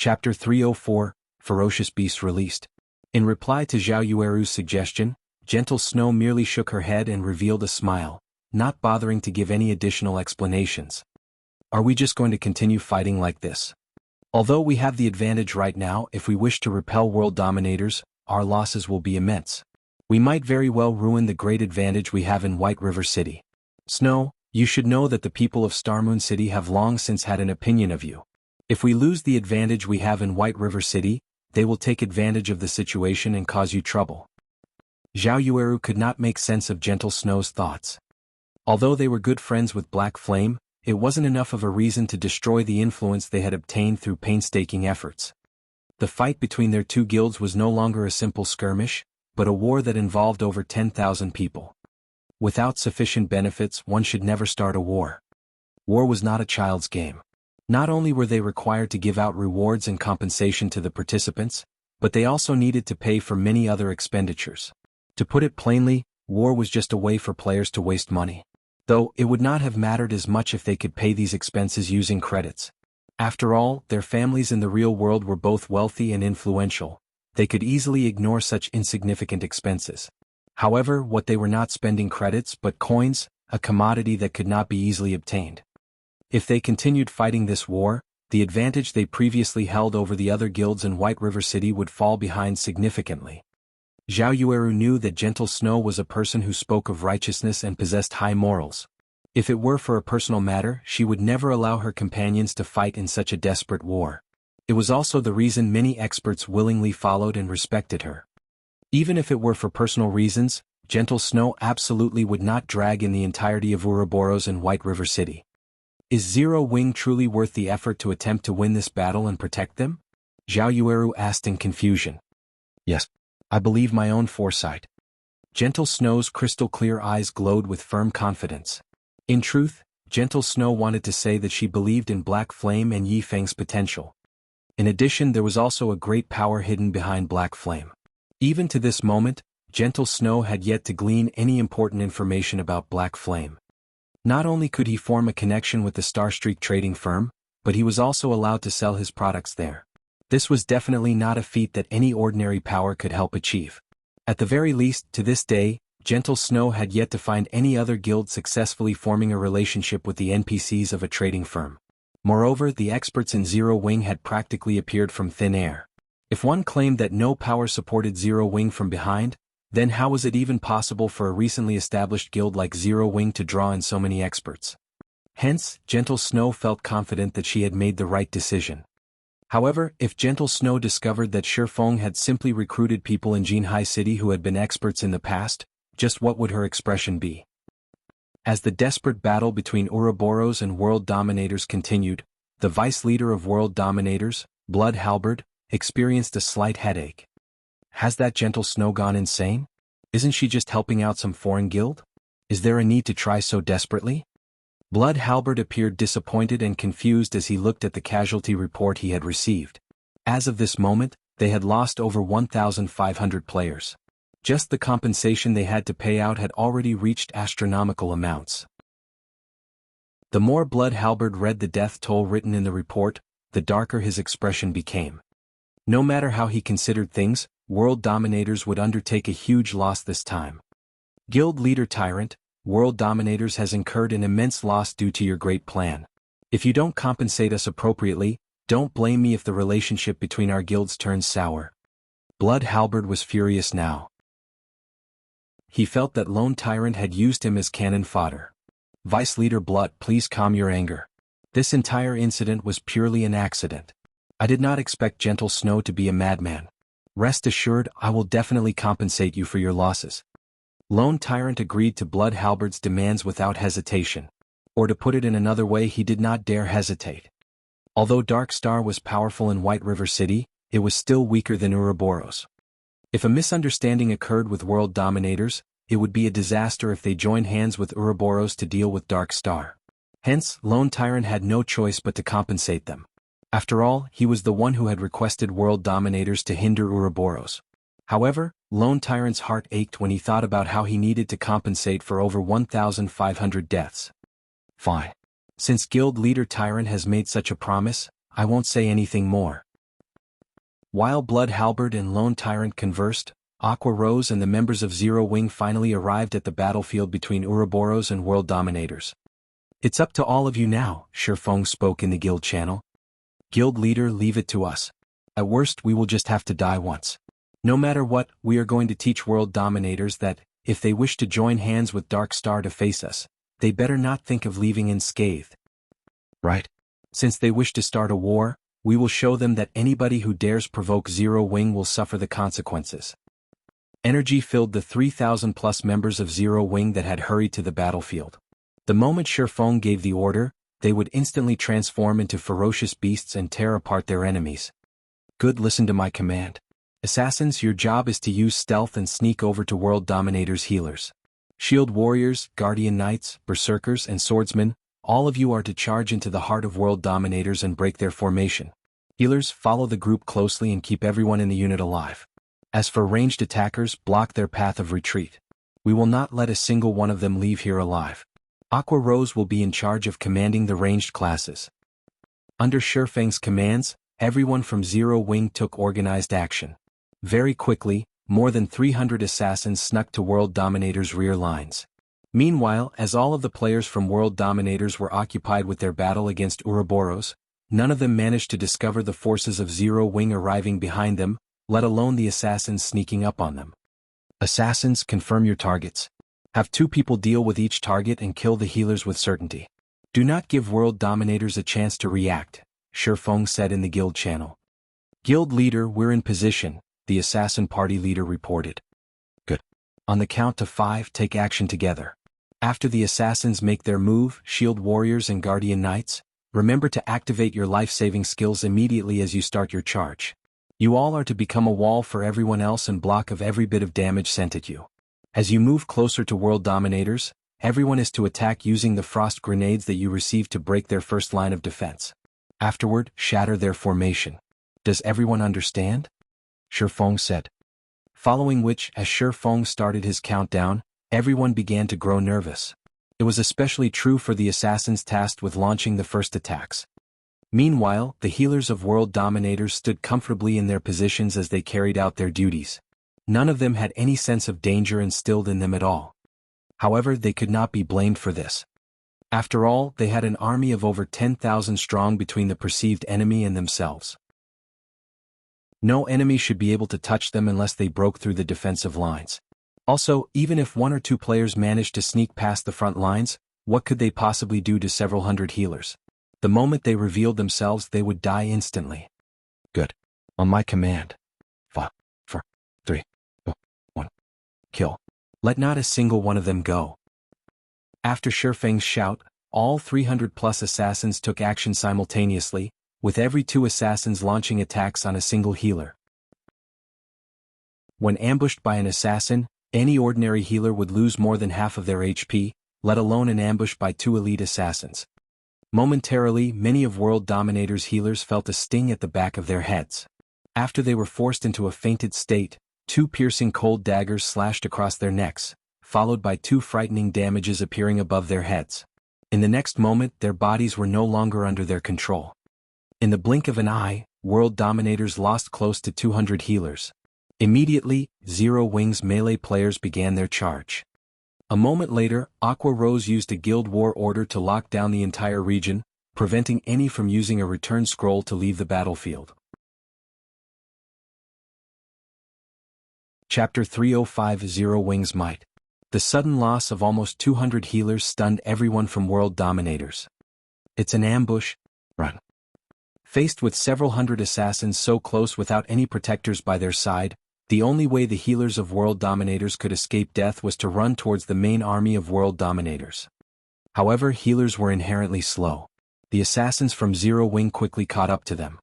Chapter 304, Ferocious Beasts Released. In reply to Zhao Yueru's suggestion, Gentle Snow merely shook her head and revealed a smile, not bothering to give any additional explanations. Are we just going to continue fighting like this? Although we have the advantage right now, if we wish to repel world dominators, our losses will be immense. We might very well ruin the great advantage we have in White River City. Snow, you should know that the people of Starmoon City have long since had an opinion of you. If we lose the advantage we have in White River City, they will take advantage of the situation and cause you trouble. Zhao Yueru could not make sense of Gentle Snow's thoughts. Although they were good friends with Black Flame, it wasn't enough of a reason to destroy the influence they had obtained through painstaking efforts. The fight between their two guilds was no longer a simple skirmish, but a war that involved over 10,000 people. Without sufficient benefits, one should never start a war. War was not a child's game. Not only were they required to give out rewards and compensation to the participants, but they also needed to pay for many other expenditures. To put it plainly, war was just a way for players to waste money. Though it would not have mattered as much if they could pay these expenses using credits. After all, their families in the real world were both wealthy and influential. They could easily ignore such insignificant expenses. However, what they were not spending credits but coins, a commodity that could not be easily obtained. If they continued fighting this war, the advantage they previously held over the other guilds in White River City would fall behind significantly. Zhao Yueru knew that Gentle Snow was a person who spoke of righteousness and possessed high morals. If it were for a personal matter, she would never allow her companions to fight in such a desperate war. It was also the reason many experts willingly followed and respected her. Even if it were for personal reasons, Gentle Snow absolutely would not drag in the entirety of Ouroboros in White River City. Is Zero Wing truly worth the effort to attempt to win this battle and protect them? Zhao Yueru asked in confusion. Yes, I believe my own foresight. Gentle Snow's crystal-clear eyes glowed with firm confidence. In truth, Gentle Snow wanted to say that she believed in Black Flame and Yi Feng's potential. In addition, there was also a great power hidden behind Black Flame. Even to this moment, Gentle Snow had yet to glean any important information about Black Flame. Not only could he form a connection with the Starstreak trading firm, but he was also allowed to sell his products there. This was definitely not a feat that any ordinary power could help achieve. At the very least, to this day, Gentle Snow had yet to find any other guild successfully forming a relationship with the NPCs of a trading firm. Moreover, the experts in Zero Wing had practically appeared from thin air. If one claimed that no power supported Zero Wing from behind, then how was it even possible for a recently established guild like Zero Wing to draw in so many experts? Hence, Gentle Snow felt confident that she had made the right decision. However, if Gentle Snow discovered that Feng had simply recruited people in Jianghu City who had been experts in the past, just what would her expression be? As the desperate battle between Ouroboros and World Dominators continued, the vice leader of World Dominators, Blood Halberd, experienced a slight headache. Has that Gentle Snow gone insane? Isn't she just helping out some foreign guild? Is there a need to try so desperately? Blood Halberd appeared disappointed and confused as he looked at the casualty report he had received. As of this moment, they had lost over 1,500 players. Just the compensation they had to pay out had already reached astronomical amounts. The more Blood Halberd read the death toll written in the report, the darker his expression became. No matter how he considered things, World Dominators would undertake a huge loss this time. Guild Leader Tyrant, World Dominators has incurred an immense loss due to your great plan. If you don't compensate us appropriately, don't blame me if the relationship between our guilds turns sour. Blood Halberd was furious now. He felt that Lone Tyrant had used him as cannon fodder. Vice Leader Blood, please calm your anger. This entire incident was purely an accident. I did not expect Gentle Snow to be a madman. Rest assured, I will definitely compensate you for your losses. Lone Tyrant agreed to Blood Halberd's demands without hesitation. Or to put it in another way, he did not dare hesitate. Although Dark Star was powerful in White River City, it was still weaker than Ouroboros. If a misunderstanding occurred with World Dominators, it would be a disaster if they joined hands with Ouroboros to deal with Dark Star. Hence, Lone Tyrant had no choice but to compensate them. After all, he was the one who had requested World Dominators to hinder Ouroboros. However, Lone Tyrant's heart ached when he thought about how he needed to compensate for over 1,500 deaths. Fine. Since Guild Leader Tyrant has made such a promise, I won't say anything more. While Blood Halberd and Lone Tyrant conversed, Aqua Rose and the members of Zero Wing finally arrived at the battlefield between Ouroboros and World Dominators. "It's up to all of you now," Feng spoke in the guild channel. "Guild leader, leave it to us. At worst we will just have to die once. No matter what, we are going to teach World Dominators that, if they wish to join hands with Dark Star to face us, they better not think of leaving unscathed. Right? Since they wish to start a war, we will show them that anybody who dares provoke Zero Wing will suffer the consequences." Energy filled the 3,000-plus members of Zero Wing that had hurried to the battlefield. The moment Feng gave the order, they would instantly transform into ferocious beasts and tear apart their enemies. "Good, listen to my command. Assassins, your job is to use stealth and sneak over to World Dominators' healers. Shield Warriors, Guardian Knights, Berserkers, and Swordsmen, all of you are to charge into the heart of World Dominators and break their formation. Healers, follow the group closely and keep everyone in the unit alive. As for ranged attackers, block their path of retreat. We will not let a single one of them leave here alive. Aqua Rose will be in charge of commanding the ranged classes." Under Feng's commands, everyone from Zero Wing took organized action. Very quickly, more than 300 assassins snuck to World Dominators' rear lines. Meanwhile, as all of the players from World Dominators were occupied with their battle against Ouroboros, none of them managed to discover the forces of Zero Wing arriving behind them, let alone the assassins sneaking up on them. "Assassins, confirm your targets. Have 2 people deal with each target and kill the healers with certainty. Do not give World Dominators a chance to react," Feng said in the guild channel. "Guild leader, we're in position," the assassin party leader reported. "Good. On the count to 5, take action together. After the assassins make their move, Shield Warriors and Guardian Knights, remember to activate your life-saving skills immediately as you start your charge. You all are to become a wall for everyone else and block of every bit of damage sent at you. As you move closer to World Dominators, everyone is to attack using the frost grenades that you receive to break their first line of defense. Afterward, shatter their formation. Does everyone understand?" Feng said. Following which, as Feng started his countdown, everyone began to grow nervous. It was especially true for the assassins tasked with launching the first attacks. Meanwhile, the healers of World Dominators stood comfortably in their positions as they carried out their duties. None of them had any sense of danger instilled in them at all. However, they could not be blamed for this. After all, they had an army of over 10,000 strong between the perceived enemy and themselves. No enemy should be able to touch them unless they broke through the defensive lines. Also, even if 1 or 2 players managed to sneak past the front lines, what could they possibly do to several hundred healers? The moment they revealed themselves, they would die instantly. "Good. On my command. 5, 4, 3, 2, 1. Kill. Let not a single one of them go." After Feng's shout, all 300-plus assassins took action simultaneously, with every 2 assassins launching attacks on a single healer. When ambushed by an assassin, any ordinary healer would lose more than half of their HP, let alone an ambush by 2 elite assassins. Momentarily, many of World Dominators' healers felt a sting at the back of their heads. After they were forced into a fainted state, 2 piercing cold daggers slashed across their necks, followed by 2 frightening damages appearing above their heads. In the next moment, their bodies were no longer under their control. In the blink of an eye, World Dominators lost close to 200 healers. Immediately, Zero Wing's melee players began their charge. A moment later, Aqua Rose used a guild war order to lock down the entire region, preventing any from using a return scroll to leave the battlefield. Chapter 305 Zero Wing's Might. The sudden loss of almost 200 healers stunned everyone from World Dominators. "It's an ambush. Run." Faced with several hundred assassins so close without any protectors by their side, the only way the healers of World Dominators could escape death was to run towards the main army of World Dominators. However, healers were inherently slow. The assassins from Zero Wing quickly caught up to them.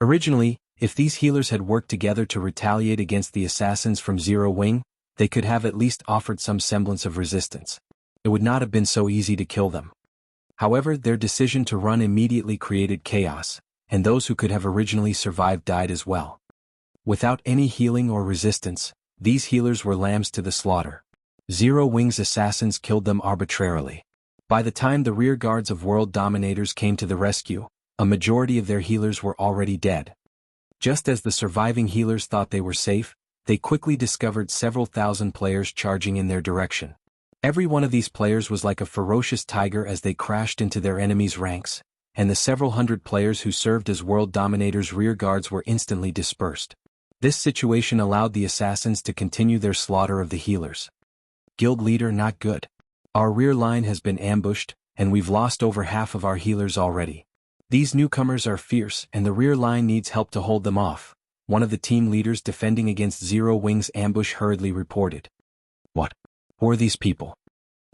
Originally, if these healers had worked together to retaliate against the assassins from Zero Wing, they could have at least offered some semblance of resistance. It would not have been so easy to kill them. However, their decision to run immediately created chaos, and those who could have originally survived died as well. Without any healing or resistance, these healers were lambs to the slaughter. Zero Wing's assassins killed them arbitrarily. By the time the rear guards of World Dominators came to the rescue, a majority of their healers were already dead. Just as the surviving healers thought they were safe, they quickly discovered several thousand players charging in their direction. Every one of these players was like a ferocious tiger as they crashed into their enemies' ranks, and the several hundred players who served as World Dominator's rear guards were instantly dispersed. This situation allowed the assassins to continue their slaughter of the healers. Guild leader, not good. Our rear line has been ambushed, and we've lost over half of our healers already. These newcomers are fierce, and the rear line needs help to hold them off, one of the team leaders defending against Zero Wing's ambush hurriedly reported. What? Who are these people?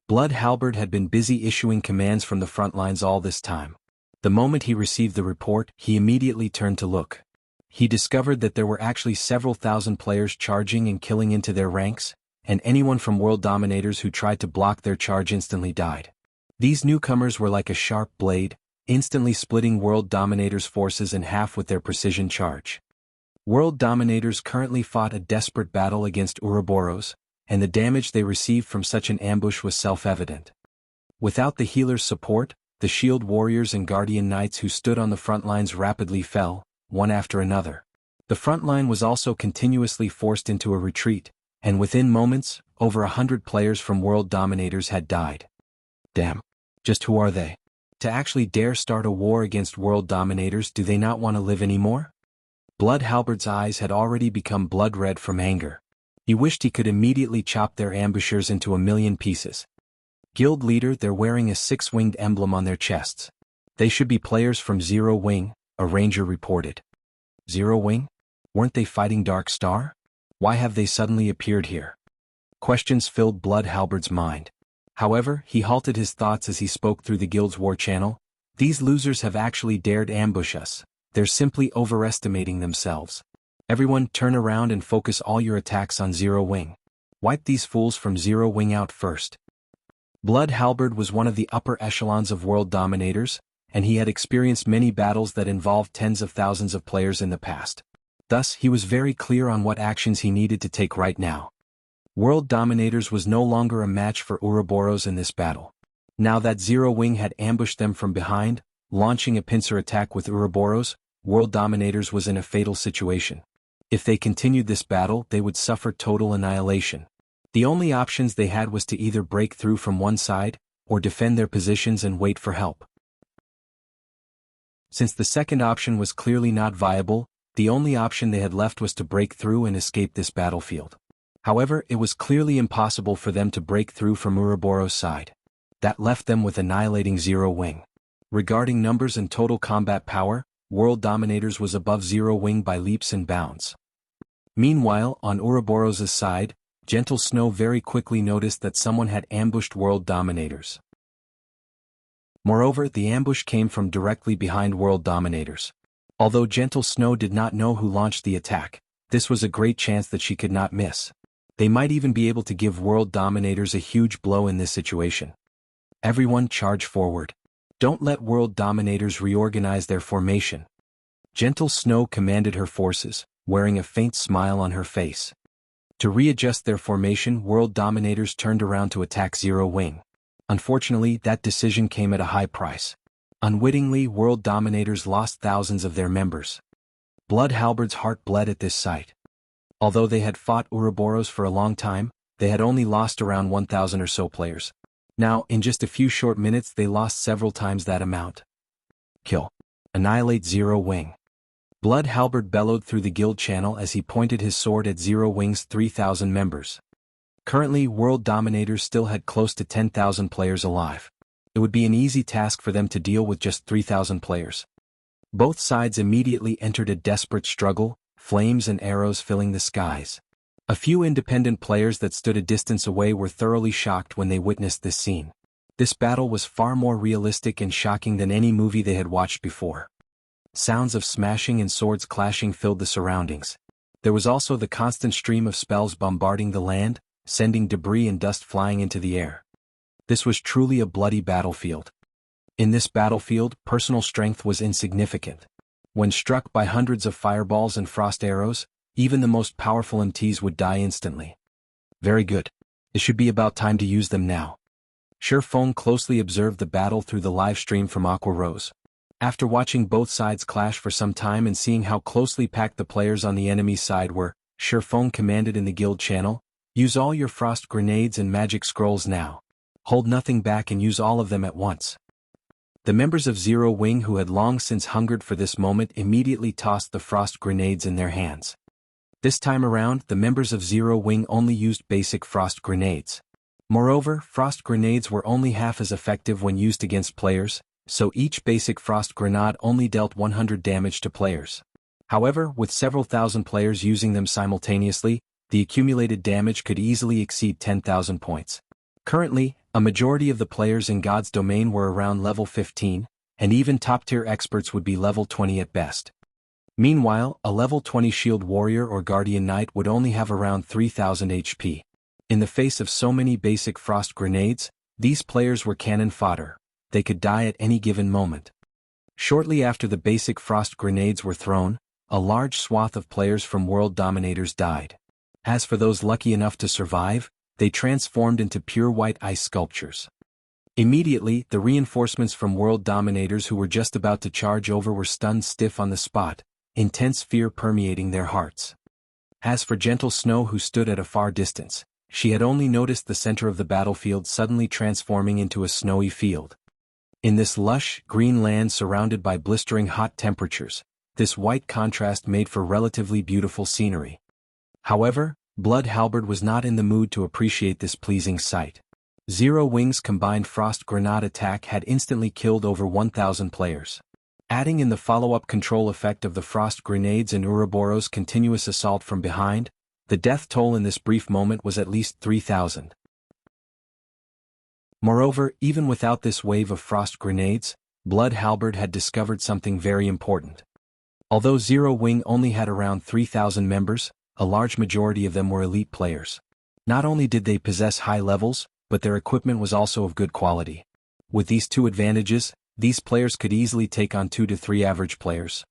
Blood Halberd had been busy issuing commands from the front lines all this time. The moment he received the report, he immediately turned to look. He discovered that there were actually several thousand players charging and killing into their ranks, and anyone from World Dominators who tried to block their charge instantly died. These newcomers were like a sharp blade, instantly splitting World Dominators' forces in half with their precision charge. World Dominators currently fought a desperate battle against Ouroboros, and the damage they received from such an ambush was self-evident. Without the healers' support, the shield warriors and guardian knights who stood on the front lines rapidly fell, one after another. The front line was also continuously forced into a retreat, and within moments, over 100 players from World Dominators had died. Damn. Just who are they? To actually dare start a war against World Dominators, do they not want to live anymore? Blood Halberd's eyes had already become blood red from anger. He wished he could immediately chop their ambushers into a million pieces. Guild leader, they're wearing a six-winged emblem on their chests. They should be players from Zero Wing, a ranger reported. Zero Wing? Weren't they fighting Dark Star? Why have they suddenly appeared here? Questions filled Blood Halberd's mind. However, he halted his thoughts as he spoke through the guild's war channel. These losers have actually dared ambush us. They're simply overestimating themselves. Everyone turn around and focus all your attacks on Zero Wing. Wipe these fools from Zero Wing out first. Blood Halberd was one of the upper echelons of World Dominators, and he had experienced many battles that involved tens of thousands of players in the past. Thus, he was very clear on what actions he needed to take right now. World Dominators was no longer a match for Ouroboros in this battle. Now that Zero Wing had ambushed them from behind, launching a pincer attack with Ouroboros, World Dominators was in a fatal situation. If they continued this battle, they would suffer total annihilation. The only options they had was to either break through from one side, or defend their positions and wait for help. Since the second option was clearly not viable, the only option they had left was to break through and escape this battlefield. However, it was clearly impossible for them to break through from Ouroboros' side. That left them with annihilating Zero Wing. Regarding numbers and total combat power, World Dominators was above Zero Wing by leaps and bounds. Meanwhile, on Ouroboros' side, Gentle Snow very quickly noticed that someone had ambushed World Dominators. Moreover, the ambush came from directly behind World Dominators. Although Gentle Snow did not know who launched the attack, this was a great chance that she could not miss. They might even be able to give World Dominators a huge blow in this situation. Everyone charge forward. Don't let World Dominators reorganize their formation. Gentle Snow commanded her forces, wearing a faint smile on her face. To readjust their formation, World Dominators turned around to attack Zero Wing. Unfortunately, that decision came at a high price. Unwittingly, World Dominators lost thousands of their members. Blood Halberd's heart bled at this sight. Although they had fought Ouroboros for a long time, they had only lost around 1,000 or so players. Now, in just a few short minutes they lost several times that amount. Kill. Annihilate Zero Wing. Blood Halberd bellowed through the guild channel as he pointed his sword at Zero Wing's 3,000 members. Currently, World Dominators still had close to 10,000 players alive. It would be an easy task for them to deal with just 3,000 players. Both sides immediately entered a desperate struggle, flames and arrows filling the skies. A few independent players that stood a distance away were thoroughly shocked when they witnessed this scene. This battle was far more realistic and shocking than any movie they had watched before. Sounds of smashing and swords clashing filled the surroundings. There was also the constant stream of spells bombarding the land, sending debris and dust flying into the air. This was truly a bloody battlefield. In this battlefield, personal strength was insignificant. When struck by hundreds of fireballs and frost arrows, even the most powerful MTs would die instantly. Very good. It should be about time to use them now. Feng closely observed the battle through the live stream from Aqua Rose. After watching both sides clash for some time and seeing how closely packed the players on the enemy side were, Feng commanded in the guild channel, "Use all your frost grenades and magic scrolls now. Hold nothing back and use all of them at once." The members of Zero Wing who had long since hungered for this moment immediately tossed the frost grenades in their hands. This time around, the members of Zero Wing only used basic frost grenades. Moreover, frost grenades were only half as effective when used against players, so each basic frost grenade only dealt 100 damage to players. However, with several thousand players using them simultaneously, the accumulated damage could easily exceed 10,000 points. Currently, a majority of the players in God's domain were around level 15, and even top-tier experts would be level 20 at best. Meanwhile, a level 20 shield warrior or guardian knight would only have around 3,000 HP. In the face of so many basic frost grenades, these players were cannon fodder. They could die at any given moment. Shortly after the basic frost grenades were thrown, a large swath of players from World Dominators died. As for those lucky enough to survive, they transformed into pure white ice sculptures. Immediately, the reinforcements from World Dominators who were just about to charge over were stunned stiff on the spot, intense fear permeating their hearts. As for Gentle Snow who stood at a far distance, she had only noticed the center of the battlefield suddenly transforming into a snowy field. In this lush, green land surrounded by blistering hot temperatures, this white contrast made for relatively beautiful scenery. However, Blood Halberd was not in the mood to appreciate this pleasing sight. Zero Wing's combined frost grenade attack had instantly killed over 1,000 players. Adding in the follow-up control effect of the frost grenades and Ouroboros' continuous assault from behind, the death toll in this brief moment was at least 3,000. Moreover, even without this wave of frost grenades, Blood Halberd had discovered something very important. Although Zero Wing only had around 3,000 members, a large majority of them were elite players. Not only did they possess high levels, but their equipment was also of good quality. With these two advantages, these players could easily take on 2 to 3 average players.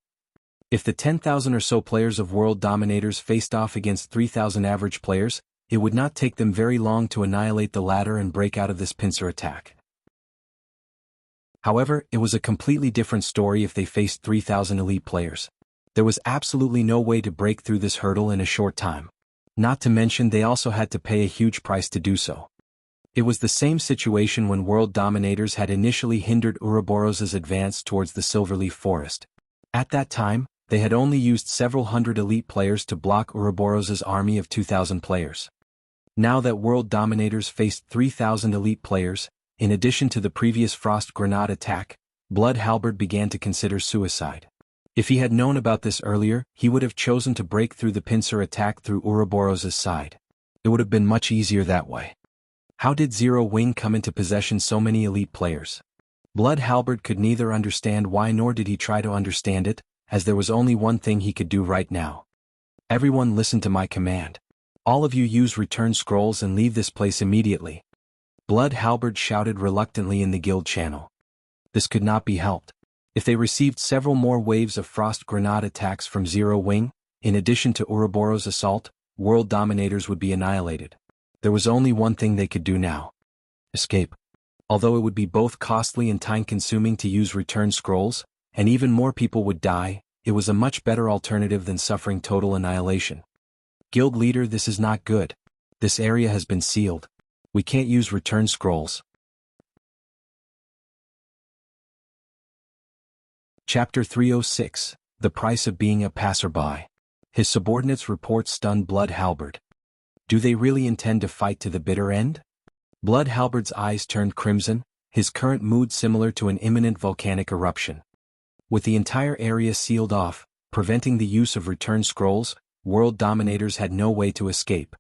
If the 10,000 or so players of World Dominators faced off against 3,000 average players, it would not take them very long to annihilate the latter and break out of this pincer attack. However, it was a completely different story if they faced 3,000 elite players. There was absolutely no way to break through this hurdle in a short time. Not to mention they also had to pay a huge price to do so. It was the same situation when World Dominators had initially hindered Ouroboros' advance towards the Silverleaf Forest. At that time, they had only used several hundred elite players to block Ouroboros' army of 2,000 players. Now that World Dominators faced 3,000 elite players, in addition to the previous frost grenade attack, Blood Halberd began to consider suicide. If he had known about this earlier, he would have chosen to break through the pincer attack through Ouroboros' side. It would have been much easier that way. How did Zero Wing come into possession so many elite players? Blood Halberd could neither understand why nor did he try to understand it, as there was only one thing he could do right now. Everyone listen to my command. All of you use return scrolls and leave this place immediately. Blood Halberd shouted reluctantly in the guild channel. This could not be helped. If they received several more waves of frost grenade attacks from Zero Wing, in addition to Ouroboros' assault, World Dominators would be annihilated. There was only one thing they could do now. Escape. Although it would be both costly and time-consuming to use return scrolls, and even more people would die, it was a much better alternative than suffering total annihilation. Guild leader, this is not good. This area has been sealed. We can't use return scrolls. Chapter 306, The Price of Being a Passerby. His subordinates' report stunned Blood Halberd. Do they really intend to fight to the bitter end? Blood Halberd's eyes turned crimson, his current mood similar to an imminent volcanic eruption. With the entire area sealed off, preventing the use of return scrolls, World Dominators had no way to escape.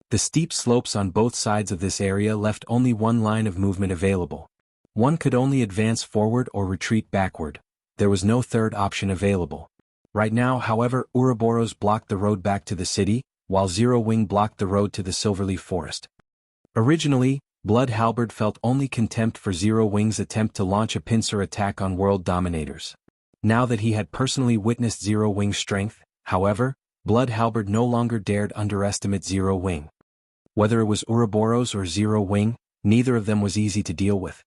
The steep slopes on both sides of this area left only one line of movement available. One could only advance forward or retreat backward. There was no third option available. Right now, however, Ouroboros blocked the road back to the city, while Zero Wing blocked the road to the Silverleaf Forest. Originally, Blood Halberd felt only contempt for Zero Wing's attempt to launch a pincer attack on World Dominators. Now that he had personally witnessed Zero Wing's strength, however, Blood Halberd no longer dared underestimate Zero Wing. Whether it was Ouroboros or Zero Wing, neither of them was easy to deal with.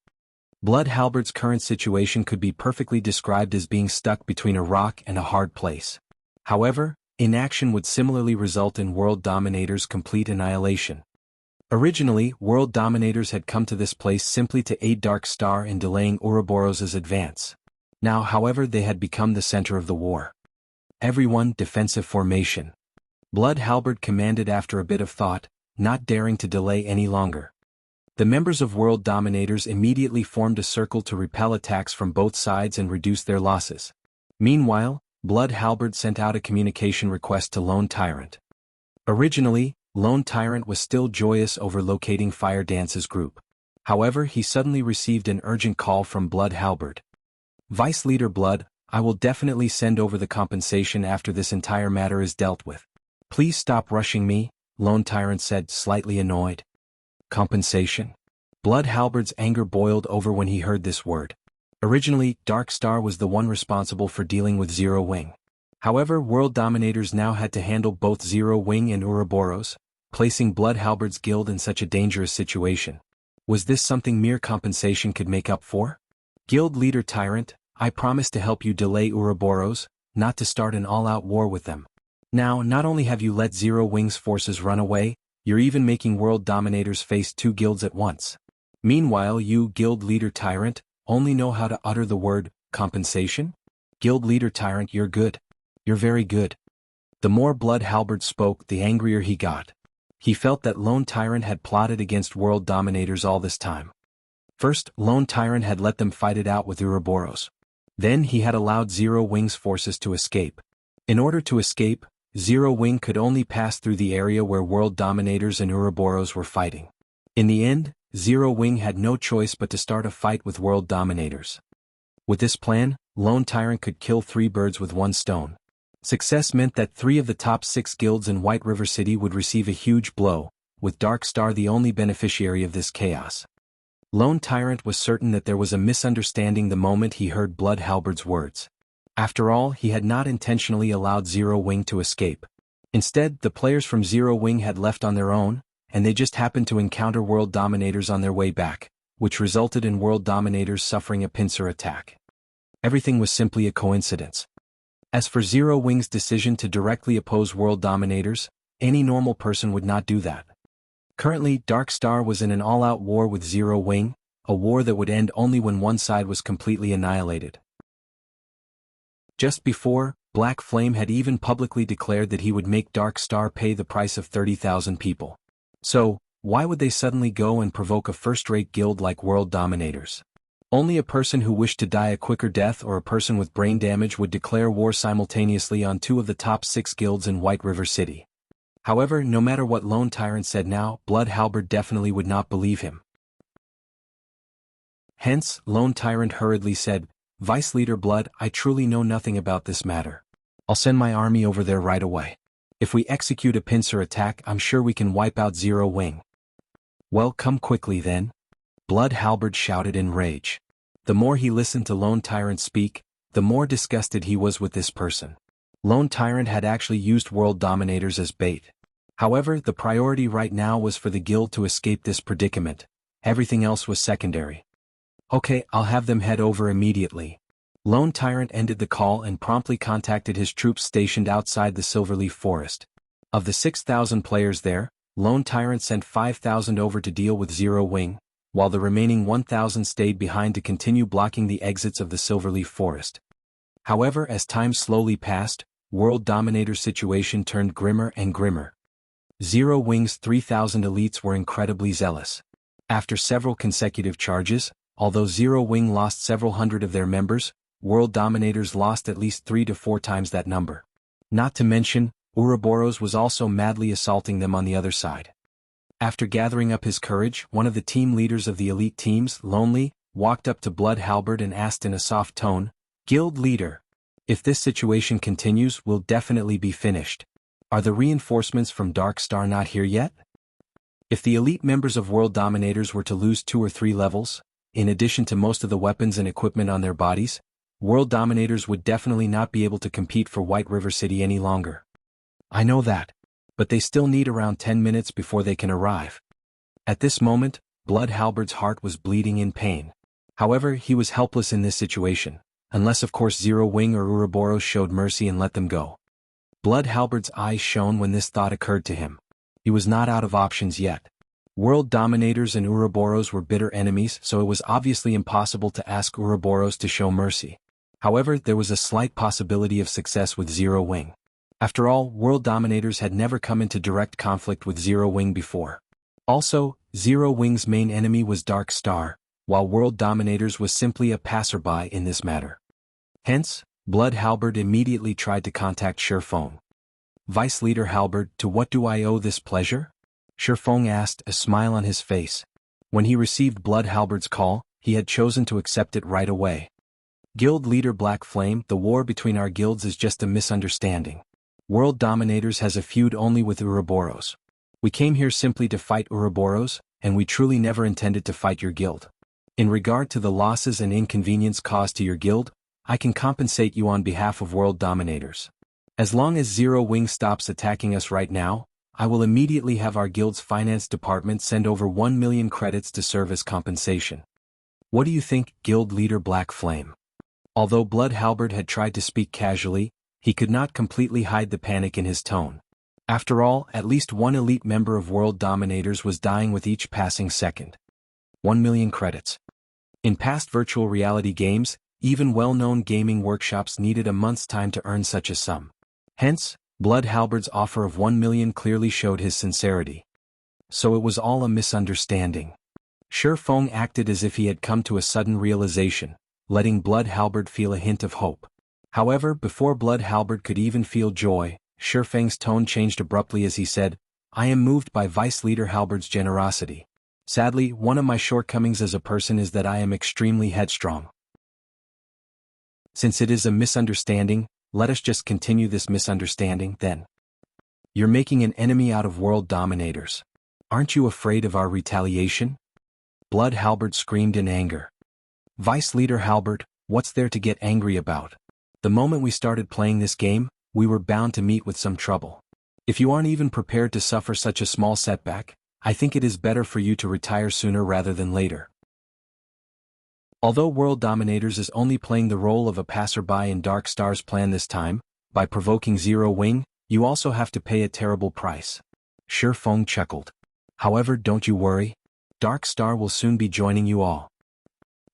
Blood Halberd's current situation could be perfectly described as being stuck between a rock and a hard place. However, inaction would similarly result in World Dominator's complete annihilation. Originally, World Dominators had come to this place simply to aid Dark Star in delaying Ouroboros' advance. Now, however, they had become the center of the war. Everyone, defensive formation. Blood Halberd commanded after a bit of thought, not daring to delay any longer. The members of World Dominators immediately formed a circle to repel attacks from both sides and reduce their losses. Meanwhile, Blood Halberd sent out a communication request to Lone Tyrant. Originally, Lone Tyrant was still joyous over locating Fire Dance's group. However, he suddenly received an urgent call from Blood Halberd. Vice Leader Blood, I will definitely send over the compensation after this entire matter is dealt with. Please stop rushing me, Lone Tyrant said, slightly annoyed. Compensation? Blood Halberd's anger boiled over when he heard this word. Originally, Dark Star was the one responsible for dealing with Zero Wing. However, World Dominators now had to handle both Zero Wing and Ouroboros, placing Blood Halberd's guild in such a dangerous situation. Was this something mere compensation could make up for? Guild Leader Tyrant, I promise to help you delay Ouroboros, not to start an all-out war with them. Now, not only have you let Zero Wing's forces run away, you're even making World Dominators face two guilds at once. Meanwhile, you, Guild Leader Tyrant, only know how to utter the word, compensation? Guild Leader Tyrant, you're good. You're very good. The more Blood Halberd spoke, the angrier he got. He felt that Lone Tyrant had plotted against World Dominators all this time. First, Lone Tyrant had let them fight it out with Ouroboros. Then he had allowed Zero Wing's forces to escape. In order to escape, Zero Wing could only pass through the area where World Dominators and Ouroboros were fighting. In the end, Zero Wing had no choice but to start a fight with World Dominators. With this plan, Lone Tyrant could kill 3 birds with 1 stone. Success meant that 3 of the top 6 guilds in White River City would receive a huge blow, with Dark Star the only beneficiary of this chaos. Lone Tyrant was certain that there was a misunderstanding the moment he heard Blood Halberd's words. After all, he had not intentionally allowed Zero Wing to escape. Instead, the players from Zero Wing had left on their own, and they just happened to encounter World Dominators on their way back, which resulted in World Dominators suffering a pincer attack. Everything was simply a coincidence. As for Zero Wing's decision to directly oppose World Dominators, any normal person would not do that. Currently, Dark Star was in an all-out war with Zero Wing, a war that would end only when one side was completely annihilated. Just before, Black Flame had even publicly declared that he would make Dark Star pay the price of 30,000 people. So, why would they suddenly go and provoke a first-rate guild like World Dominators? Only a person who wished to die a quicker death or a person with brain damage would declare war simultaneously on 2 of the top 6 guilds in White River City. However, no matter what Lone Tyrant said now, Blood Halberd definitely would not believe him. Hence, Lone Tyrant hurriedly said, Vice Leader Blood, I truly know nothing about this matter. I'll send my army over there right away. If we execute a pincer attack, I'm sure we can wipe out Zero Wing. Well, come quickly then. Blood Halberd shouted in rage. The more he listened to Lone Tyrant speak, the more disgusted he was with this person. Lone Tyrant had actually used World Dominators as bait. However, the priority right now was for the guild to escape this predicament. Everything else was secondary. Okay, I'll have them head over immediately. Lone Tyrant ended the call and promptly contacted his troops stationed outside the Silverleaf Forest. Of the 6,000 players there, Lone Tyrant sent 5,000 over to deal with Zero Wing, while the remaining 1,000 stayed behind to continue blocking the exits of the Silverleaf Forest. However, as time slowly passed, World Dominator's situation turned grimmer and grimmer. Zero Wing's 3,000 elites were incredibly zealous. After several consecutive charges, although Zero Wing lost several hundred of their members, World Dominators lost at least 3 to 4 times that number. Not to mention, Ouroboros was also madly assaulting them on the other side. After gathering up his courage, one of the team leaders of the elite teams, Lonely, walked up to Blood Halberd and asked in a soft tone, Guild Leader, if this situation continues, we'll definitely be finished. Are the reinforcements from Dark Star not here yet? If the elite members of World Dominators were to lose 2 or 3 levels, in addition to most of the weapons and equipment on their bodies, World Dominators would definitely not be able to compete for White River City any longer. I know that, but they still need around 10 minutes before they can arrive. At this moment, Blood Halberd's heart was bleeding in pain. However, he was helpless in this situation, unless of course Zero Wing or Ouroboros showed mercy and let them go. Blood Halberd's eyes shone when this thought occurred to him. He was not out of options yet. World Dominators and Ouroboros were bitter enemies, so it was obviously impossible to ask Ouroboros to show mercy. However, there was a slight possibility of success with Zero Wing. After all, World Dominators had never come into direct conflict with Zero Wing before. Also, Zero Wing's main enemy was Dark Star, while World Dominators was simply a passerby in this matter. Hence, Blood Halberd immediately tried to contact Feng. Vice Leader Halberd, to what do I owe this pleasure? Feng asked, a smile on his face. When he received Blood Halberd's call, he had chosen to accept it right away. Guild Leader Black Flame, the war between our guilds is just a misunderstanding. World Dominators has a feud only with Ouroboros. We came here simply to fight Ouroboros, and we truly never intended to fight your guild. In regard to the losses and inconvenience caused to your guild, I can compensate you on behalf of World Dominators. As long as Zero Wing stops attacking us right now, I will immediately have our guild's finance department send over 1 million credits to serve as compensation. What do you think, Guild Leader Black Flame? Although Blood Halberd had tried to speak casually, he could not completely hide the panic in his tone. After all, at least one elite member of World Dominators was dying with each passing second. 1 million credits. In past virtual reality games, even well-known gaming workshops needed a month's time to earn such a sum. Hence, Blood Halberd's offer of 1 million clearly showed his sincerity. So it was all a misunderstanding. Feng acted as if he had come to a sudden realization, letting Blood Halberd feel a hint of hope. However, before Blood Halberd could even feel joy, Feng's tone changed abruptly as he said, I am moved by Vice Leader Halberd's generosity. Sadly, one of my shortcomings as a person is that I am extremely headstrong. Since it is a misunderstanding, let us just continue this misunderstanding, then. You're making an enemy out of World Dominators. Aren't you afraid of our retaliation? Blood Halberd screamed in anger. Vice Leader Halberd, what's there to get angry about? The moment we started playing this game, we were bound to meet with some trouble. If you aren't even prepared to suffer such a small setback, I think it is better for you to retire sooner rather than later. Although World Dominators is only playing the role of a passerby in Dark Star's plan this time, by provoking Zero Wing, you also have to pay a terrible price. Feng chuckled. However, don't you worry. Dark Star will soon be joining you all.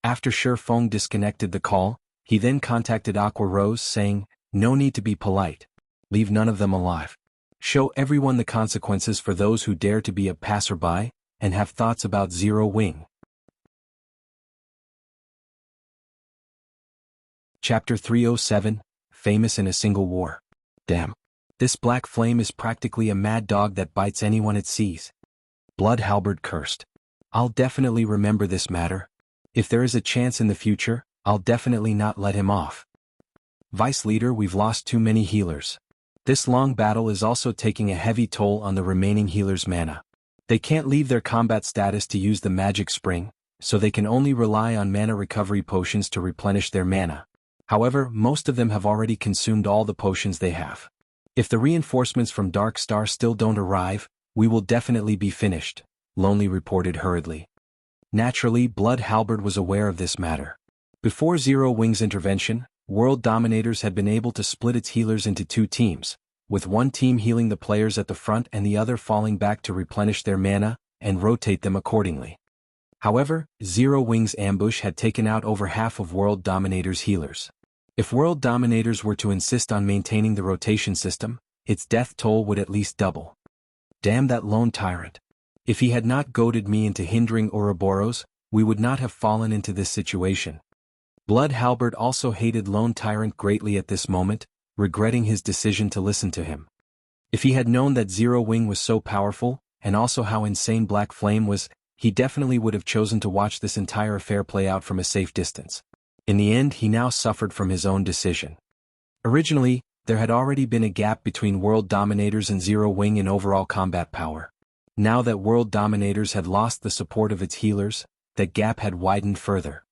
After Feng disconnected the call, he then contacted Aqua Rose saying, no need to be polite. Leave none of them alive. Show everyone the consequences for those who dare to be a passerby, and have thoughts about Zero Wing. Chapter 307, Famous in a Single War. Damn. This Black Flame is practically a mad dog that bites anyone it sees. Blood Halberd cursed. I'll definitely remember this matter. If there is a chance in the future, I'll definitely not let him off. Vice Leader, we've lost too many healers. This long battle is also taking a heavy toll on the remaining healers' mana. They can't leave their combat status to use the magic spring, so they can only rely on mana recovery potions to replenish their mana. However, most of them have already consumed all the potions they have. If the reinforcements from Dark Star still don't arrive, we will definitely be finished, Lonely reported hurriedly. Naturally, Blood Halberd was aware of this matter. Before Zero Wing's intervention, World Dominators had been able to split its healers into two teams, with one team healing the players at the front and the other falling back to replenish their mana, and rotate them accordingly. However, Zero Wing's ambush had taken out over half of World Dominators' healers. If World Dominators were to insist on maintaining the rotation system, its death toll would at least double. Damn that lone tyrant. If he had not goaded me into hindering Ouroboros, we would not have fallen into this situation. Blood Halberd also hated Lone Tyrant greatly at this moment, regretting his decision to listen to him. If he had known that Zero Wing was so powerful, and also how insane Black Flame was, he definitely would have chosen to watch this entire affair play out from a safe distance. In the end, he now suffered from his own decision. Originally, there had already been a gap between World Dominators and Zero Wing in overall combat power. Now that World Dominators had lost the support of its healers, that gap had widened further.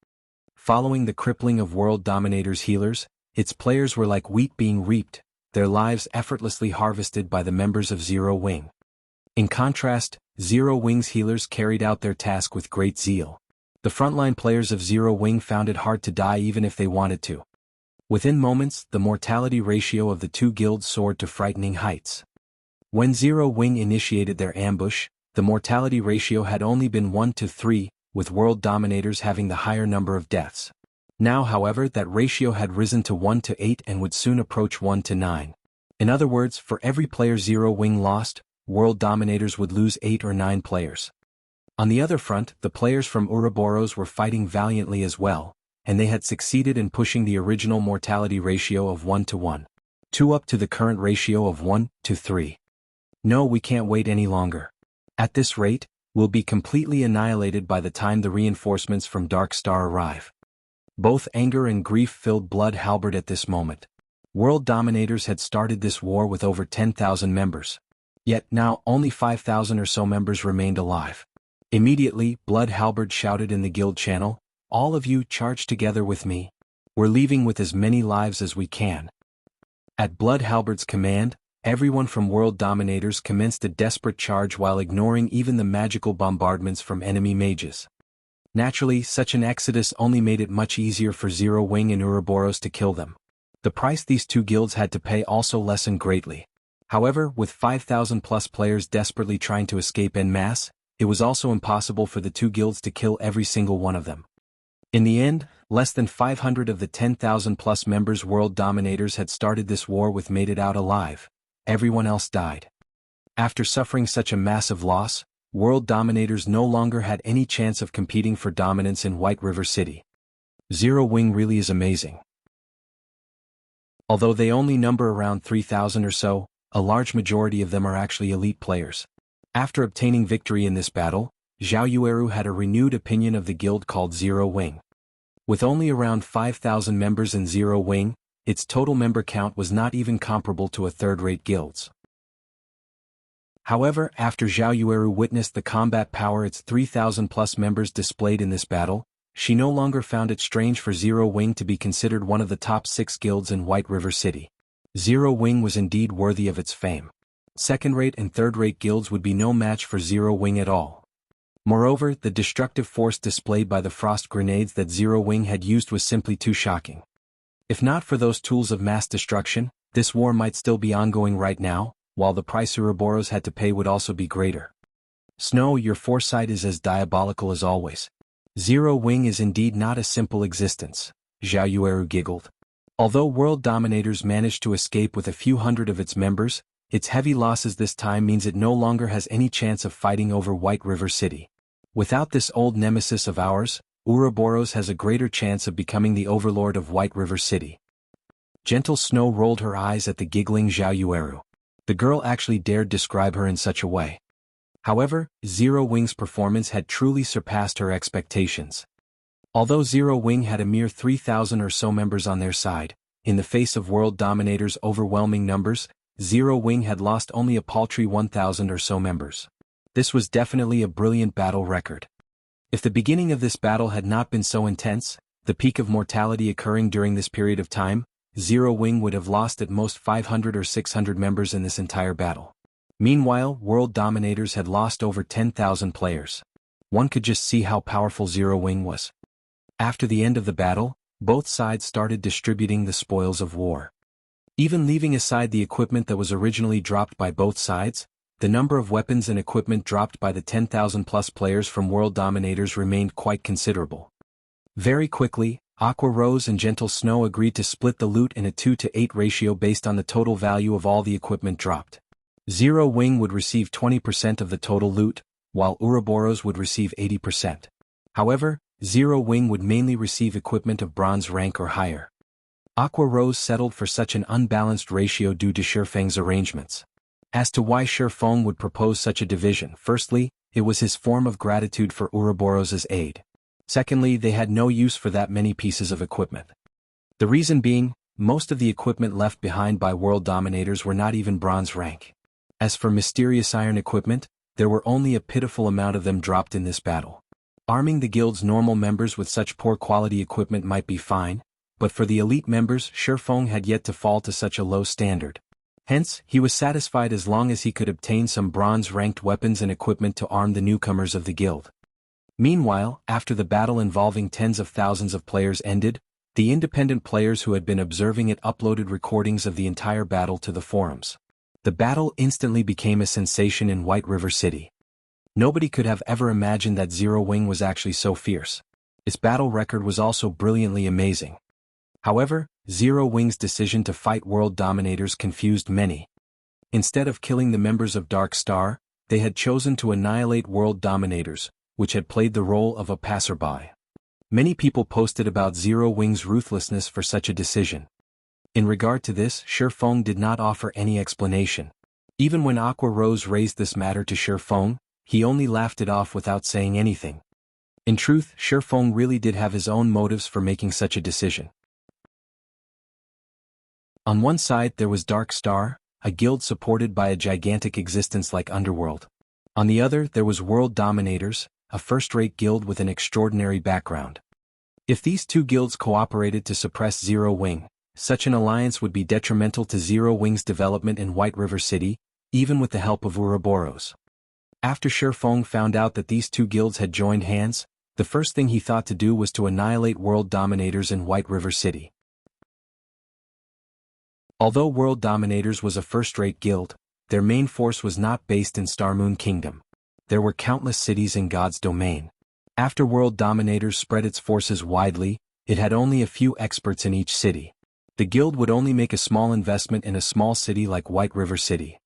Following the crippling of World Dominators' healers, its players were like wheat being reaped, their lives effortlessly harvested by the members of Zero Wing. In contrast, Zero Wing's healers carried out their task with great zeal. The frontline players of Zero Wing found it hard to die even if they wanted to. Within moments, the mortality ratio of the two guilds soared to frightening heights. When Zero Wing initiated their ambush, the mortality ratio had only been 1 to 3, with world dominators having the higher number of deaths. Now, however, that ratio had risen to 1 to 8 and would soon approach 1 to 9. In other words, for every player Zero Wing lost, world dominators would lose 8 or 9 players. On the other front, the players from Ouroboros were fighting valiantly as well, and they had succeeded in pushing the original mortality ratio of 1 to 1, 2 up to the current ratio of 1 to 3. No, we can't wait any longer. At this rate, we'll be completely annihilated by the time the reinforcements from Dark Star arrive. Both anger and grief filled Blood Halberd at this moment. World dominators had started this war with over 10,000 members. Yet now only 5,000 or so members remained alive. Immediately, Blood Halberd shouted in the guild channel, "All of you charge together with me. We're leaving with as many lives as we can." At Blood Halberd's command, everyone from world dominators commenced a desperate charge while ignoring even the magical bombardments from enemy mages. Naturally, such an exodus only made it much easier for Zero Wing and Ouroboros to kill them. The price these two guilds had to pay also lessened greatly. However, with 5,000 plus players desperately trying to escape en masse, it was also impossible for the two guilds to kill every single one of them. In the end, less than 500 of the 10,000 plus members world dominators had started this war with made it out alive. Everyone else died. After suffering such a massive loss, world dominators no longer had any chance of competing for dominance in White River City. Zero Wing really is amazing. Although they only number around 3,000 or so, a large majority of them are actually elite players. After obtaining victory in this battle, Zhao Yueru had a renewed opinion of the guild called Zero Wing. With only around 5,000 members in Zero Wing, its total member count was not even comparable to a third-rate guild's. However, after Zhao Yueru witnessed the combat power its 3,000 plus members displayed in this battle, she no longer found it strange for Zero Wing to be considered one of the top 6 guilds in White River City. Zero Wing was indeed worthy of its fame. Second-rate and third-rate guilds would be no match for Zero Wing at all. Moreover, the destructive force displayed by the frost grenades that Zero Wing had used was simply too shocking. If not for those tools of mass destruction, this war might still be ongoing right now, while the price Ouroboros had to pay would also be greater. Snow, your foresight is as diabolical as always. Zero Wing is indeed not a simple existence, Zhao Yueru giggled. Although world dominators managed to escape with a few hundred of its members, its heavy losses this time means it no longer has any chance of fighting over White River City. Without this old nemesis of ours, Ouroboros has a greater chance of becoming the overlord of White River City. Gentle Snow rolled her eyes at the giggling Zhao Yueru. The girl actually dared describe her in such a way. However, Zero Wing's performance had truly surpassed her expectations. Although Zero Wing had a mere 3,000 or so members on their side, in the face of world dominators' overwhelming numbers, Zero Wing had lost only a paltry 1,000 or so members. This was definitely a brilliant battle record. If the beginning of this battle had not been so intense, the peak of mortality occurring during this period of time, Zero Wing would have lost at most 500 or 600 members in this entire battle. Meanwhile, world dominators had lost over 10,000 players. One could just see how powerful Zero Wing was. After the end of the battle, both sides started distributing the spoils of war. Even leaving aside the equipment that was originally dropped by both sides, the number of weapons and equipment dropped by the 10,000 plus players from world dominators remained quite considerable. Very quickly, Aqua Rose and Gentle Snow agreed to split the loot in a 2-to-8 ratio based on the total value of all the equipment dropped. Zero Wing would receive 20% of the total loot, while Ouroboros would receive 80%. However, Zero Wing would mainly receive equipment of bronze rank or higher. Aqua Rose settled for such an unbalanced ratio due to Feng's arrangements. As to why Feng would propose such a division, firstly, it was his form of gratitude for Ouroboros' aid. Secondly, they had no use for that many pieces of equipment. The reason being, most of the equipment left behind by world dominators were not even bronze rank. As for mysterious iron equipment, there were only a pitiful amount of them dropped in this battle. Arming the guild's normal members with such poor quality equipment might be fine, but for the elite members, Feng had yet to fall to such a low standard. Hence, he was satisfied as long as he could obtain some bronze-ranked weapons and equipment to arm the newcomers of the guild. Meanwhile, after the battle involving tens of thousands of players ended, the independent players who had been observing it uploaded recordings of the entire battle to the forums. The battle instantly became a sensation in White River City. Nobody could have ever imagined that Zero Wing was actually so fierce. Its battle record was also brilliantly amazing. However, Zero Wing's decision to fight world dominators confused many. Instead of killing the members of Dark Star, they had chosen to annihilate world dominators, which had played the role of a passerby. Many people posted about Zero Wing's ruthlessness for such a decision. In regard to this, Feng did not offer any explanation. Even when Aqua Rose raised this matter to Feng, he only laughed it off without saying anything. In truth, Feng really did have his own motives for making such a decision. On one side there was Dark Star, a guild supported by a gigantic existence like Underworld. On the other there was World Dominators, a first-rate guild with an extraordinary background. If these two guilds cooperated to suppress Zero Wing, such an alliance would be detrimental to Zero Wing's development in White River City, even with the help of Ouroboros. After Feng found out that these two guilds had joined hands, the first thing he thought to do was to annihilate World Dominators in White River City. Although World Dominators was a first-rate guild, their main force was not based in Starmoon Kingdom. There were countless cities in God's domain. After World Dominators spread its forces widely, it had only a few experts in each city. The guild would only make a small investment in a small city like White River City.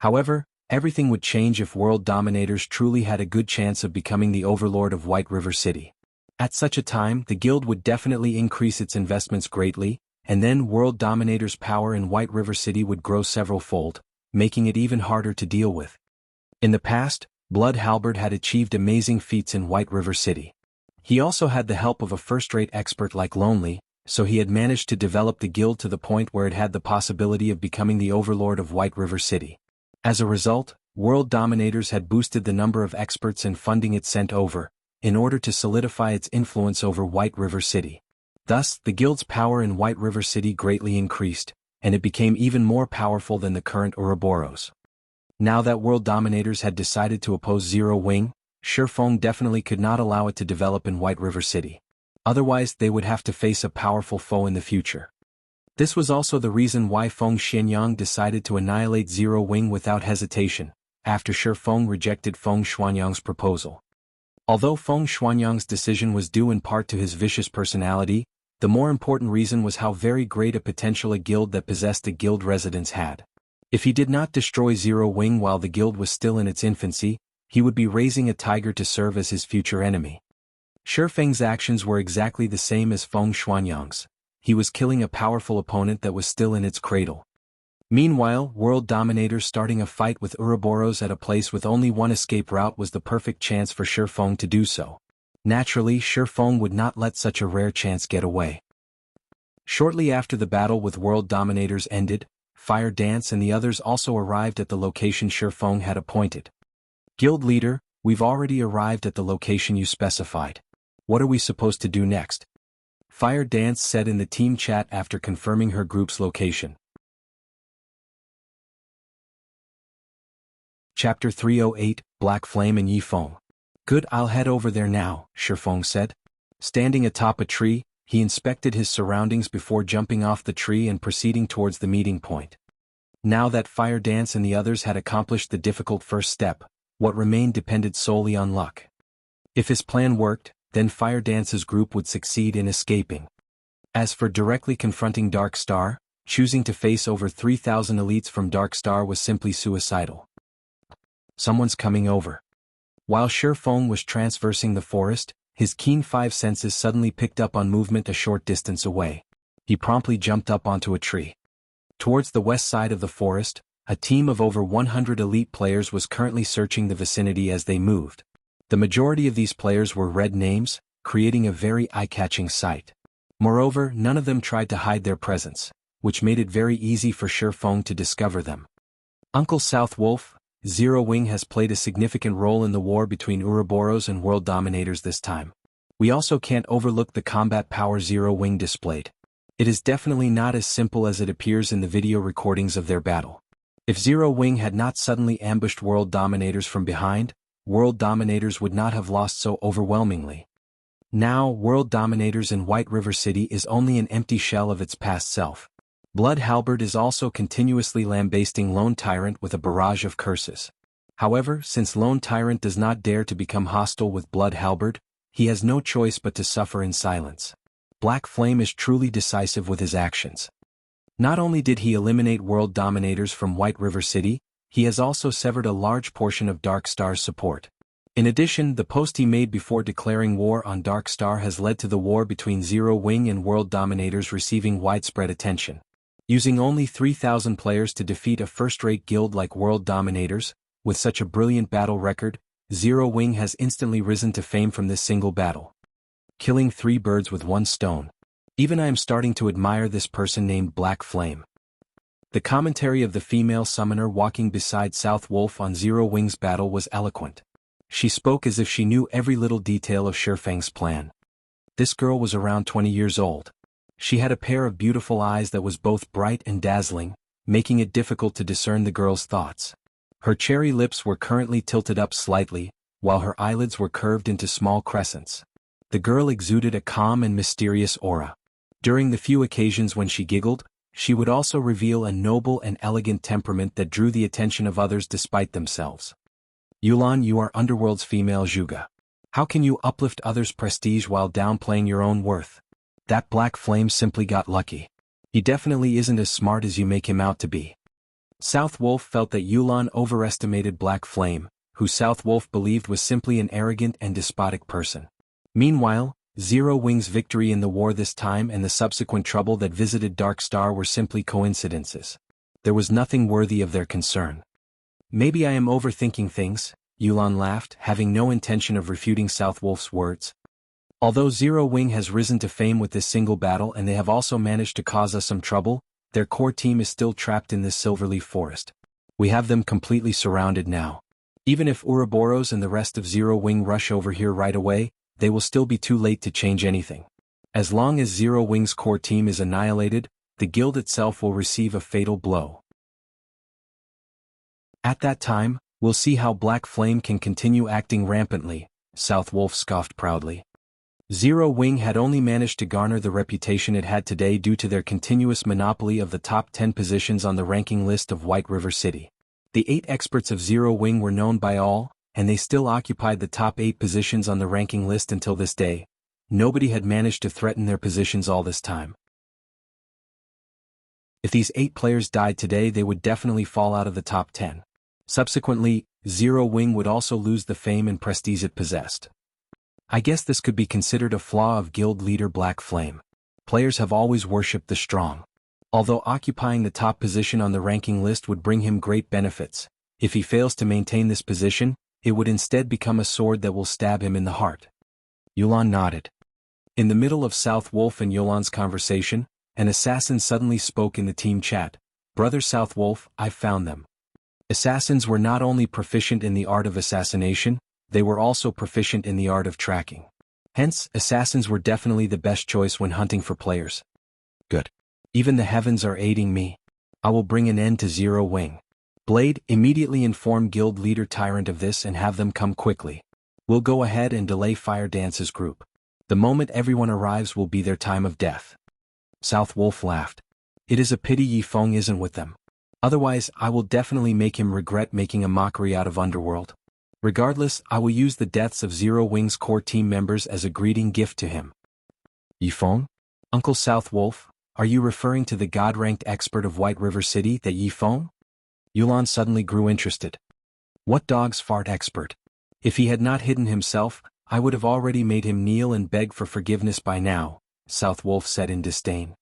However, everything would change if World Dominators truly had a good chance of becoming the overlord of White River City. At such a time, the guild would definitely increase its investments greatly, and then World Dominators' power in White River City would grow several-fold, making it even harder to deal with. In the past, Blood Halberd had achieved amazing feats in White River City. He also had the help of a first-rate expert like Lonely, so he had managed to develop the guild to the point where it had the possibility of becoming the overlord of White River City. As a result, World Dominators had boosted the number of experts and funding it sent over, in order to solidify its influence over White River City. Thus, the guild's power in White River City greatly increased, and it became even more powerful than the current Ouroboros. Now that World Dominators had decided to oppose Zero Wing, Feng definitely could not allow it to develop in White River City. Otherwise they would have to face a powerful foe in the future. This was also the reason why Feng Xianyang decided to annihilate Zero Wing without hesitation, after Feng rejected Feng Xuanyang's proposal. Although Feng Xuanyang's decision was due in part to his vicious personality, the more important reason was how very great a potential a guild that possessed a guild residence had. If he did not destroy Zero Wing while the guild was still in its infancy, he would be raising a tiger to serve as his future enemy. Feng's actions were exactly the same as Feng Xuanyang's. He was killing a powerful opponent that was still in its cradle. Meanwhile, World Dominators starting a fight with Ouroboros at a place with only one escape route was the perfect chance for Feng to do so. Naturally, Feng would not let such a rare chance get away. Shortly after the battle with World Dominators ended, Fire Dance and the others also arrived at the location Feng had appointed. Guild leader, we've already arrived at the location you specified. What are we supposed to do next? Fire Dance said in the team chat after confirming her group's location. Chapter 308, Black Flame and Yifeng. Good, I'll head over there now, Feng said. Standing atop a tree, he inspected his surroundings before jumping off the tree and proceeding towards the meeting point. Now that Fire Dance and the others had accomplished the difficult first step, what remained depended solely on luck. If his plan worked, then Fire Dance's group would succeed in escaping. As for directly confronting Dark Star, choosing to face over 3,000 elites from Dark Star was simply suicidal. Someone's coming over. While Feng was traversing the forest, his keen five senses suddenly picked up on movement a short distance away. He promptly jumped up onto a tree. Towards the west side of the forest, a team of over 100 elite players was currently searching the vicinity as they moved. The majority of these players were red names, creating a very eye-catching sight. Moreover, none of them tried to hide their presence, which made it very easy for Feng to discover them. Uncle South Wolf, Zero Wing has played a significant role in the war between Ouroboros and World Dominators this time. We also can't overlook the combat power Zero Wing displayed. It is definitely not as simple as it appears in the video recordings of their battle. If Zero Wing had not suddenly ambushed World Dominators from behind, world dominators would not have lost so overwhelmingly. Now, world dominators in White River City is only an empty shell of its past self. Blood Halberd is also continuously lambasting Lone Tyrant with a barrage of curses. However, since Lone Tyrant does not dare to become hostile with Blood Halberd, he has no choice but to suffer in silence. Black Flame is truly decisive with his actions. Not only did he eliminate world dominators from White River City, he has also severed a large portion of Dark Star's support. In addition, the post he made before declaring war on Dark Star has led to the war between Zero Wing and world dominators receiving widespread attention. Using only 3,000 players to defeat a first-rate guild like world dominators, with such a brilliant battle record, Zero Wing has instantly risen to fame from this single battle. Killing 3 birds with 1 stone. Even I am starting to admire this person named Black Flame. The commentary of the female summoner walking beside South Wolf on Zero Wing's battle was eloquent. She spoke as if she knew every little detail of Feng's plan. This girl was around 20 years old. She had a pair of beautiful eyes that was both bright and dazzling, making it difficult to discern the girl's thoughts. Her cherry lips were currently tilted up slightly, while her eyelids were curved into small crescents. The girl exuded a calm and mysterious aura. During the few occasions when she giggled, she would also reveal a noble and elegant temperament that drew the attention of others despite themselves. Yulan, you are Underworld's female Zhuge. How can you uplift others' prestige while downplaying your own worth? That Black Flame simply got lucky. He definitely isn't as smart as you make him out to be. South Wolf felt that Yulan overestimated Black Flame, who South Wolf believed was simply an arrogant and despotic person. Meanwhile, Zero Wing's victory in the war this time and the subsequent trouble that visited Dark Star were simply coincidences. There was nothing worthy of their concern. Maybe I am overthinking things, Yulan laughed, having no intention of refuting South Wolf's words. Although Zero Wing has risen to fame with this single battle and they have also managed to cause us some trouble, their core team is still trapped in this Silverleaf Forest. We have them completely surrounded now. Even if Ouroboros and the rest of Zero Wing rush over here right away, they will still be too late to change anything. As long as Zero Wing's core team is annihilated, the guild itself will receive a fatal blow. At that time, we'll see how Black Flame can continue acting rampantly, South Wolf scoffed proudly. Zero Wing had only managed to garner the reputation it had today due to their continuous monopoly of the top 10 positions on the ranking list of White River City. The 8 experts of Zero Wing were known by all, and they still occupied the top 8 positions on the ranking list until this day. Nobody had managed to threaten their positions all this time. If these 8 players died today, they would definitely fall out of the top 10. Subsequently, Zero Wing would also lose the fame and prestige it possessed. I guess this could be considered a flaw of guild leader Black Flame. Players have always worshipped the strong. Although occupying the top position on the ranking list would bring him great benefits, if he fails to maintain this position, it would instead become a sword that will stab him in the heart. Yulan nodded. In the middle of South Wolf and Yulan's conversation, an assassin suddenly spoke in the team chat. Brother South Wolf, I've found them. Assassins were not only proficient in the art of assassination, they were also proficient in the art of tracking. Hence, assassins were definitely the best choice when hunting for players. Good. Even the heavens are aiding me. I will bring an end to Zero Wing. Blade, immediately inform guild leader Tyrant of this and have them come quickly. We'll go ahead and delay Fire Dance's group. The moment everyone arrives will be their time of death. South Wolf laughed. It is a pity Feng isn't with them. Otherwise, I will definitely make him regret making a mockery out of Underworld. Regardless, I will use the deaths of Zero Wing's core team members as a greeting gift to him. Feng? Uncle South Wolf, are you referring to the God-ranked expert of White River City, that Feng? Yulan suddenly grew interested. What dog's fart expert? If he had not hidden himself, I would have already made him kneel and beg for forgiveness by now, South Wolf said in disdain.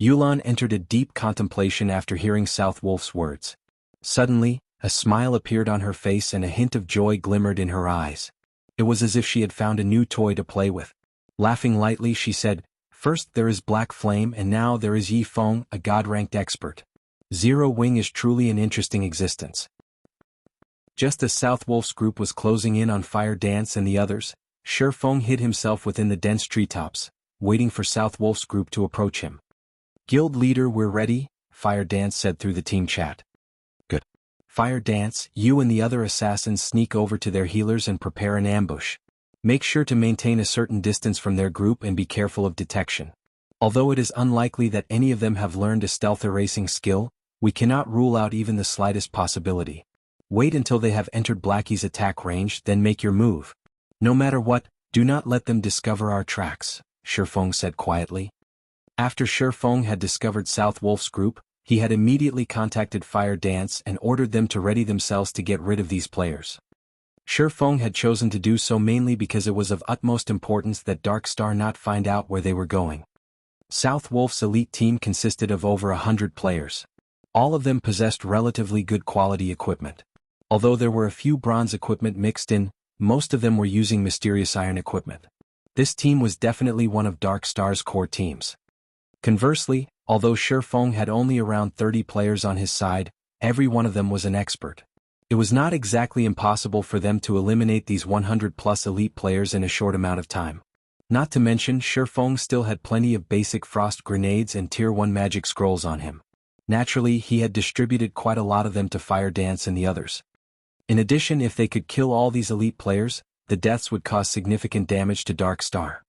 Yulan entered a deep contemplation after hearing South Wolf's words. Suddenly, a smile appeared on her face and a hint of joy glimmered in her eyes. It was as if she had found a new toy to play with. Laughing lightly, she said, First there is Black Flame and now there is Feng, a God-ranked expert. Zero Wing is truly an interesting existence. Just as South Wolf's group was closing in on Fire Dance and the others, Feng hid himself within the dense treetops, waiting for South Wolf's group to approach him. Guild leader, we're ready, Fire Dance said through the team chat. Good. Fire Dance, you and the other assassins sneak over to their healers and prepare an ambush. Make sure to maintain a certain distance from their group and be careful of detection. Although it is unlikely that any of them have learned a stealth erasing skill, we cannot rule out even the slightest possibility. Wait until they have entered Blackie's attack range, then make your move. No matter what, do not let them discover our tracks, Feng said quietly. After Feng had discovered South Wolf's group, he had immediately contacted Fire Dance and ordered them to ready themselves to get rid of these players. Feng had chosen to do so mainly because it was of utmost importance that Dark Star not find out where they were going. South Wolf's elite team consisted of over 100 players. All of them possessed relatively good quality equipment. Although there were a few bronze equipment mixed in, most of them were using mysterious iron equipment. This team was definitely one of Dark Star's core teams. Conversely, although Feng had only around 30 players on his side, every one of them was an expert. It was not exactly impossible for them to eliminate these 100-plus elite players in a short amount of time. Not to mention Feng still had plenty of basic frost grenades and Tier 1 magic scrolls on him. Naturally, he had distributed quite a lot of them to Fire Dance and the others. In addition, if they could kill all these elite players, the deaths would cause significant damage to Dark Star.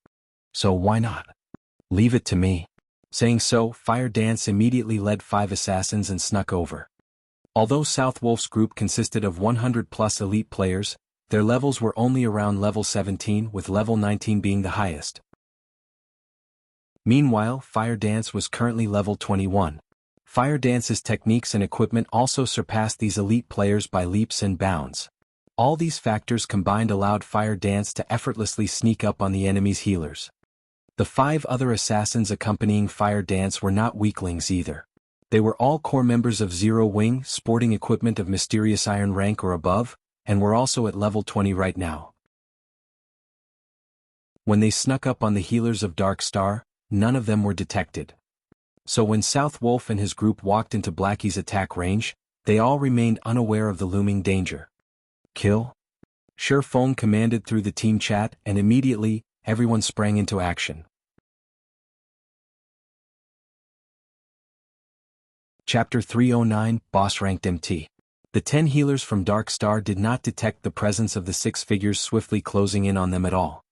So why not? Leave it to me. Saying so, Fire Dance immediately led 5 assassins and snuck over. Although South Wolf's group consisted of 100-plus elite players, their levels were only around level 17, with level 19 being the highest. Meanwhile, Fire Dance was currently level 21. Fire Dance's techniques and equipment also surpassed these elite players by leaps and bounds. All these factors combined allowed Fire Dance to effortlessly sneak up on the enemy's healers. The 5 other assassins accompanying Fire Dance were not weaklings either. They were all core members of Zero Wing, sporting equipment of Mysterious Iron rank or above, and were also at level 20 right now. When they snuck up on the healers of Dark Star, none of them were detected. So when South Wolf and his group walked into Blackie's attack range, they all remained unaware of the looming danger. Kill? Feng commanded through the team chat, and immediately, everyone sprang into action. Chapter 309, Boss Ranked MT. The 10 healers from Dark Star did not detect the presence of the 6 figures swiftly closing in on them at all.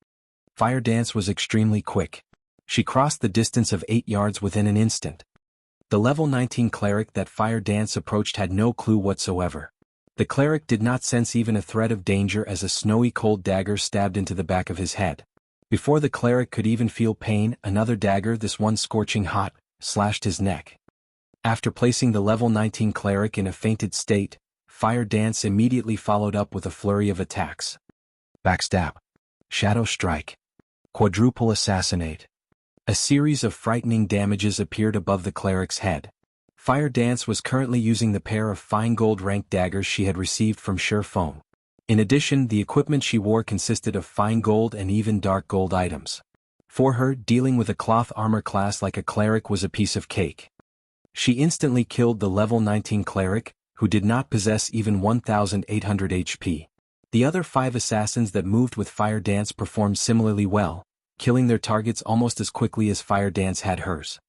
Fire Dance was extremely quick. She crossed the distance of 8 yards within an instant. The level 19 cleric that Fire Dance approached had no clue whatsoever. The cleric did not sense even a threat of danger as a snowy cold dagger stabbed into the back of his head. Before the cleric could even feel pain, another dagger, this one scorching hot, slashed his neck. After placing the level 19 cleric in a fainted state, Fire Dance immediately followed up with a flurry of attacks. Backstab. Shadow Strike. Quadruple Assassinate. A series of frightening damages appeared above the cleric's head. Fire Dance was currently using the pair of fine gold ranked daggers she had received from Feng. In addition, the equipment she wore consisted of fine gold and even dark gold items. For her, dealing with a cloth armor class like a cleric was a piece of cake. She instantly killed the level 19 cleric, who did not possess even 1,800 HP. The other 5 assassins that moved with Fire Dance performed similarly well, killing their targets almost as quickly as Fire Dance had hers.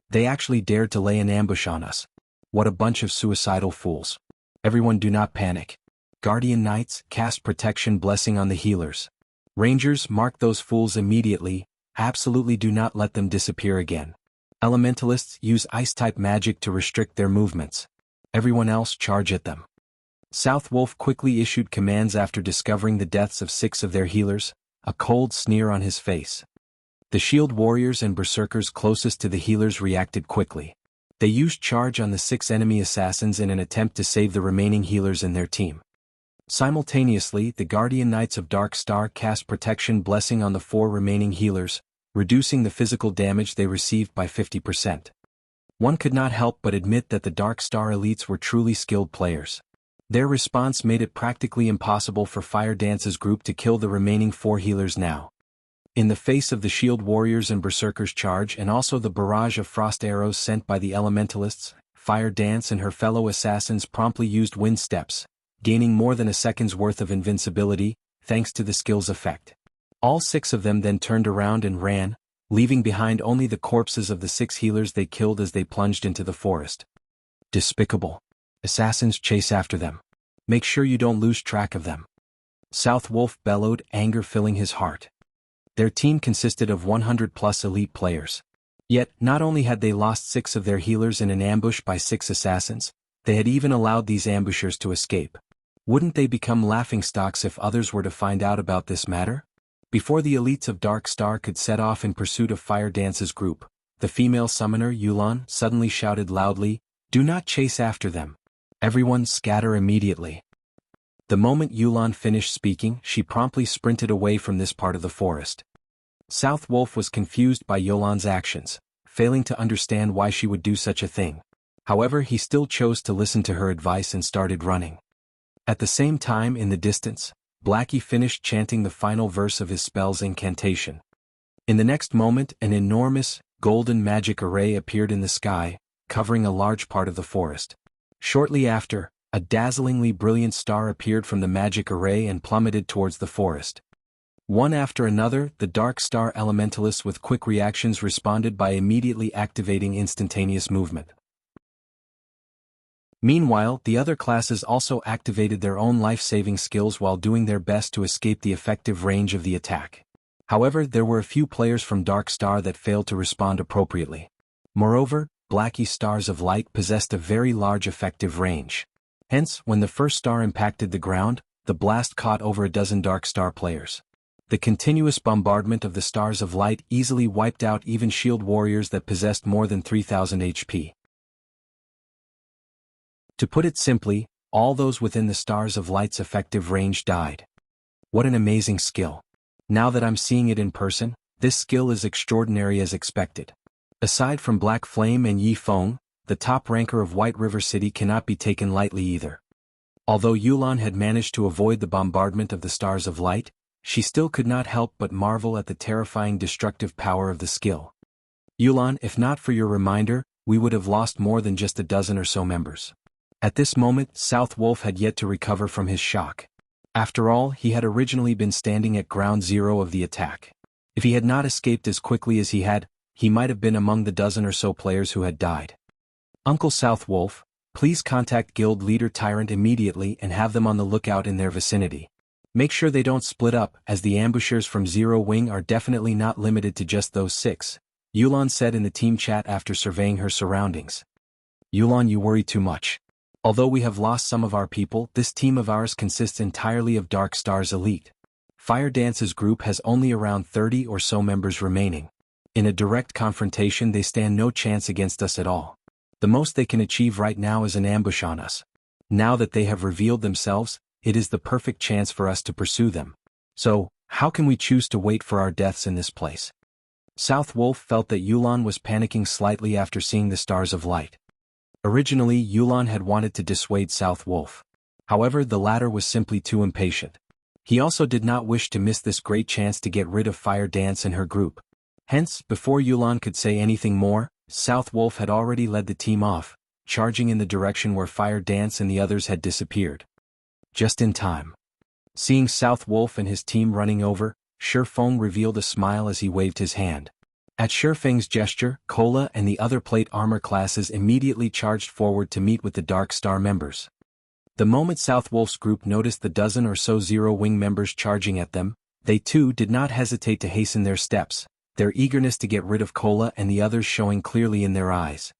They actually dared to lay an ambush on us. What a bunch of suicidal fools. Everyone do not panic. Guardian Knights, cast Protection Blessing on the healers. Rangers, mark those fools immediately, absolutely do not let them disappear again. Elementalists, use Ice-type magic to restrict their movements. Everyone else, charge at them. South Wolf quickly issued commands after discovering the deaths of 6 of their healers, a cold sneer on his face. The shield warriors and berserkers closest to the healers reacted quickly. They used charge on the 6 enemy assassins in an attempt to save the remaining healers in their team. Simultaneously, the Guardian Knights of Dark Star cast Protection Blessing on the 4 remaining healers, reducing the physical damage they received by 50%. One could not help but admit that the Dark Star elites were truly skilled players. Their response made it practically impossible for Fire Dance's group to kill the remaining 4 healers now. In the face of the shield warriors and berserkers' charge and also the barrage of frost arrows sent by the elementalists, Fire Dance and her fellow assassins promptly used wind steps, gaining more than a second's worth of invincibility, thanks to the skill's effect. All 6 of them then turned around and ran, leaving behind only the corpses of the 6 healers they killed as they plunged into the forest. Despicable. Assassins, chase after them. Make sure you don't lose track of them. South Wolf bellowed, anger filling his heart. Their team consisted of 100+ elite players. Yet, not only had they lost 6 of their healers in an ambush by 6 assassins, they had even allowed these ambushers to escape. Wouldn't they become laughingstocks if others were to find out about this matter? Before the elites of Dark Star could set off in pursuit of Fire Dance's group, the female summoner Yulan suddenly shouted loudly, "Do not chase after them. Everyone scatter immediately." The moment Yulan finished speaking, she promptly sprinted away from this part of the forest. South Wolf was confused by Yulan's actions, failing to understand why she would do such a thing. However, he still chose to listen to her advice and started running. At the same time, in the distance, Blackie finished chanting the final verse of his spell's incantation. In the next moment, an enormous, golden magic array appeared in the sky, covering a large part of the forest. Shortly after, a dazzlingly brilliant star appeared from the magic array and plummeted towards the forest. One after another, the Dark Star elementalists with quick reactions responded by immediately activating instantaneous movement. Meanwhile, the other classes also activated their own life-saving skills while doing their best to escape the effective range of the attack. However, there were a few players from Dark Star that failed to respond appropriately. Moreover, Blackie's stars of light possessed a very large effective range. Hence, when the first star impacted the ground, the blast caught over a dozen Dark Star players. The continuous bombardment of the stars of light easily wiped out even shield warriors that possessed more than 3000 HP. To put it simply, all those within the stars of light's effective range died. What an amazing skill. Now that I'm seeing it in person, this skill is extraordinary as expected. Aside from Black Flame and Yi Feng, the top ranker of White River City cannot be taken lightly either. Although Yulan had managed to avoid the bombardment of the stars of light, she still could not help but marvel at the terrifying destructive power of the skill. Yulan, if not for your reminder, we would have lost more than just a dozen or so members. At this moment, South Wolf had yet to recover from his shock. After all, he had originally been standing at ground zero of the attack. If he had not escaped as quickly as he had, he might have been among the dozen or so players who had died. Uncle South Wolf, please contact Guild Leader Tyrant immediately and have them on the lookout in their vicinity. Make sure they don't split up, as the ambushers from Zero Wing are definitely not limited to just those 6, Yulan said in the team chat after surveying her surroundings. Yulan, you worry too much. Although we have lost some of our people, this team of ours consists entirely of Dark Star's elite. Fire Dance's group has only around 30 or so members remaining. In a direct confrontation, they stand no chance against us at all. The most they can achieve right now is an ambush on us. Now that they have revealed themselves, it is the perfect chance for us to pursue them. So, how can we choose to wait for our deaths in this place? South Wolf felt that Yulan was panicking slightly after seeing the stars of light. Originally, Yulan had wanted to dissuade South Wolf. However, the latter was simply too impatient. He also did not wish to miss this great chance to get rid of Fire Dance and her group. Hence, before Yulan could say anything more, South Wolf had already led the team off, charging in the direction where Fire Dance and the others had disappeared. Just in time. Seeing South Wolf and his team running over, Feng revealed a smile as he waved his hand. At Feng's gesture, Kola and the other plate armor classes immediately charged forward to meet with the Dark Star members. The moment South Wolf's group noticed the dozen or so Zero Wing members charging at them, they too did not hesitate to hasten their steps, their eagerness to get rid of Kola and the others showing clearly in their eyes.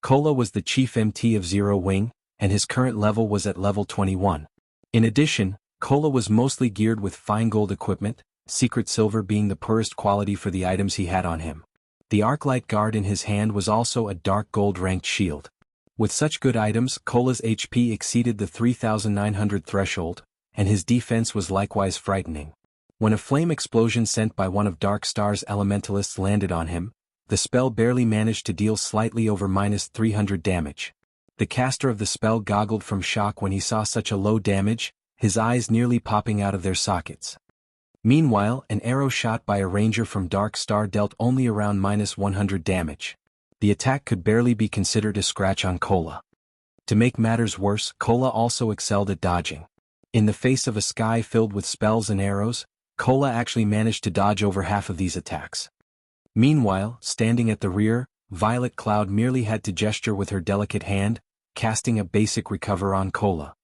Kola was the chief MT of Zero Wing, and his current level was at level 21. In addition, Kola was mostly geared with fine gold equipment, secret silver being the poorest quality for the items he had on him. The Arclight Guard in his hand was also a dark gold ranked shield. With such good items, Kola's HP exceeded the 3,900 threshold, and his defense was likewise frightening. When a flame explosion sent by one of Dark Star's elementalists landed on him, the spell barely managed to deal slightly over -300 damage. The caster of the spell goggled from shock when he saw such a low damage, his eyes nearly popping out of their sockets. Meanwhile, an arrow shot by a ranger from Dark Star dealt only around -100 damage. The attack could barely be considered a scratch on Kola. To make matters worse, Kola also excelled at dodging. In the face of a sky filled with spells and arrows, Kola actually managed to dodge over half of these attacks. Meanwhile, standing at the rear, Violet Cloud merely had to gesture with her delicate hand, casting a basic recover on Cola.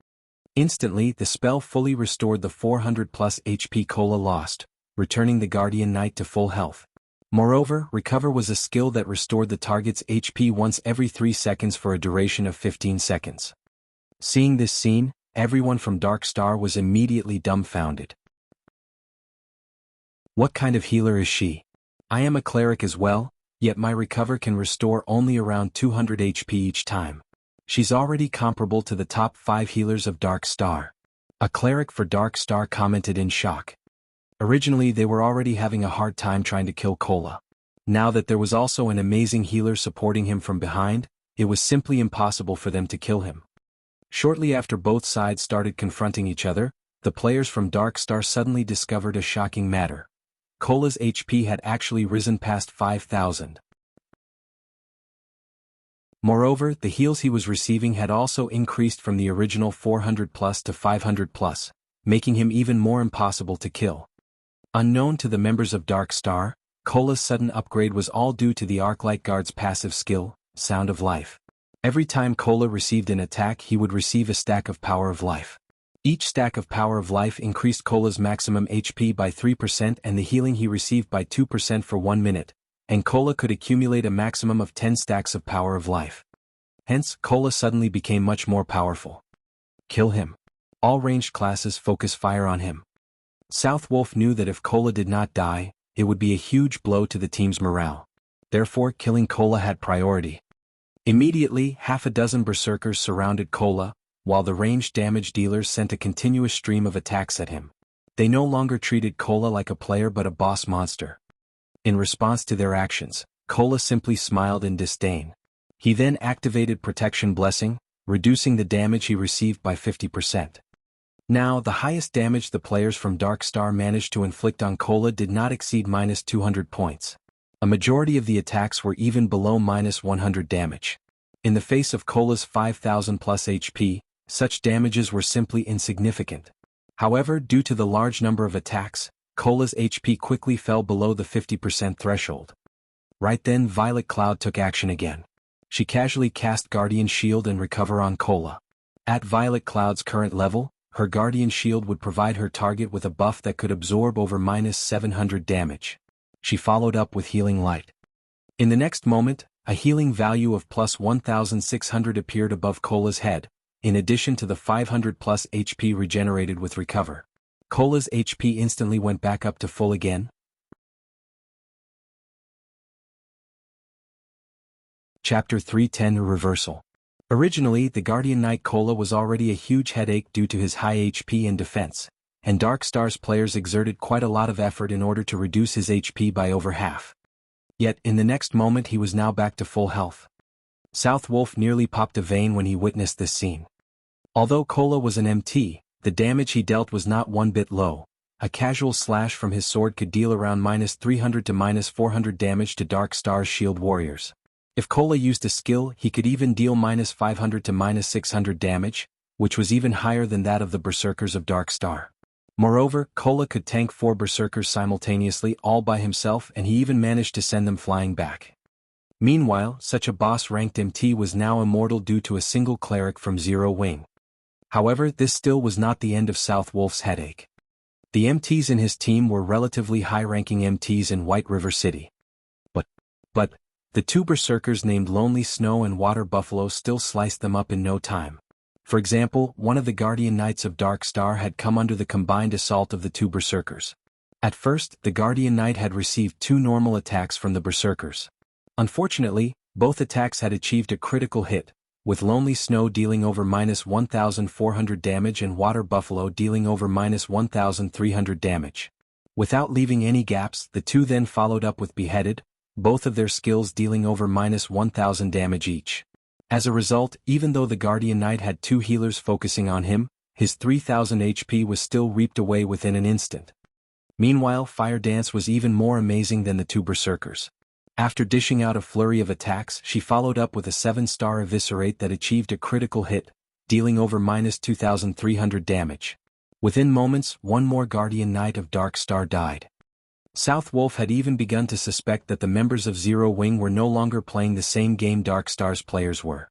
Instantly, the spell fully restored the 400 plus HP Cola lost, returning the Guardian Knight to full health. Moreover, recover was a skill that restored the target's HP once every 3 seconds for a duration of 15 seconds. Seeing this scene, everyone from Dark Star was immediately dumbfounded. What kind of healer is she? I am a cleric as well, yet my recover can restore only around 200 HP each time. She's already comparable to the top 5 healers of Dark Star. A cleric for Dark Star commented in shock. Originally they were already having a hard time trying to kill Cola. Now that there was also an amazing healer supporting him from behind, it was simply impossible for them to kill him. Shortly after both sides started confronting each other, the players from Dark Star suddenly discovered a shocking matter. Cola's HP had actually risen past 5,000. Moreover, the heals he was receiving had also increased from the original 400 plus to 500 plus, making him even more impossible to kill. Unknown to the members of Dark Star, Cola's sudden upgrade was all due to the Arclight Guard's passive skill, Sound of Life. Every time Cola received an attack he would receive a stack of Power of Life. Each stack of Power of Life increased Cola's maximum HP by 3% and the healing he received by 2% for 1 minute, and Cola could accumulate a maximum of 10 stacks of Power of Life. Hence, Cola suddenly became much more powerful. Kill him. All ranged classes focus fire on him. South Wolf knew that if Cola did not die, it would be a huge blow to the team's morale. Therefore, killing Cola had priority. Immediately, half a dozen berserkers surrounded Cola, while the ranged damage dealers sent a continuous stream of attacks at him. They no longer treated Cola like a player but a boss monster. In response to their actions, Cola simply smiled in disdain. He then activated Protection Blessing, reducing the damage he received by 50%. Now, the highest damage the players from Dark Star managed to inflict on Cola did not exceed minus 200 points. A majority of the attacks were even below minus 100 damage. In the face of Cola's 5,000 plus HP, such damages were simply insignificant. However, due to the large number of attacks, Cola's HP quickly fell below the 50% threshold. Right then Violet Cloud took action again. She casually cast Guardian Shield and Recover on Cola. At Violet Cloud's current level, her Guardian Shield would provide her target with a buff that could absorb over minus 700 damage. She followed up with Healing Light. In the next moment, a healing value of plus 1,600 appeared above Cola's head, in addition to the 500 plus HP regenerated with Recover. Cola's HP instantly went back up to full again. Chapter 310 Reversal. Originally, the Guardian Knight Cola was already a huge headache due to his high HP and defense, and Dark Star's players exerted quite a lot of effort in order to reduce his HP by over half. Yet, in the next moment he was now back to full health. South Wolf nearly popped a vein when he witnessed this scene. Although Cola was an MT, the damage he dealt was not one bit low. A casual slash from his sword could deal around minus 300 to minus 400 damage to Dark Star's shield warriors. If Cola used a skill, he could even deal minus 500 to minus 600 damage, which was even higher than that of the berserkers of Dark Star. Moreover, Cola could tank 4 berserkers simultaneously all by himself, and he even managed to send them flying back. Meanwhile, such a boss-ranked MT was now immortal due to a single cleric from Zero Wing. However, this still was not the end of South Wolf's headache. The MTs in his team were relatively high-ranking MTs in White River City. But, the 2 berserkers named Lonely Snow and Water Buffalo still sliced them up in no time. For example, one of the Guardian Knights of Dark Star had come under the combined assault of the 2 berserkers. At first, the Guardian Knight had received 2 normal attacks from the berserkers. Unfortunately, both attacks had achieved a critical hit, with Lonely Snow dealing over minus 1,400 damage and Water Buffalo dealing over minus 1,300 damage. Without leaving any gaps, the 2 then followed up with Beheaded, both of their skills dealing over minus 1,000 damage each. As a result, even though the Guardian Knight had 2 healers focusing on him, his 3,000 HP was still reaped away within an instant. Meanwhile, Fire Dance was even more amazing than the 2 berserkers. After dishing out a flurry of attacks, she followed up with a 7-star Eviscerate that achieved a critical hit, dealing over minus 2,300 damage. Within moments, one more Guardian Knight of Dark Star died. South Wolf had even begun to suspect that the members of Zero Wing were no longer playing the same game Dark Star's players were.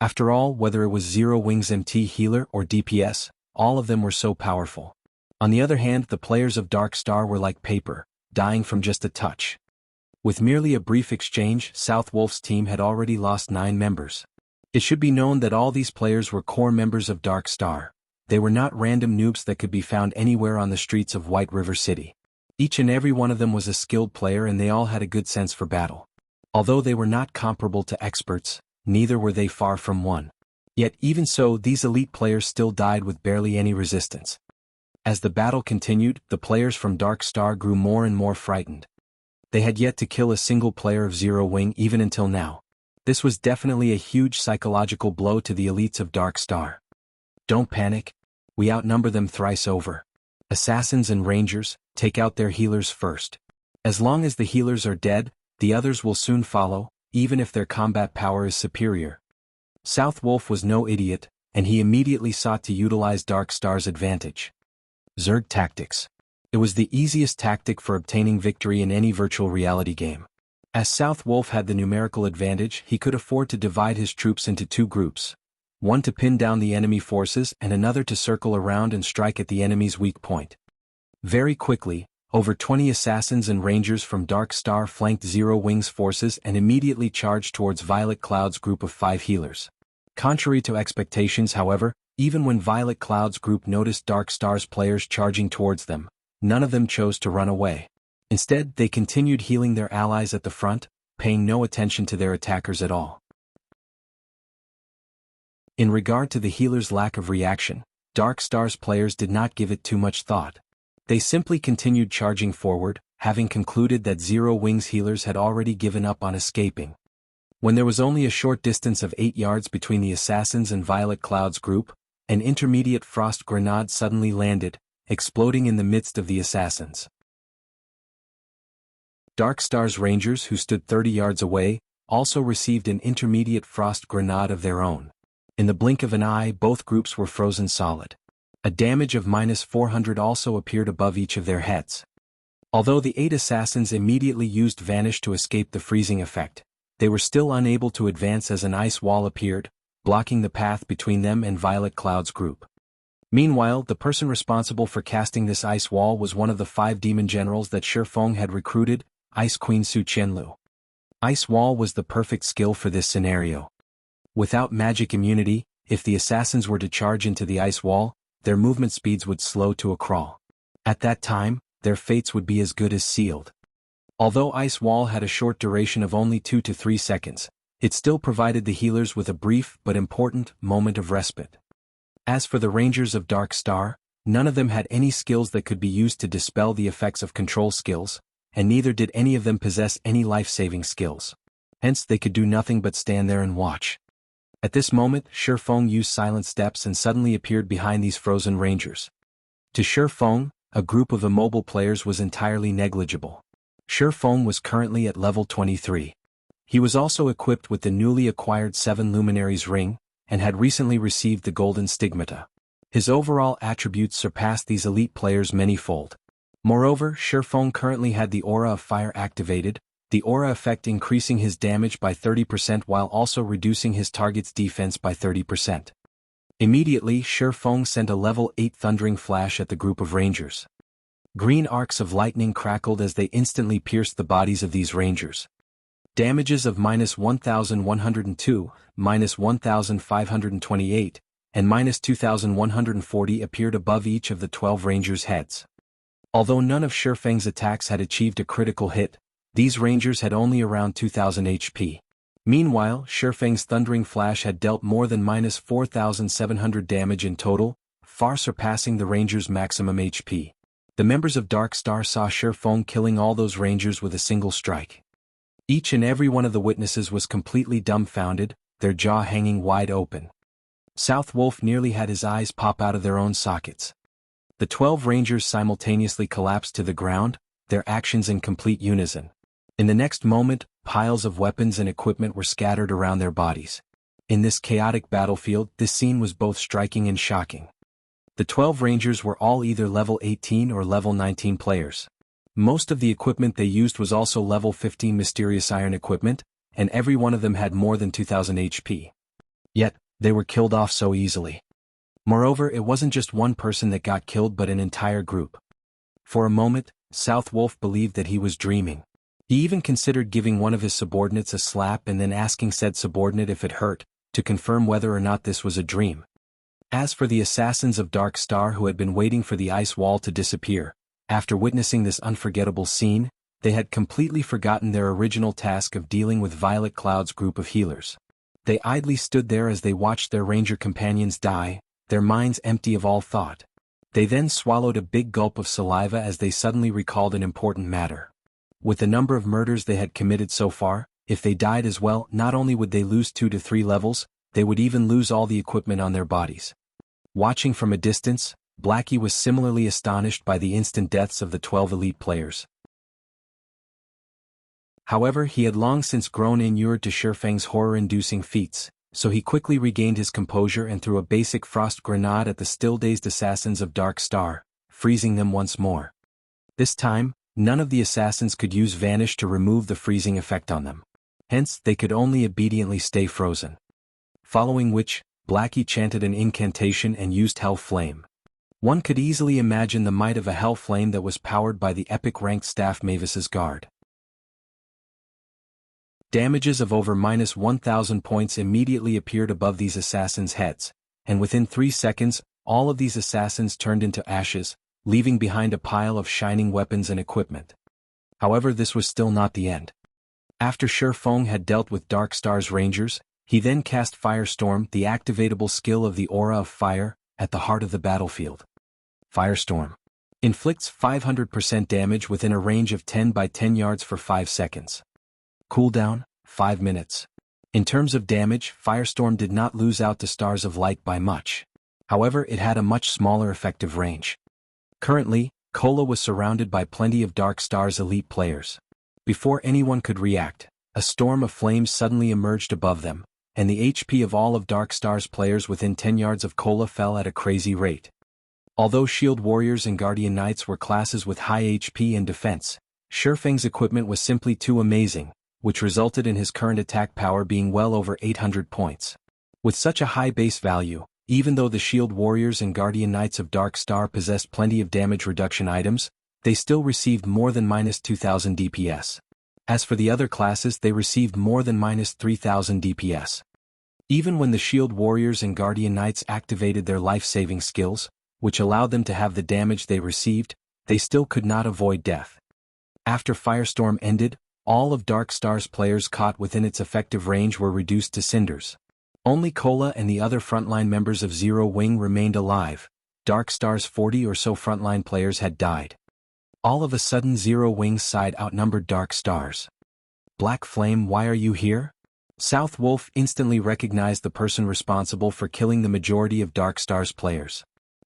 After all, whether it was Zero Wings MT healer or DPS, all of them were so powerful. On the other hand, the players of Dark Star were like paper, dying from just a touch. With merely a brief exchange, South Wolf's team had already lost 9 members. It should be known that all these players were core members of Dark Star. They were not random noobs that could be found anywhere on the streets of White River City. Each and every one of them was a skilled player, and they all had a good sense for battle. Although they were not comparable to experts, neither were they far from one. Yet even so, these elite players still died with barely any resistance. As the battle continued, the players from Dark Star grew more and more frightened. They had yet to kill a single player of Zero Wing even until now. This was definitely a huge psychological blow to the elites of Dark Star. Don't panic. We outnumber them thrice over. Assassins and Rangers, take out their healers first. As long as the healers are dead, the others will soon follow, even if their combat power is superior. South Wolf was no idiot, and he immediately sought to utilize Dark Star's advantage. Zerg Tactics. It was the easiest tactic for obtaining victory in any virtual reality game. As South Wolf had the numerical advantage, he could afford to divide his troops into 2 groups. One to pin down the enemy forces and another to circle around and strike at the enemy's weak point. Very quickly, over 20 assassins and rangers from Dark Star flanked Zero Wing's forces and immediately charged towards Violet Cloud's group of 5 healers. Contrary to expectations, however, even when Violet Cloud's group noticed Dark Star's players charging towards them, none of them chose to run away. Instead, they continued healing their allies at the front, paying no attention to their attackers at all. In regard to the healers' lack of reaction, Dark Star's players did not give it too much thought. They simply continued charging forward, having concluded that Zero Wing's healers had already given up on escaping. When there was only a short distance of 8 yards between the assassins and Violet Cloud's group, an intermediate frost grenade suddenly landed, exploding in the midst of the assassins. Dark Star's rangers, who stood 30 yards away, also received an intermediate frost grenade of their own. In the blink of an eye, both groups were frozen solid. A damage of -400 also appeared above each of their heads. Although the 8 assassins immediately used Vanish to escape the freezing effect, they were still unable to advance as an ice wall appeared, blocking the path between them and Violet Cloud's group. Meanwhile, the person responsible for casting this ice wall was one of the 5 demon generals that Feng had recruited, Ice Queen Su Qianlu. Ice wall was the perfect skill for this scenario. Without magic immunity, if the assassins were to charge into the ice wall, their movement speeds would slow to a crawl. At that time, their fates would be as good as sealed. Although Ice Wall had a short duration of only 2 to 3 seconds, it still provided the healers with a brief but important moment of respite. As for the Rangers of Dark Star, none of them had any skills that could be used to dispel the effects of control skills, and neither did any of them possess any life-saving skills. Hence they could do nothing but stand there and watch. At this moment, Feng used silent steps and suddenly appeared behind these frozen Rangers. To Feng, a group of immobile players was entirely negligible. Feng was currently at level 23. He was also equipped with the newly acquired 7 Luminaries ring, and had recently received the Golden Stigmata. His overall attributes surpassed these elite players many-fold. Moreover, Feng currently had the Aura of Fire activated, the aura effect increasing his damage by 30% while also reducing his target's defense by 30%. Immediately, Feng sent a level 8 Thundering Flash at the group of Rangers. Green arcs of lightning crackled as they instantly pierced the bodies of these Rangers. Damages of -1,102, -1,528, and -2,140 appeared above each of the 12 Rangers' heads. Although none of Feng's attacks had achieved a critical hit, these Rangers had only around 2,000 HP. Meanwhile, Feng's Thundering Flash had dealt more than -4,700 damage in total, far surpassing the Rangers' maximum HP. The members of Dark Star saw Feng killing all those Rangers with a single strike. Each and every one of the witnesses was completely dumbfounded, their jaw hanging wide open. South Wolf nearly had his eyes pop out of their own sockets. The 12 Rangers simultaneously collapsed to the ground, their actions in complete unison. In the next moment, piles of weapons and equipment were scattered around their bodies. In this chaotic battlefield, this scene was both striking and shocking. The 12 Rangers were all either level 18 or level 19 players. Most of the equipment they used was also level 15 Mysterious Iron equipment, and every one of them had more than 2,000 HP. Yet, they were killed off so easily. Moreover, it wasn't just one person that got killed but an entire group. For a moment, South Wolf believed that he was dreaming. He even considered giving one of his subordinates a slap and then asking said subordinate if it hurt, to confirm whether or not this was a dream. As for the assassins of Dark Star who had been waiting for the ice wall to disappear, after witnessing this unforgettable scene, they had completely forgotten their original task of dealing with Violet Cloud's group of healers. They idly stood there as they watched their ranger companions die, their minds empty of all thought. They then swallowed a big gulp of saliva as they suddenly recalled an important matter. With the number of murders they had committed so far, if they died as well, not only would they lose 2 to 3 levels, they would even lose all the equipment on their bodies. Watching from a distance, Blackie was similarly astonished by the instant deaths of the 12 elite players. However, he had long since grown inured to Feng's horror-inducing feats, so he quickly regained his composure and threw a basic frost grenade at the still-dazed assassins of Dark Star, freezing them once more. This time, none of the assassins could use Vanish to remove the freezing effect on them. Hence, they could only obediently stay frozen. Following which, Blackie chanted an incantation and used Hell Flame. One could easily imagine the might of a Hell Flame that was powered by the epic-ranked staff Mavis's guard. Damages of over -1,000 points immediately appeared above these assassins' heads, and within 3 seconds, all of these assassins turned into ashes, leaving behind a pile of shining weapons and equipment. However, this was still not the end. After Feng had dealt with Dark Star's rangers, he then cast Firestorm, the activatable skill of the Aura of Fire, at the heart of the battlefield. Firestorm inflicts 500% damage within a range of 10 by 10 yards for 5 seconds. Cooldown, 5 minutes. In terms of damage, Firestorm did not lose out to Stars of Light by much. However, it had a much smaller effective range. Currently, Cola was surrounded by plenty of Dark Star's elite players. Before anyone could react, a storm of flames suddenly emerged above them, and the HP of all of Dark Star's players within 10 yards of Cola fell at a crazy rate. Although Shield Warriors and Guardian Knights were classes with high HP and defense, Feng's equipment was simply too amazing, which resulted in his current attack power being well over 800 points. With such a high base value, even though the Shield Warriors and Guardian Knights of Dark Star possessed plenty of damage reduction items, they still received more than -2,000 DPS. As for the other classes, they received more than -3,000 DPS. Even when the Shield Warriors and Guardian Knights activated their life-saving skills, which allowed them to have the damage they received, they still could not avoid death. After Firestorm ended, all of Dark Star's players caught within its effective range were reduced to cinders. Only Cola and the other frontline members of Zero Wing remained alive. Dark Star's 40 or so frontline players had died. All of a sudden Zero Wing's side outnumbered Dark Star's. Black Flame, why are you here? South Wolf instantly recognized the person responsible for killing the majority of Dark Star's players.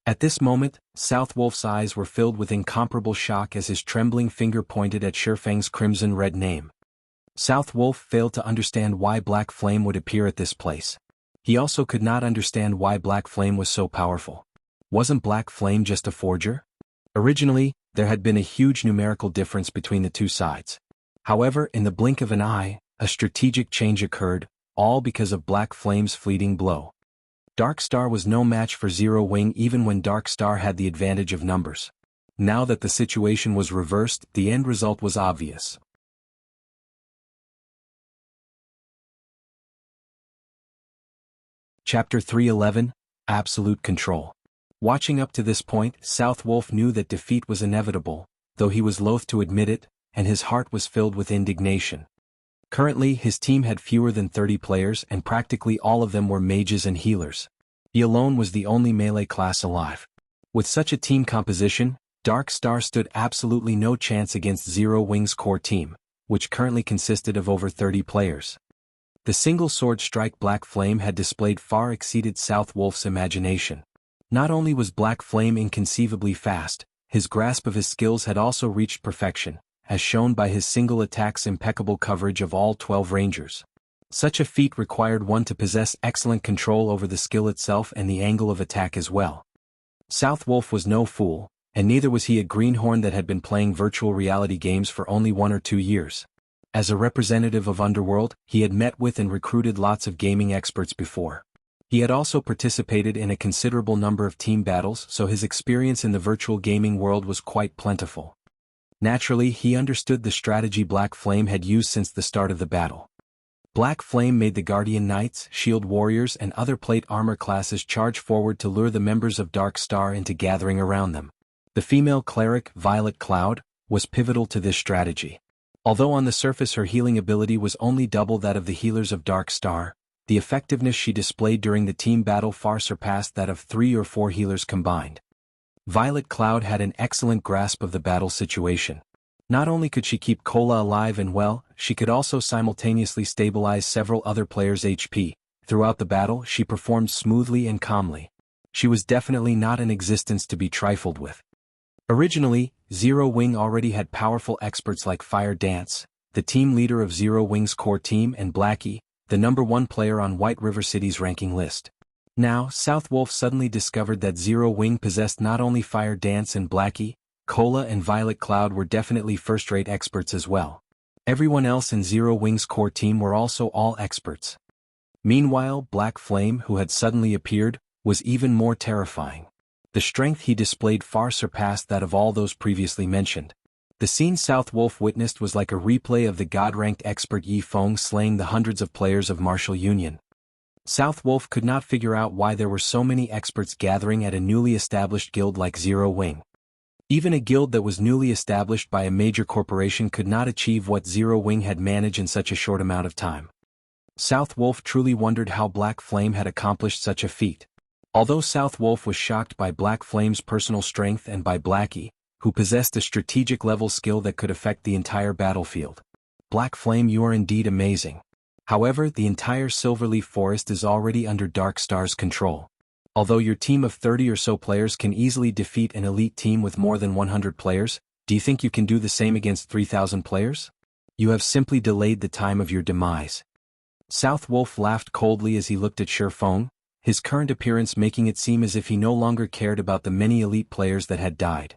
At this moment, South Wolf's eyes were filled with incomparable shock as his trembling finger pointed at Feng's crimson-red name. South Wolf failed to understand why Black Flame would appear at this place. He also could not understand why Black Flame was so powerful. Wasn't Black Flame just a forger? Originally, there had been a huge numerical difference between the two sides. However, in the blink of an eye, a strategic change occurred, all because of Black Flame's fleeting blow. Dark Star was no match for Zero Wing even when Dark Star had the advantage of numbers. Now that the situation was reversed, the end result was obvious. Chapter 311, Absolute Control. Watching up to this point, South Wolf knew that defeat was inevitable, though he was loath to admit it, and his heart was filled with indignation. Currently, his team had fewer than 30 players and practically all of them were mages and healers. He alone was the only melee class alive. With such a team composition, Dark Star stood absolutely no chance against Zero Wing's core team, which currently consisted of over 30 players. The single sword strike Black Flame had displayed far exceeded South Wolf's imagination. Not only was Black Flame inconceivably fast, his grasp of his skills had also reached perfection, as shown by his single attack's impeccable coverage of all 12 rangers. Such a feat required one to possess excellent control over the skill itself and the angle of attack as well. South Wolf was no fool, and neither was he a greenhorn that had been playing virtual reality games for only 1 or 2 years. As a representative of Underworld, he had met with and recruited lots of gaming experts before. He had also participated in a considerable number of team battles, so his experience in the virtual gaming world was quite plentiful. Naturally, he understood the strategy Black Flame had used since the start of the battle. Black Flame made the Guardian Knights, Shield Warriors and other plate armor classes charge forward to lure the members of Dark Star into gathering around them. The female cleric, Violet Cloud, was pivotal to this strategy. Although on the surface her healing ability was only double that of the healers of Dark Star, the effectiveness she displayed during the team battle far surpassed that of 3 or 4 healers combined. Violet Cloud had an excellent grasp of the battle situation. Not only could she keep Cola alive and well, she could also simultaneously stabilize several other players' HP. Throughout the battle, she performed smoothly and calmly. She was definitely not an existence to be trifled with. Originally, Zero Wing already had powerful experts like Fire Dance, the team leader of Zero Wing's core team, and Blackie, the #1 player on White River City's ranking list. Now, South Wolf suddenly discovered that Zero Wing possessed not only Fire Dance and Blackie, Cola and Violet Cloud were definitely first-rate experts as well. Everyone else in Zero Wing's core team were also all experts. Meanwhile, Black Flame, who had suddenly appeared, was even more terrifying. The strength he displayed far surpassed that of all those previously mentioned. The scene South Wolf witnessed was like a replay of the god-ranked expert Feng slaying the hundreds of players of Martial Union. South Wolf could not figure out why there were so many experts gathering at a newly established guild like Zero Wing. Even a guild that was newly established by a major corporation could not achieve what Zero Wing had managed in such a short amount of time. South Wolf truly wondered how Black Flame had accomplished such a feat. Although South Wolf was shocked by Black Flame's personal strength and by Blackie, who possessed a strategic-level skill that could affect the entire battlefield. Black Flame, you are indeed amazing. However, the entire Silverleaf Forest is already under Dark Star's control. Although your team of 30 or so players can easily defeat an elite team with more than 100 players, do you think you can do the same against 3,000 players? You have simply delayed the time of your demise. South Wolf laughed coldly as he looked at Feng, his current appearance making it seem as if he no longer cared about the many elite players that had died.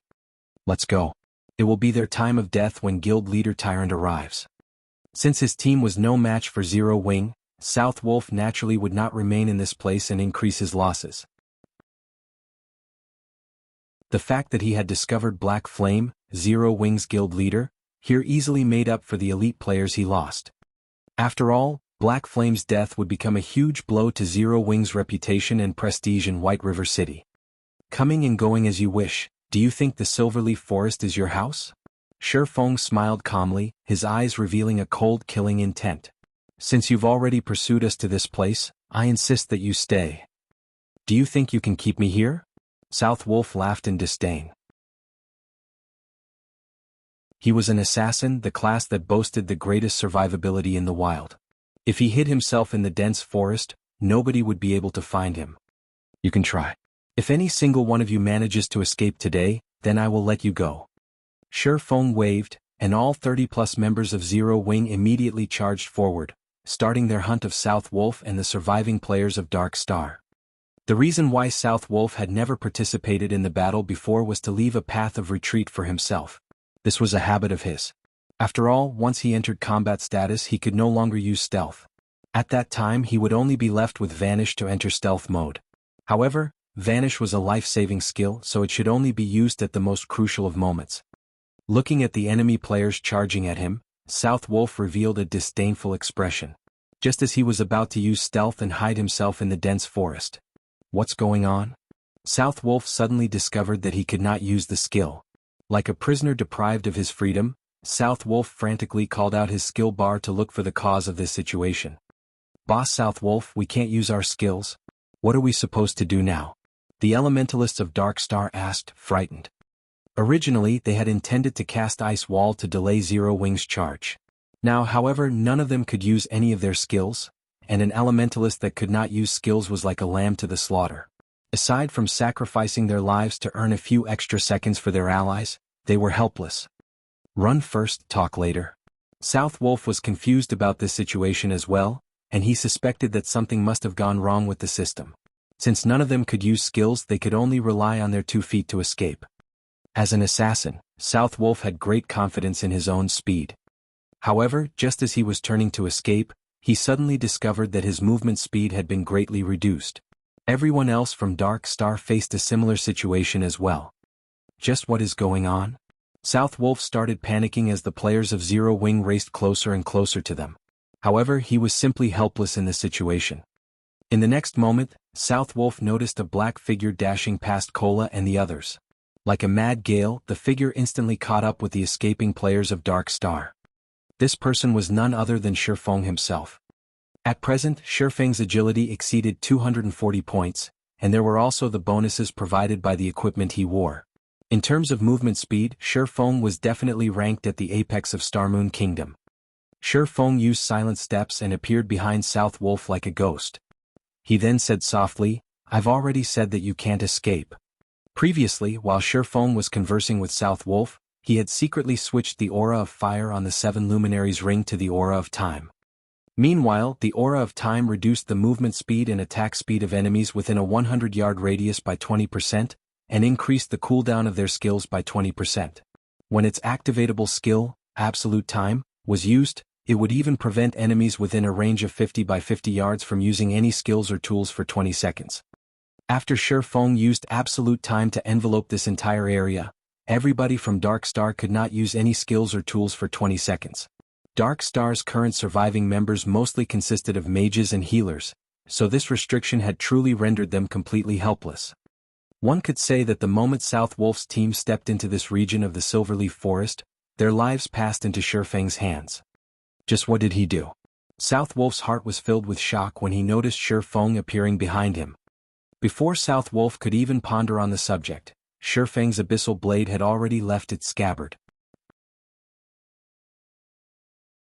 Let's go. It will be their time of death when Guild Leader Tyrant arrives. Since his team was no match for Zero Wing, South Wolf naturally would not remain in this place and increase his losses. The fact that he had discovered Black Flame, Zero Wing's guild leader, here easily made up for the elite players he lost. After all, Black Flame's death would become a huge blow to Zero Wing's reputation and prestige in White River City. Coming and going as you wish, do you think the Silverleaf Forest is your house? Feng smiled calmly, his eyes revealing a cold killing intent. Since you've already pursued us to this place, I insist that you stay. Do you think you can keep me here? South Wolf laughed in disdain. He was an assassin, the class that boasted the greatest survivability in the wild. If he hid himself in the dense forest, nobody would be able to find him. You can try. If any single one of you manages to escape today, then I will let you go. Feng waved, and all 30-plus members of Zero Wing immediately charged forward, starting their hunt of South Wolf and the surviving players of Dark Star. The reason why South Wolf had never participated in the battle before was to leave a path of retreat for himself. This was a habit of his. After all, once he entered combat status he could no longer use stealth. At that time he would only be left with Vanish to enter stealth mode. However, Vanish was a life-saving skill, so it should only be used at the most crucial of moments. Looking at the enemy players charging at him, South Wolf revealed a disdainful expression. Just as he was about to use stealth and hide himself in the dense forest. What's going on? South Wolf suddenly discovered that he could not use the skill. Like a prisoner deprived of his freedom, South Wolf frantically called out his skill bar to look for the cause of this situation. Boss South Wolf, we can't use our skills. What are we supposed to do now? The elementalists of Dark Star asked, frightened. Originally, they had intended to cast Ice Wall to delay Zero Wing's charge. Now, however, none of them could use any of their skills, and an elementalist that could not use skills was like a lamb to the slaughter. Aside from sacrificing their lives to earn a few extra seconds for their allies, they were helpless. Run first, talk later. South Wolf was confused about this situation as well, and he suspected that something must have gone wrong with the system. Since none of them could use skills, they could only rely on their 2 feet to escape. As an assassin, South Wolf had great confidence in his own speed. However, just as he was turning to escape, he suddenly discovered that his movement speed had been greatly reduced. Everyone else from Dark Star faced a similar situation as well. Just what is going on? South Wolf started panicking as the players of Zero Wing raced closer and closer to them. However, he was simply helpless in the situation. In the next moment, South Wolf noticed a black figure dashing past Cola and the others. Like a mad gale, the figure instantly caught up with the escaping players of Dark Star. This person was none other than Feng himself. At present, Feng's agility exceeded 240 points, and there were also the bonuses provided by the equipment he wore. In terms of movement speed, Feng was definitely ranked at the apex of Starmoon Kingdom. Feng used silent steps and appeared behind South Wolf like a ghost. He then said softly, "I've already said that you can't escape." Previously, while Feng was conversing with South Wolf, he had secretly switched the aura of fire on the 7 luminaries ring to the aura of time. Meanwhile, the aura of time reduced the movement speed and attack speed of enemies within a 100-yard radius by 20%, and increased the cooldown of their skills by 20%. When its activatable skill, Absolute Time, was used, it would even prevent enemies within a range of 50 by 50 yards from using any skills or tools for 20 seconds. After Feng used Absolute Time to envelope this entire area, everybody from Dark Star could not use any skills or tools for 20 seconds. Dark Star's current surviving members mostly consisted of mages and healers, so this restriction had truly rendered them completely helpless. One could say that the moment South Wolf's team stepped into this region of the Silverleaf Forest, their lives passed into Feng's hands. Just what did he do? South Wolf's heart was filled with shock when he noticed Feng appearing behind him. Before South Wolf could even ponder on the subject, Feng's abyssal blade had already left its scabbard.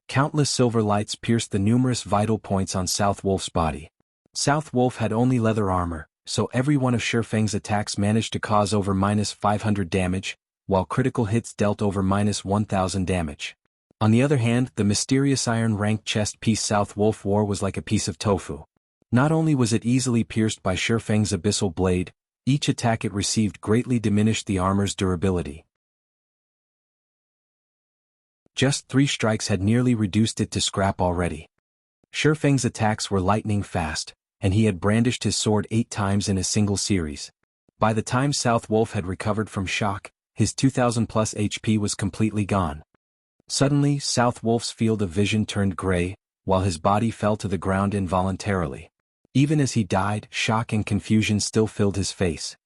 Countless silver lights pierced the numerous vital points on South Wolf's body. South Wolf had only leather armor, so every one of Feng's attacks managed to cause over -500 damage, while critical hits dealt over -1000 damage. On the other hand, the mysterious iron-ranked chest piece South Wolf wore was like a piece of tofu. Not only was it easily pierced by Feng's abyssal blade, each attack it received greatly diminished the armor's durability. Just 3 strikes had nearly reduced it to scrap already. Feng's attacks were lightning fast, and he had brandished his sword 8 times in a single series. By the time South Wolf had recovered from shock, his 2000+ HP was completely gone. Suddenly, South Wolf's field of vision turned gray, while his body fell to the ground involuntarily. Even as he died, shock and confusion still filled his face.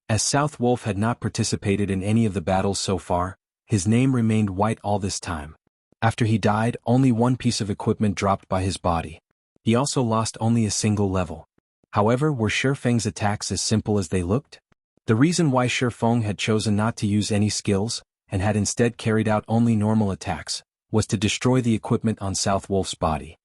As South Wolf had not participated in any of the battles so far, his name remained white all this time. After he died, only one piece of equipment dropped by his body. He also lost only a single level. However, were Feng's attacks as simple as they looked? The reason why Feng had chosen not to use any skills, and had instead carried out only normal attacks, was to destroy the equipment on South Wolf's body.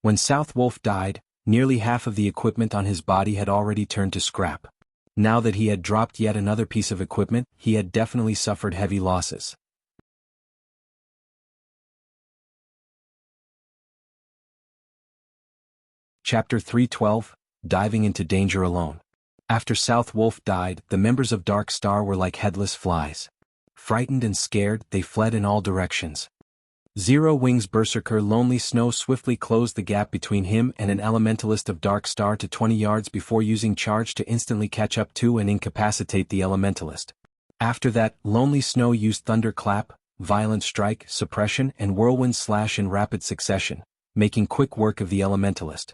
When South Wolf died, nearly half of the equipment on his body had already turned to scrap. Now that he had dropped yet another piece of equipment, he had definitely suffered heavy losses. Chapter 312, Diving into Danger Alone. After South Wolf died, the members of Dark Star were like headless flies. Frightened and scared, they fled in all directions. Zero Wing's berserker Lonely Snow swiftly closed the gap between him and an elementalist of Dark Star to 20 yards before using charge to instantly catch up to and incapacitate the elementalist. After that, Lonely Snow used Thunderclap, Violent Strike, Suppression, and Whirlwind Slash in rapid succession, making quick work of the elementalist.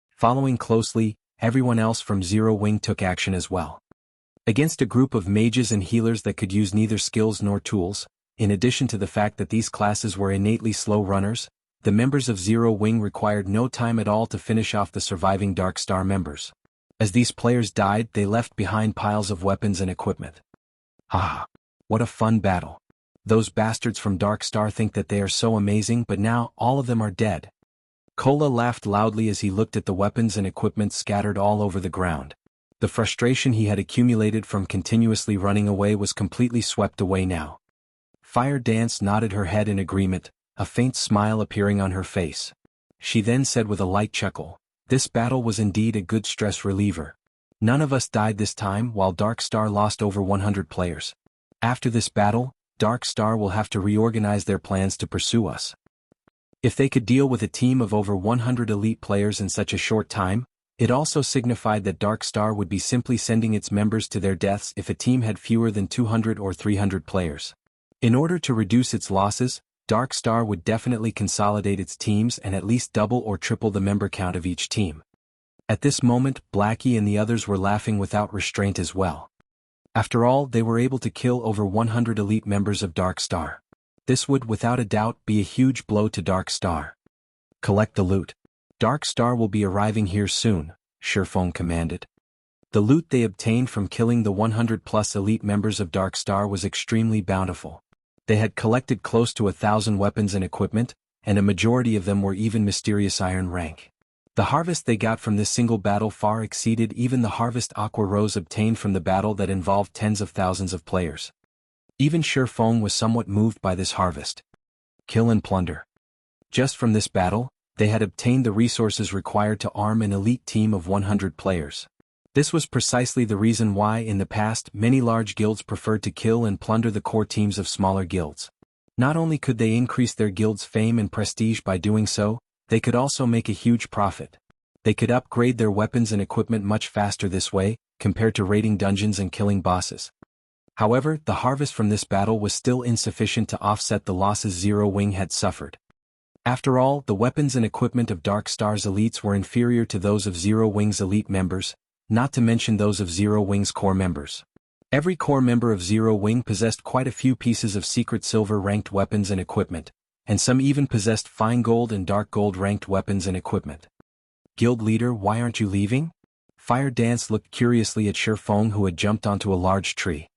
Following closely, everyone else from Zero Wing took action as well. Against a group of mages and healers that could use neither skills nor tools, in addition to the fact that these classes were innately slow runners, the members of Zero Wing required no time at all to finish off the surviving Dark Star members. As these players died, they left behind piles of weapons and equipment. Ah, what a fun battle. Those bastards from Dark Star think that they are so amazing, but now all of them are dead. Cola laughed loudly as he looked at the weapons and equipment scattered all over the ground. The frustration he had accumulated from continuously running away was completely swept away now. Fire Dance nodded her head in agreement, a faint smile appearing on her face. She then said with a light chuckle, "This battle was indeed a good stress reliever. None of us died this time while Dark Star lost over 100 players. After this battle, Dark Star will have to reorganize their plans to pursue us. If they could deal with a team of over 100 elite players in such a short time, it also signified that Dark Star would be simply sending its members to their deaths if a team had fewer than 200 or 300 players. In order to reduce its losses, Dark Star would definitely consolidate its teams and at least double or triple the member count of each team. At this moment, Blackie and the others were laughing without restraint as well. After all, they were able to kill over 100 elite members of Dark Star. This would, without a doubt, be a huge blow to Dark Star. Collect the loot. Dark Star will be arriving here soon, Feng commanded. The loot they obtained from killing the 100-plus elite members of Dark Star was extremely bountiful. They had collected close to 1,000 weapons and equipment, and a majority of them were even mysterious iron rank. The harvest they got from this single battle far exceeded even the harvest Aqua Rose obtained from the battle that involved tens of thousands of players. Even Feng was somewhat moved by this harvest. Kill and plunder. Just from this battle, they had obtained the resources required to arm an elite team of 100 players. This was precisely the reason why in the past many large guilds preferred to kill and plunder the core teams of smaller guilds. Not only could they increase their guild's fame and prestige by doing so, they could also make a huge profit. They could upgrade their weapons and equipment much faster this way, compared to raiding dungeons and killing bosses. However, the harvest from this battle was still insufficient to offset the losses Zero Wing had suffered. After all, the weapons and equipment of Dark Star's elites were inferior to those of Zero Wing's elite members, not to mention those of Zero Wing's core members. Every core member of Zero Wing possessed quite a few pieces of secret silver ranked weapons and equipment, and some even possessed fine gold and dark gold ranked weapons and equipment. Guild leader, why aren't you leaving? Fire Dance looked curiously at Feng, who had jumped onto a large tree.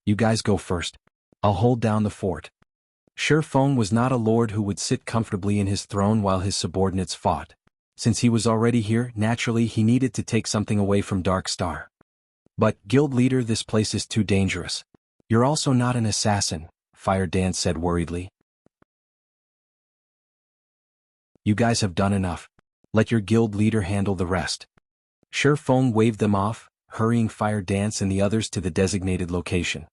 You guys go first. I'll hold down the fort. Feng was not a lord who would sit comfortably in his throne while his subordinates fought. Since he was already here, naturally he needed to take something away from Dark Star. But, guild leader, this place is too dangerous. You're also not an assassin, Fire Dance said worriedly. You guys have done enough. Let your guild leader handle the rest. Feng waved them off, hurrying Fire Dance and the others to the designated location.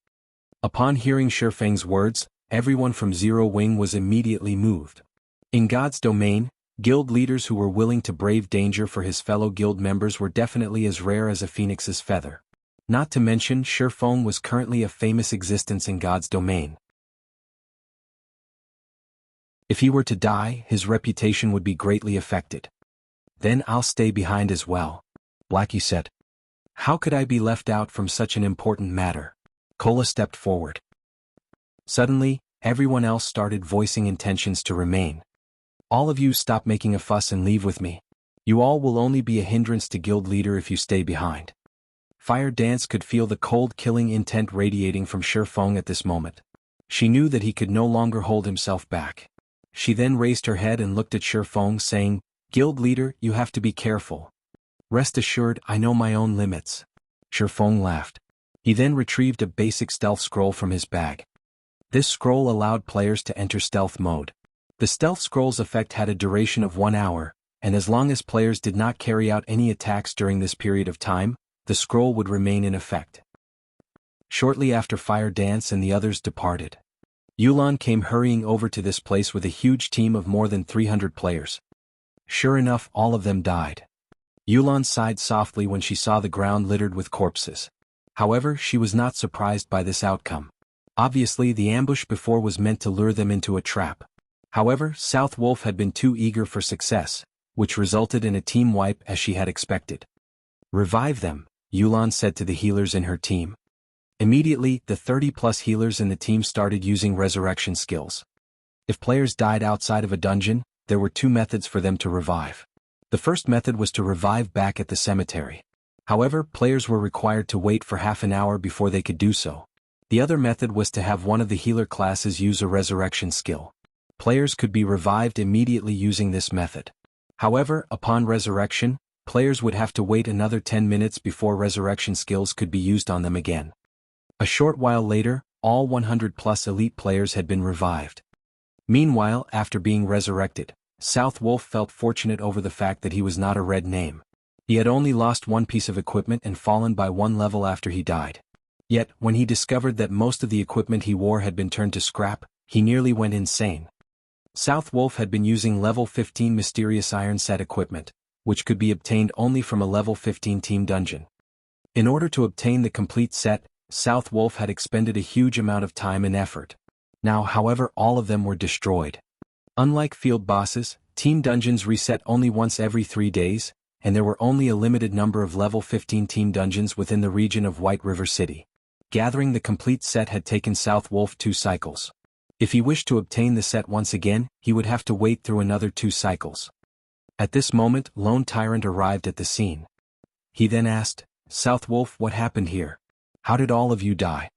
Upon hearing Feng's words, everyone from Zero Wing was immediately moved. In God's domain, guild leaders who were willing to brave danger for his fellow guild members were definitely as rare as a phoenix's feather. Not to mention, Feng was currently a famous existence in God's domain. If he were to die, his reputation would be greatly affected. Then I'll stay behind as well, Blackie said. How could I be left out from such an important matter? Cola stepped forward. Suddenly, everyone else started voicing intentions to remain. All of you stop making a fuss and leave with me. You all will only be a hindrance to guild leader if you stay behind. Fire Dance could feel the cold killing intent radiating from Feng at this moment. She knew that he could no longer hold himself back. She then raised her head and looked at Feng, saying, Guild leader, you have to be careful. Rest assured, I know my own limits. Feng laughed. He then retrieved a basic stealth scroll from his bag. This scroll allowed players to enter stealth mode. The stealth scroll's effect had a duration of 1 hour, and as long as players did not carry out any attacks during this period of time, the scroll would remain in effect. Shortly after Fire Dance and the others departed, Yulan came hurrying over to this place with a huge team of more than 300 players. Sure enough, all of them died. Yulan sighed softly when she saw the ground littered with corpses. However, she was not surprised by this outcome. Obviously, the ambush before was meant to lure them into a trap. However, South Wolf had been too eager for success, which resulted in a team wipe as she had expected. Revive them, Yulan said to the healers in her team. Immediately, the 30-plus healers in the team started using resurrection skills. If players died outside of a dungeon, there were 2 methods for them to revive. The first method was to revive back at the cemetery. However, players were required to wait for half an hour before they could do so. The other method was to have one of the healer classes use a resurrection skill. Players could be revived immediately using this method. However, upon resurrection, players would have to wait another 10 minutes before resurrection skills could be used on them again. A short while later, all 100-plus elite players had been revived. Meanwhile, after being resurrected, South Wolf felt fortunate over the fact that he was not a red name. He had only lost 1 piece of equipment and fallen by 1 level after he died. Yet, when he discovered that most of the equipment he wore had been turned to scrap, he nearly went insane. South Wolf had been using level 15 mysterious iron set equipment, which could be obtained only from a level 15 team dungeon. In order to obtain the complete set, South Wolf had expended a huge amount of time and effort. Now, however, all of them were destroyed. Unlike field bosses, team dungeons reset only once every 3 days, and there were only a limited number of level 15 team dungeons within the region of White River City. Gathering the complete set had taken South Wolf 2 cycles. If he wished to obtain the set once again, he would have to wait through another 2 cycles. At this moment, Lone Tyrant arrived at the scene. He then asked, "South Wolf, what happened here? How did all of you die?"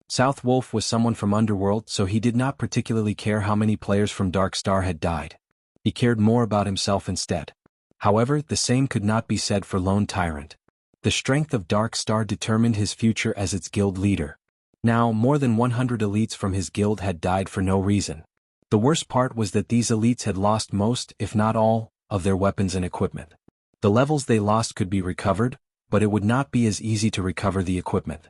South Wolf was someone from Underworld, so he did not particularly care how many players from Dark Star had died. He cared more about himself instead. However, the same could not be said for Lone Tyrant. The strength of Dark Star determined his future as its guild leader. Now, more than 100 elites from his guild had died for no reason. The worst part was that these elites had lost most, if not all, of their weapons and equipment. The levels they lost could be recovered, but it would not be as easy to recover the equipment.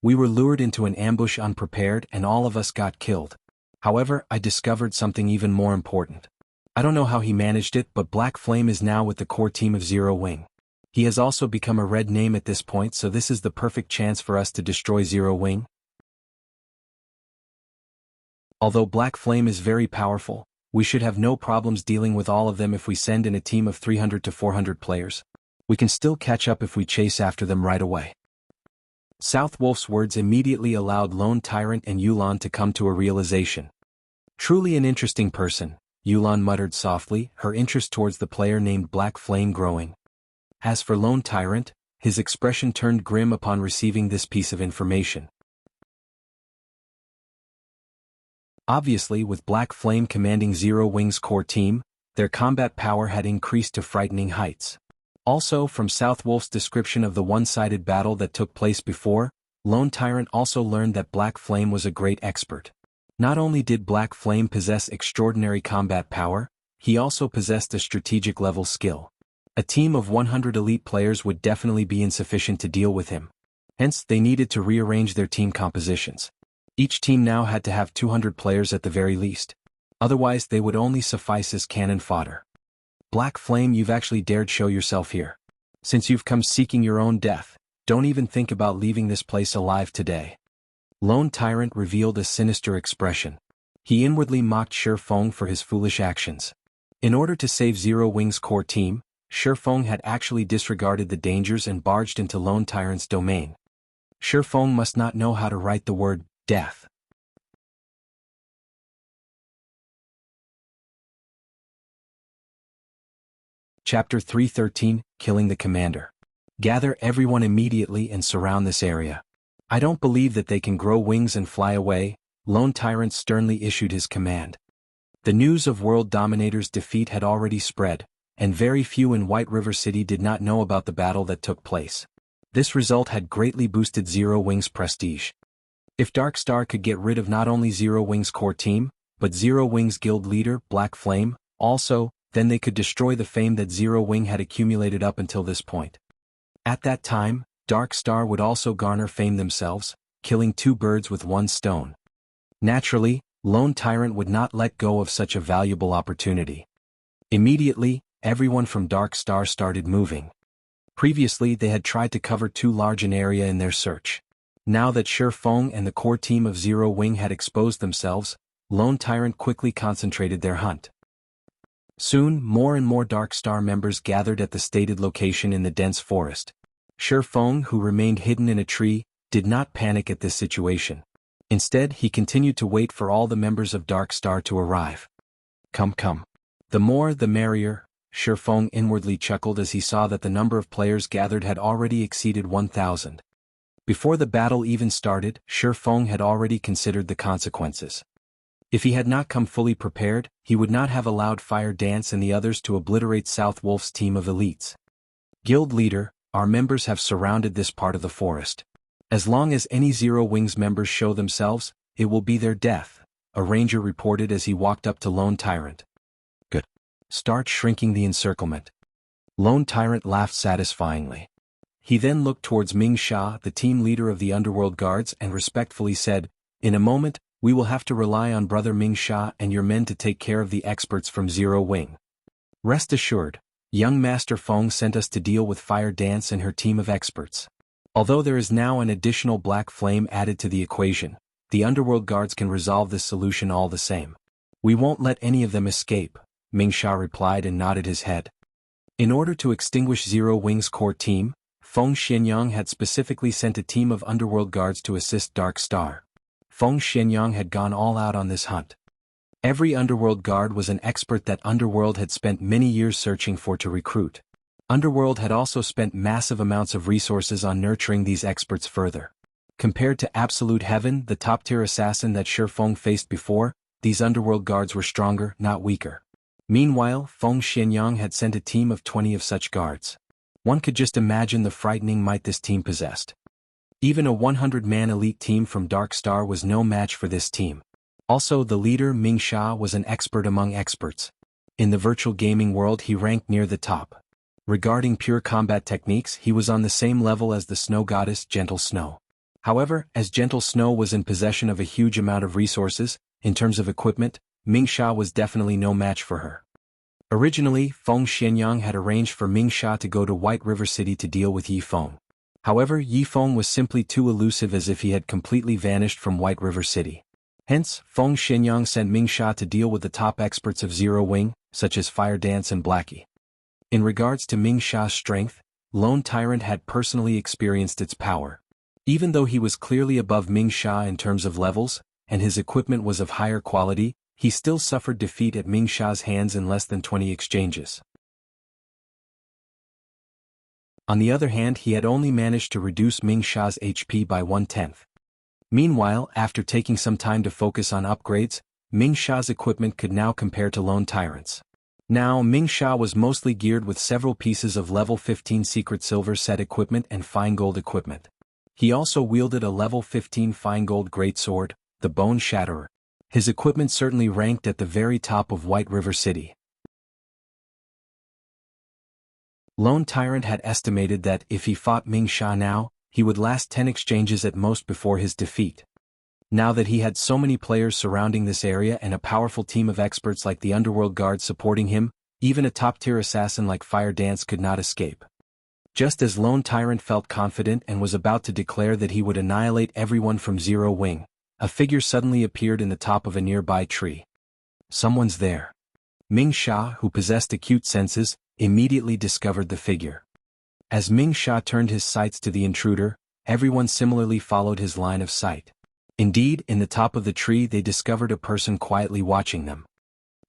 We were lured into an ambush unprepared and all of us got killed. However, I discovered something even more important. I don't know how he managed it, but Black Flame is now with the core team of Zero Wing. He has also become a red name at this point, so this is the perfect chance for us to destroy Zero Wing. Although Black Flame is very powerful, we should have no problems dealing with all of them if we send in a team of 300 to 400 players. We can still catch up if we chase after them right away. South Wolf's words immediately allowed Lone Tyrant and Yulan to come to a realization. Truly an interesting person, Yulan muttered softly, her interest towards the player named Black Flame growing. As for Lone Tyrant, his expression turned grim upon receiving this piece of information. Obviously, with Black Flame commanding Zero Wing's core team, their combat power had increased to frightening heights. Also, from South Wolf's description of the one-sided battle that took place before, Lone Tyrant also learned that Black Flame was a great expert. Not only did Black Flame possess extraordinary combat power, he also possessed a strategic level skill. A team of 100 elite players would definitely be insufficient to deal with him. Hence, they needed to rearrange their team compositions. Each team now had to have 200 players at the very least. Otherwise, they would only suffice as cannon fodder. Black Flame, you've actually dared show yourself here. Since you've come seeking your own death, don't even think about leaving this place alive today. Lone Tyrant revealed a sinister expression. He inwardly mocked Feng for his foolish actions. In order to save Zero Wing's core team, Feng had actually disregarded the dangers and barged into Lone Tyrant's domain. Feng must not know how to write the word death. Chapter 313, Killing the Commander. Gather everyone immediately and surround this area. I don't believe that they can grow wings and fly away, Lone Tyrant sternly issued his command. The news of World Dominator's defeat had already spread, and very few in White River City did not know about the battle that took place. This result had greatly boosted Zero Wing's prestige. If Dark Star could get rid of not only Zero Wing's core team, but Zero Wing's guild leader, Black Flame, also, then they could destroy the fame that Zero Wing had accumulated up until this point. At that time, Dark Star would also garner fame themselves, killing 2 birds with 1 stone. Naturally, Lone Tyrant would not let go of such a valuable opportunity. Immediately, everyone from Dark Star started moving. Previously, they had tried to cover too large an area in their search. Now that Feng and the core team of Zero Wing had exposed themselves, Lone Tyrant quickly concentrated their hunt. Soon, more and more Dark Star members gathered at the stated location in the dense forest. Feng, who remained hidden in a tree, did not panic at this situation. Instead, he continued to wait for all the members of Dark Star to arrive. Come. The more the merrier, Feng inwardly chuckled as he saw that the number of players gathered had already exceeded 1,000. Before the battle even started, Feng had already considered the consequences. If he had not come fully prepared, he would not have allowed Fire Dance and the others to obliterate South Wolf's team of elites. Guild leader, our members have surrounded this part of the forest. As long as any Zero Wings members show themselves, it will be their death, a ranger reported as he walked up to Lone Tyrant. Good. Start shrinking the encirclement. Lone Tyrant laughed satisfyingly. He then looked towards Ming Sha, the team leader of the Underworld Guards, and respectfully said, "In a moment, We will have to rely on Brother Ming Sha and your men to take care of the experts from Zero Wing. Rest assured, young Master Feng sent us to deal with Fire Dance and her team of experts. Although there is now an additional black flame added to the equation, the underworld guards can resolve this solution all the same. We won't let any of them escape, Ming Sha replied and nodded his head. In order to extinguish Zero Wing's core team, Feng Xianyang had specifically sent a team of underworld guards to assist Dark Star. Feng Xianyang had gone all out on this hunt. Every underworld guard was an expert that Underworld had spent many years searching for to recruit. Underworld had also spent massive amounts of resources on nurturing these experts further. Compared to Absolute Heaven, the top-tier assassin that Shi Feng faced before, these underworld guards were stronger, not weaker. Meanwhile, Feng Xianyang had sent a team of 20 of such guards. One could just imagine the frightening might this team possessed. Even a 100-man elite team from Dark Star was no match for this team. Also, the leader Ming Sha was an expert among experts. In the virtual gaming world he ranked near the top. Regarding pure combat techniques he was on the same level as the snow goddess Gentle Snow. However, as Gentle Snow was in possession of a huge amount of resources, in terms of equipment, Ming Sha was definitely no match for her. Originally, Feng Xianyang had arranged for Ming Sha to go to White River City to deal with Yi Feng. However, Yi Feng was simply too elusive, as if he had completely vanished from White River City. Hence, Feng Xianyang sent Ming Sha to deal with the top experts of Zero Wing, such as Fire Dance and Blackie. In regards to Ming Sha's strength, Lone Tyrant had personally experienced its power. Even though he was clearly above Ming Sha in terms of levels, and his equipment was of higher quality, he still suffered defeat at Ming Sha's hands in less than 20 exchanges. On the other hand, he had only managed to reduce Ming Sha's HP by 1/10. Meanwhile, after taking some time to focus on upgrades, Ming Sha's equipment could now compare to Lone Tyrant's. Now, Ming Sha was mostly geared with several pieces of level 15 secret silver set equipment and fine gold equipment. He also wielded a level 15 fine gold greatsword, the Bone Shatterer. His equipment certainly ranked at the very top of White River City. Lone Tyrant had estimated that if he fought Ming Sha now, he would last 10 exchanges at most before his defeat. Now that he had so many players surrounding this area and a powerful team of experts like the Underworld Guard supporting him, even a top-tier assassin like Fire Dance could not escape. Just as Lone Tyrant felt confident and was about to declare that he would annihilate everyone from Zero Wing, a figure suddenly appeared in the top of a nearby tree. Someone's there. Ming Sha, who possessed acute senses, immediately discovered the figure. As Ming Sha turned his sights to the intruder, everyone similarly followed his line of sight. Indeed, in the top of the tree they discovered a person quietly watching them.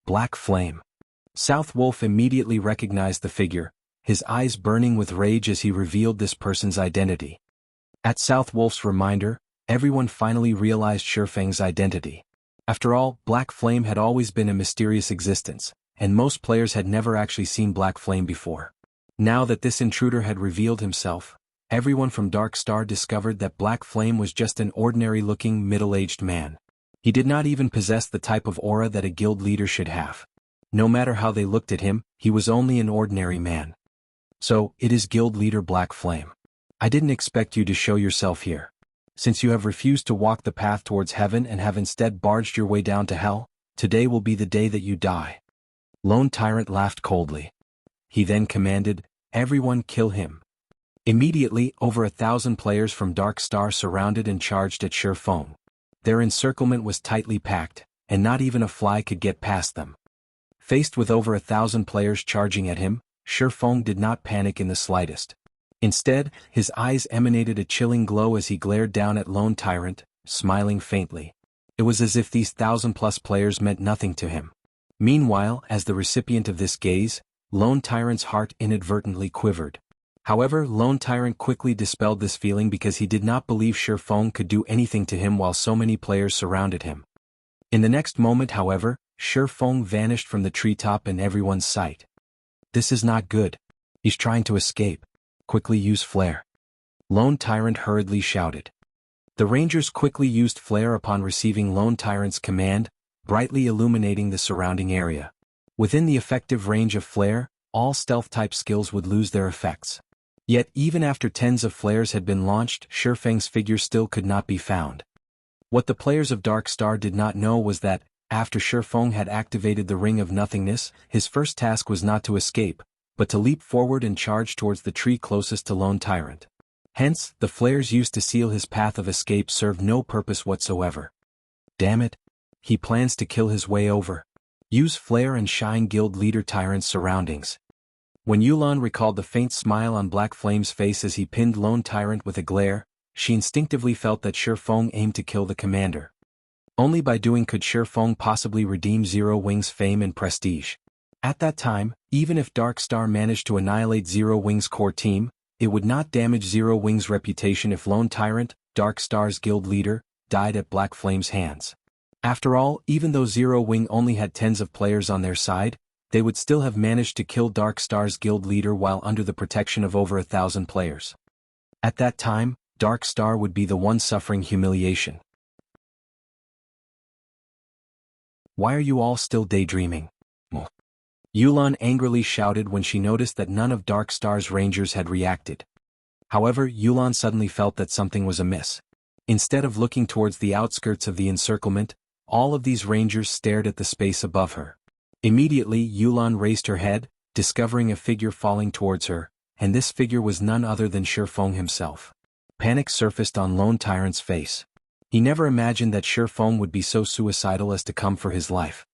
Black Flame. South Wolf immediately recognized the figure, his eyes burning with rage as he revealed this person's identity. At South Wolf's reminder, everyone finally realized Shi Feng's identity. After all, Black Flame had always been a mysterious existence, and most players had never actually seen Black Flame before. Now that this intruder had revealed himself, everyone from Dark Star discovered that Black Flame was just an ordinary-looking middle-aged man. He did not even possess the type of aura that a guild leader should have. No matter how they looked at him, he was only an ordinary man. So, it is Guild Leader Black Flame. I didn't expect you to show yourself here. Since you have refused to walk the path towards heaven and have instead barged your way down to hell, today will be the day that you die. Lone Tyrant laughed coldly. He then commanded, everyone kill him. Immediately, over 1,000 players from Dark Star surrounded and charged at Shi Feng. Their encirclement was tightly packed, and not even a fly could get past them. Faced with over 1,000 players charging at him, Shi Feng did not panic in the slightest. Instead, his eyes emanated a chilling glow as he glared down at Lone Tyrant, smiling faintly. It was as if these 1,000+ players meant nothing to him. Meanwhile, as the recipient of this gaze, Lone Tyrant's heart inadvertently quivered. However, Lone Tyrant quickly dispelled this feeling because he did not believe Shi Feng could do anything to him while so many players surrounded him. In the next moment, however, Shi Feng vanished from the treetop in everyone's sight. This is not good. He's trying to escape. Quickly use flare. Lone Tyrant hurriedly shouted. The Rangers quickly used flare upon receiving Lone Tyrant's command, brightly illuminating the surrounding area. Within the effective range of flare, all stealth-type skills would lose their effects. Yet even after tens of flares had been launched, Shi Feng's figure still could not be found. What the players of Dark Star did not know was that, after Feng had activated the Ring of Nothingness, his first task was not to escape, but to leap forward and charge towards the tree closest to Lone Tyrant. Hence, the flares used to seal his path of escape served no purpose whatsoever. Damn it. He plans to kill his way over. Use flare and shine Guild Leader Tyrant's surroundings. When Yulan recalled the faint smile on Black Flame's face as he pinned Lone Tyrant with a glare, she instinctively felt that Feng aimed to kill the commander. Only by doing could Feng possibly redeem Zero Wing's fame and prestige. At that time, even if Dark Star managed to annihilate Zero Wing's core team, it would not damage Zero Wing's reputation if Lone Tyrant, Dark Star's guild leader, died at Black Flame's hands. After all, even though Zero Wing only had tens of players on their side, they would still have managed to kill Dark Star's guild leader while under the protection of over 1,000 players. At that time, Dark Star would be the one suffering humiliation. Why are you all still daydreaming? Yulan angrily shouted when she noticed that none of Dark Star's rangers had reacted. However, Yulan suddenly felt that something was amiss. Instead of looking towards the outskirts of the encirclement, all of these rangers stared at the space above her. Immediately, Yulan raised her head, discovering a figure falling towards her, and this figure was none other than Feng himself. Panic surfaced on Lone Tyrant's face. He never imagined that Feng would be so suicidal as to come for his life.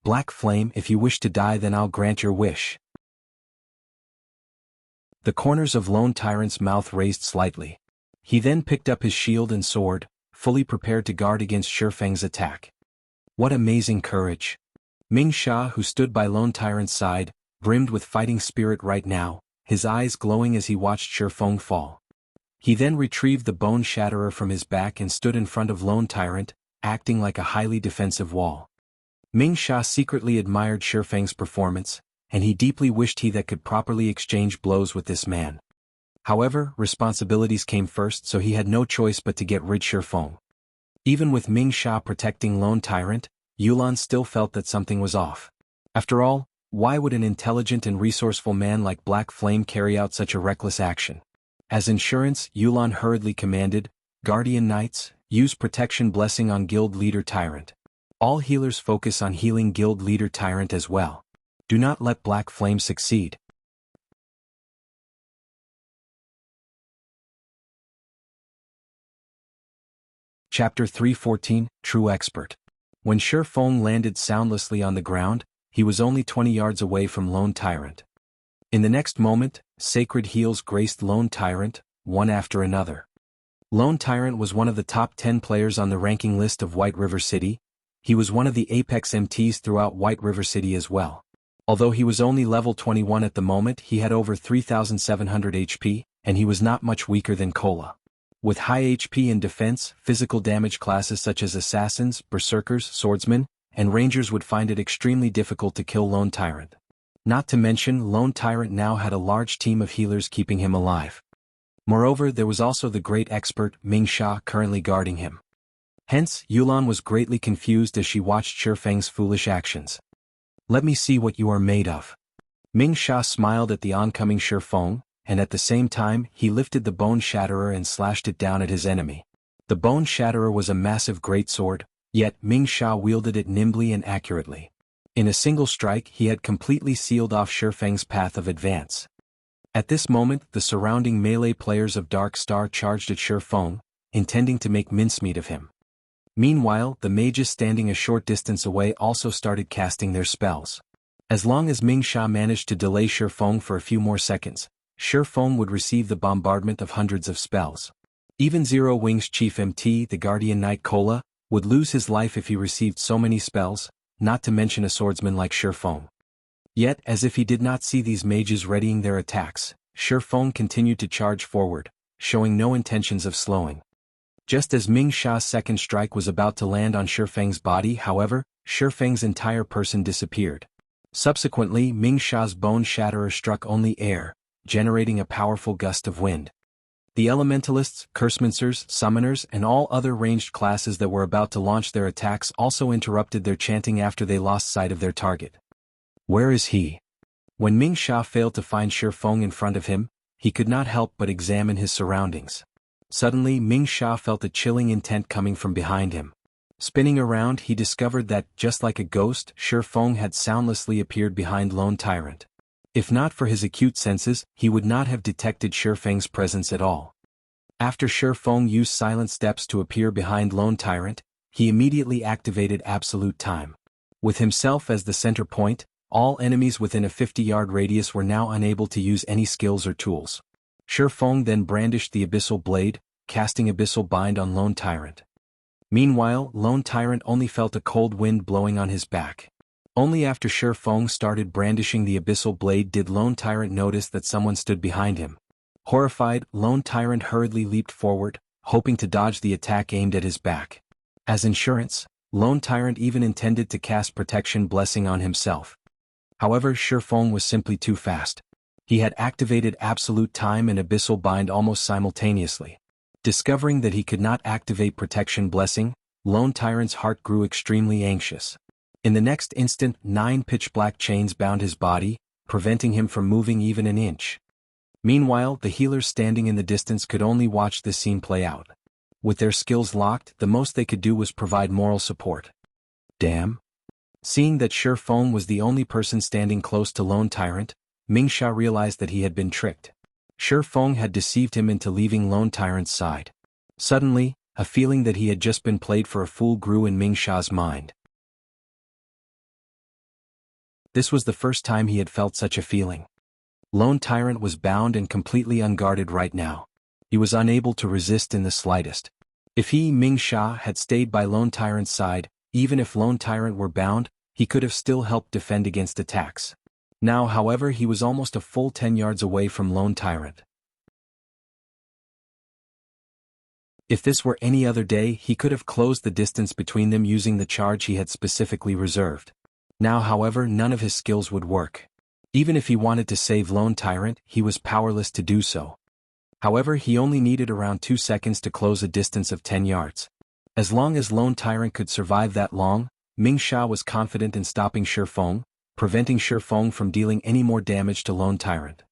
Black Flame, if you wish to die, then I'll grant your wish. The corners of Lone Tyrant's mouth raised slightly. He then picked up his shield and sword, fully prepared to guard against Feng's attack. What amazing courage! Ming Sha, who stood by Lone Tyrant's side, brimmed with fighting spirit right now, his eyes glowing as he watched Feng fall. He then retrieved the Bone Shatterer from his back and stood in front of Lone Tyrant, acting like a highly defensive wall. Ming Sha secretly admired Feng's performance, and he deeply wished he that could properly exchange blows with this man. However, responsibilities came first, so he had no choice but to get rid of Feng. Even with Ming Sha protecting Lone Tyrant, Yulan still felt that something was off. After all, why would an intelligent and resourceful man like Black Flame carry out such a reckless action? As insurance, Yulan hurriedly commanded, Guardian Knights, use Protection Blessing on Guild Leader Tyrant. All healers focus on healing Guild Leader Tyrant as well. Do not let Black Flame succeed. Chapter 314, True Expert. When Feng landed soundlessly on the ground, he was only 20 yards away from Lone Tyrant. In the next moment, sacred heals graced Lone Tyrant, one after another. Lone Tyrant was one of the top 10 players on the ranking list of White River City. He was one of the apex MTs throughout White River City as well. Although he was only level 21 at the moment, he had over 3,700 HP, and he was not much weaker than Cola. With high HP and defense, physical damage classes such as Assassins, Berserkers, Swordsmen, and Rangers would find it extremely difficult to kill Lone Tyrant. Not to mention, Lone Tyrant now had a large team of healers keeping him alive. Moreover, there was also the great expert, Ming Sha, currently guarding him. Hence, Yulan was greatly confused as she watched Feng's foolish actions. Let me see what you are made of. Ming Sha smiled at the oncoming Feng, and at the same time, he lifted the Bone Shatterer and slashed it down at his enemy. The Bone Shatterer was a massive greatsword, yet Ming Sha wielded it nimbly and accurately. In a single strike, he had completely sealed off Feng's path of advance. At this moment, the surrounding melee players of Dark Star charged at Feng, intending to make mincemeat of him. Meanwhile, the mages standing a short distance away also started casting their spells. As long as Ming Sha managed to delay Feng for a few more seconds, Feng would receive the bombardment of hundreds of spells. Even Zero Wing's chief MT, the Guardian Knight Cola, would lose his life if he received so many spells, not to mention a swordsman like Feng. Yet, as if he did not see these mages readying their attacks, Feng continued to charge forward, showing no intentions of slowing. Just as Ming Sha's second strike was about to land on Feng's body, however, Feng's entire person disappeared. Subsequently, Ming Sha's Bone Shatterer struck only air, generating a powerful gust of wind. The elementalists, cursemancers, summoners, and all other ranged classes that were about to launch their attacks also interrupted their chanting after they lost sight of their target. Where is he? When Ming Sha failed to find Feng in front of him, he could not help but examine his surroundings. Suddenly Ming Sha felt a chilling intent coming from behind him. Spinning around, he discovered that, just like a ghost, Feng had soundlessly appeared behind Lone Tyrant. If not for his acute senses, he would not have detected Feng's presence at all. After Feng used silent steps to appear behind Lone Tyrant, he immediately activated Absolute Time. With himself as the center point, all enemies within a 50-yard radius were now unable to use any skills or tools. Feng then brandished the Abyssal Blade, casting Abyssal Bind on Lone Tyrant. Meanwhile, Lone Tyrant only felt a cold wind blowing on his back. Only after Feng started brandishing the Abyssal Blade did Lone Tyrant notice that someone stood behind him. Horrified, Lone Tyrant hurriedly leaped forward, hoping to dodge the attack aimed at his back. As insurance, Lone Tyrant even intended to cast Protection Blessing on himself. However, Feng was simply too fast. He had activated Absolute Time and Abyssal Bind almost simultaneously. Discovering that he could not activate Protection Blessing, Lone Tyrant's heart grew extremely anxious. In the next instant, 9 pitch-black chains bound his body, preventing him from moving even an inch. Meanwhile, the healers standing in the distance could only watch this scene play out. With their skills locked, the most they could do was provide moral support. Damn. Seeing that Feng was the only person standing close to Lone Tyrant, Ming Sha realized that he had been tricked. Feng had deceived him into leaving Lone Tyrant's side. Suddenly, a feeling that he had just been played for a fool grew in Ming Sha's mind. This was the first time he had felt such a feeling. Lone Tyrant was bound and completely unguarded right now. He was unable to resist in the slightest. If he, Ming Sha, had stayed by Lone Tyrant's side, even if Lone Tyrant were bound, he could have still helped defend against attacks. Now, however, he was almost a full 10 yards away from Lone Tyrant. If this were any other day, he could have closed the distance between them using the charge he had specifically reserved. Now, however, none of his skills would work. Even if he wanted to save Lone Tyrant, he was powerless to do so. However, he only needed around 2 seconds to close a distance of 10 yards. As long as Lone Tyrant could survive that long, Ming Sha was confident in stopping Feng, preventing Feng from dealing any more damage to Lone Tyrant.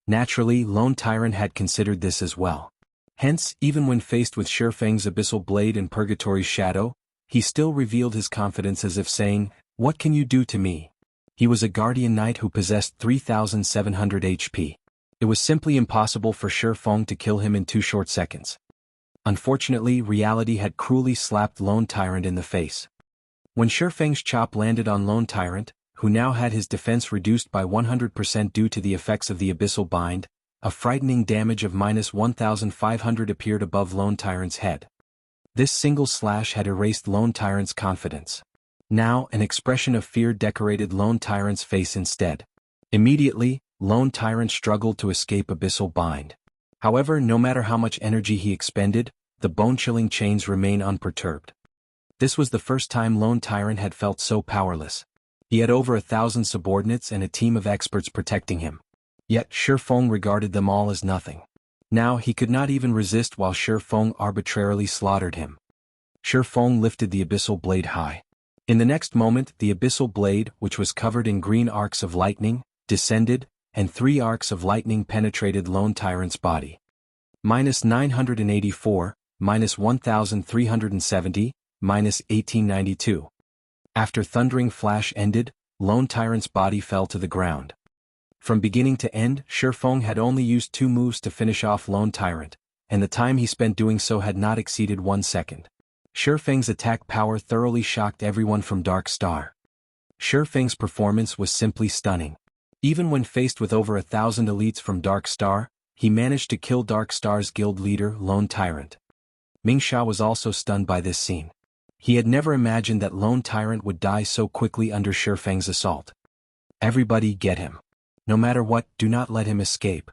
Naturally, Lone Tyrant had considered this as well. Hence, even when faced with Feng's Abyssal Blade and Purgatory's Shadow, he still revealed his confidence as if saying, "What can you do to me?" He was a Guardian Knight who possessed 3,700 HP. It was simply impossible for Feng to kill him in 2 short seconds. Unfortunately, reality had cruelly slapped Lone Tyrant in the face. When Feng's chop landed on Lone Tyrant, who now had his defense reduced by 100% due to the effects of the Abyssal Bind, a frightening damage of -1,500 appeared above Lone Tyrant's head. This single slash had erased Lone Tyrant's confidence. Now, an expression of fear decorated Lone Tyrant's face instead. Immediately, Lone Tyrant struggled to escape Abyssal Bind. However, no matter how much energy he expended, the bone-chilling chains remained unperturbed. This was the first time Lone Tyrant had felt so powerless. He had over 1,000 subordinates and a team of experts protecting him. Yet, Feng regarded them all as nothing. Now he could not even resist while Feng arbitrarily slaughtered him. Feng lifted the Abyssal Blade high. In the next moment, the Abyssal Blade, which was covered in green arcs of lightning, descended, and 3 arcs of lightning penetrated Lone Tyrant's body. -984, -1,370, -1892. After thundering flash ended, Lone Tyrant's body fell to the ground. From beginning to end, Feng had only used 2 moves to finish off Lone Tyrant, and the time he spent doing so had not exceeded 1 second. Feng's attack power thoroughly shocked everyone from Dark Star. Feng's performance was simply stunning. Even when faced with over 1,000 elites from Dark Star, he managed to kill Dark Star's guild leader, Lone Tyrant. Ming Sha was also stunned by this scene. He had never imagined that Lone Tyrant would die so quickly under Feng's assault. "Everybody get him. No matter what, do not let him escape."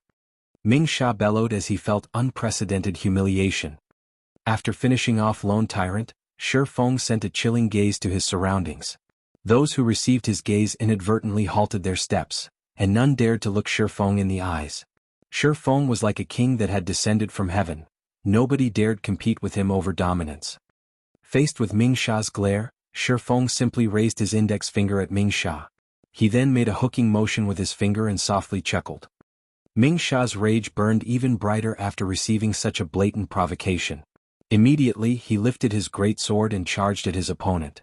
Ming Sha bellowed as he felt unprecedented humiliation. After finishing off Lone Tyrant, Feng sent a chilling gaze to his surroundings. Those who received his gaze inadvertently halted their steps, and none dared to look Feng in the eyes. Feng was like a king that had descended from heaven. Nobody dared compete with him over dominance. Faced with Ming Sha's glare, Feng simply raised his index finger at Ming Sha. He then made a hooking motion with his finger and softly chuckled. Ming Sha's rage burned even brighter after receiving such a blatant provocation. Immediately he lifted his great sword and charged at his opponent.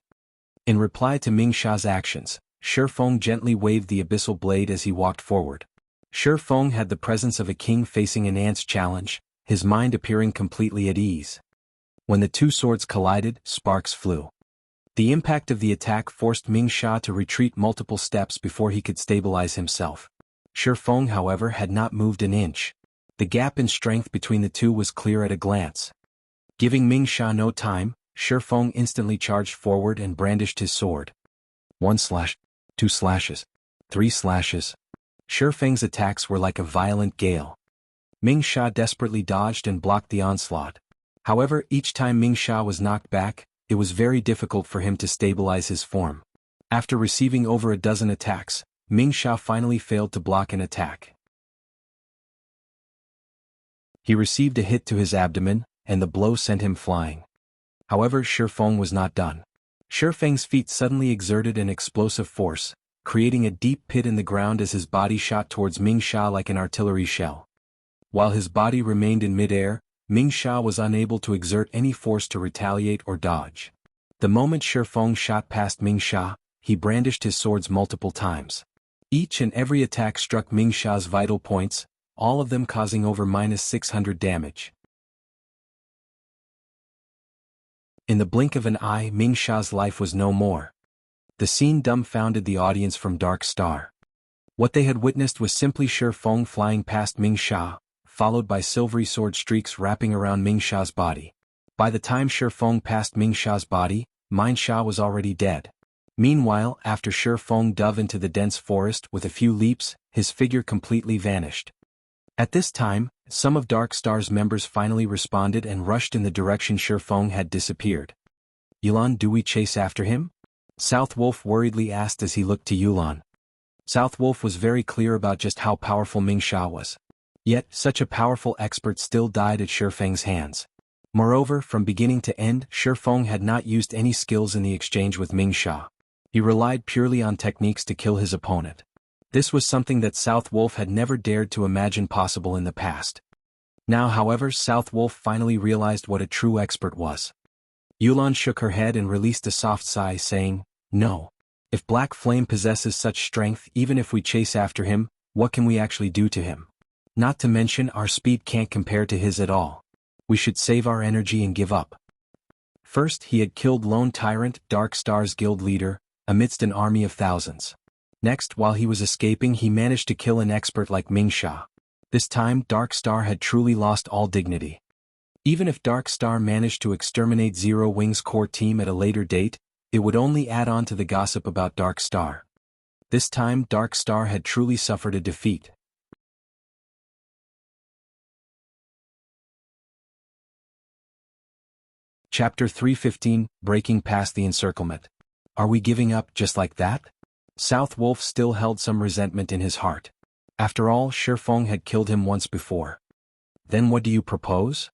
In reply to Ming Sha's actions, Feng gently waved the abyssal blade as he walked forward. Feng had the presence of a king facing an ant's challenge, his mind appearing completely at ease. When the two swords collided, sparks flew. The impact of the attack forced Ming Sha to retreat multiple steps before he could stabilize himself. Feng, however, had not moved an inch. The gap in strength between the two was clear at a glance. Giving Ming Sha no time, Feng instantly charged forward and brandished his sword. 1 slash, 2 slashes, 3 slashes. Feng's attacks were like a violent gale. Ming Sha desperately dodged and blocked the onslaught. However, each time Ming Sha was knocked back, it was very difficult for him to stabilize his form. After receiving over a dozen attacks, Ming Sha finally failed to block an attack. He received a hit to his abdomen, and the blow sent him flying. However, Feng was not done. Feng's feet suddenly exerted an explosive force, creating a deep pit in the ground as his body shot towards Ming Sha like an artillery shell. While his body remained in midair, Ming Sha was unable to exert any force to retaliate or dodge. The moment Feng shot past Ming Sha, he brandished his swords multiple times. Each and every attack struck Ming Sha's vital points, all of them causing over -600 damage. In the blink of an eye, Ming Sha's life was no more. The scene dumbfounded the audience from Dark Star. What they had witnessed was simply Feng flying past Ming Sha, followed by silvery sword streaks wrapping around Ming Sha's body. By the time Feng passed Ming Sha's body, Ming Sha was already dead. Meanwhile, after Feng dove into the dense forest with a few leaps, his figure completely vanished. At this time, some of Dark Star's members finally responded and rushed in the direction Feng had disappeared. "Yulan, do we chase after him?" South Wolf worriedly asked as he looked to Yulan. South Wolf was very clear about just how powerful Ming Sha was. Yet, such a powerful expert still died at Feng's hands. Moreover, from beginning to end, Feng had not used any skills in the exchange with Ming Sha. He relied purely on techniques to kill his opponent. This was something that South Wolf had never dared to imagine possible in the past. Now, however, South Wolf finally realized what a true expert was. Yulan shook her head and released a soft sigh, saying, "No. If Black Flame possesses such strength, even if we chase after him, what can we actually do to him? Not to mention our speed can't compare to his at all. We should save our energy and give up." First, he had killed Lone Tyrant, Dark Star's guild leader, amidst an army of thousands. Next, while he was escaping, he managed to kill an expert like Ming Sha. This time, Dark Star had truly lost all dignity. Even if Dark Star managed to exterminate Zero Wing's core team at a later date, it would only add on to the gossip about Dark Star. This time, Dark Star had truly suffered a defeat. Chapter 315, Breaking Past the Encirclement. Are we giving up just like that? South Wolf still held some resentment in his heart. After all, Feng had killed him once before. "Then what do you propose?"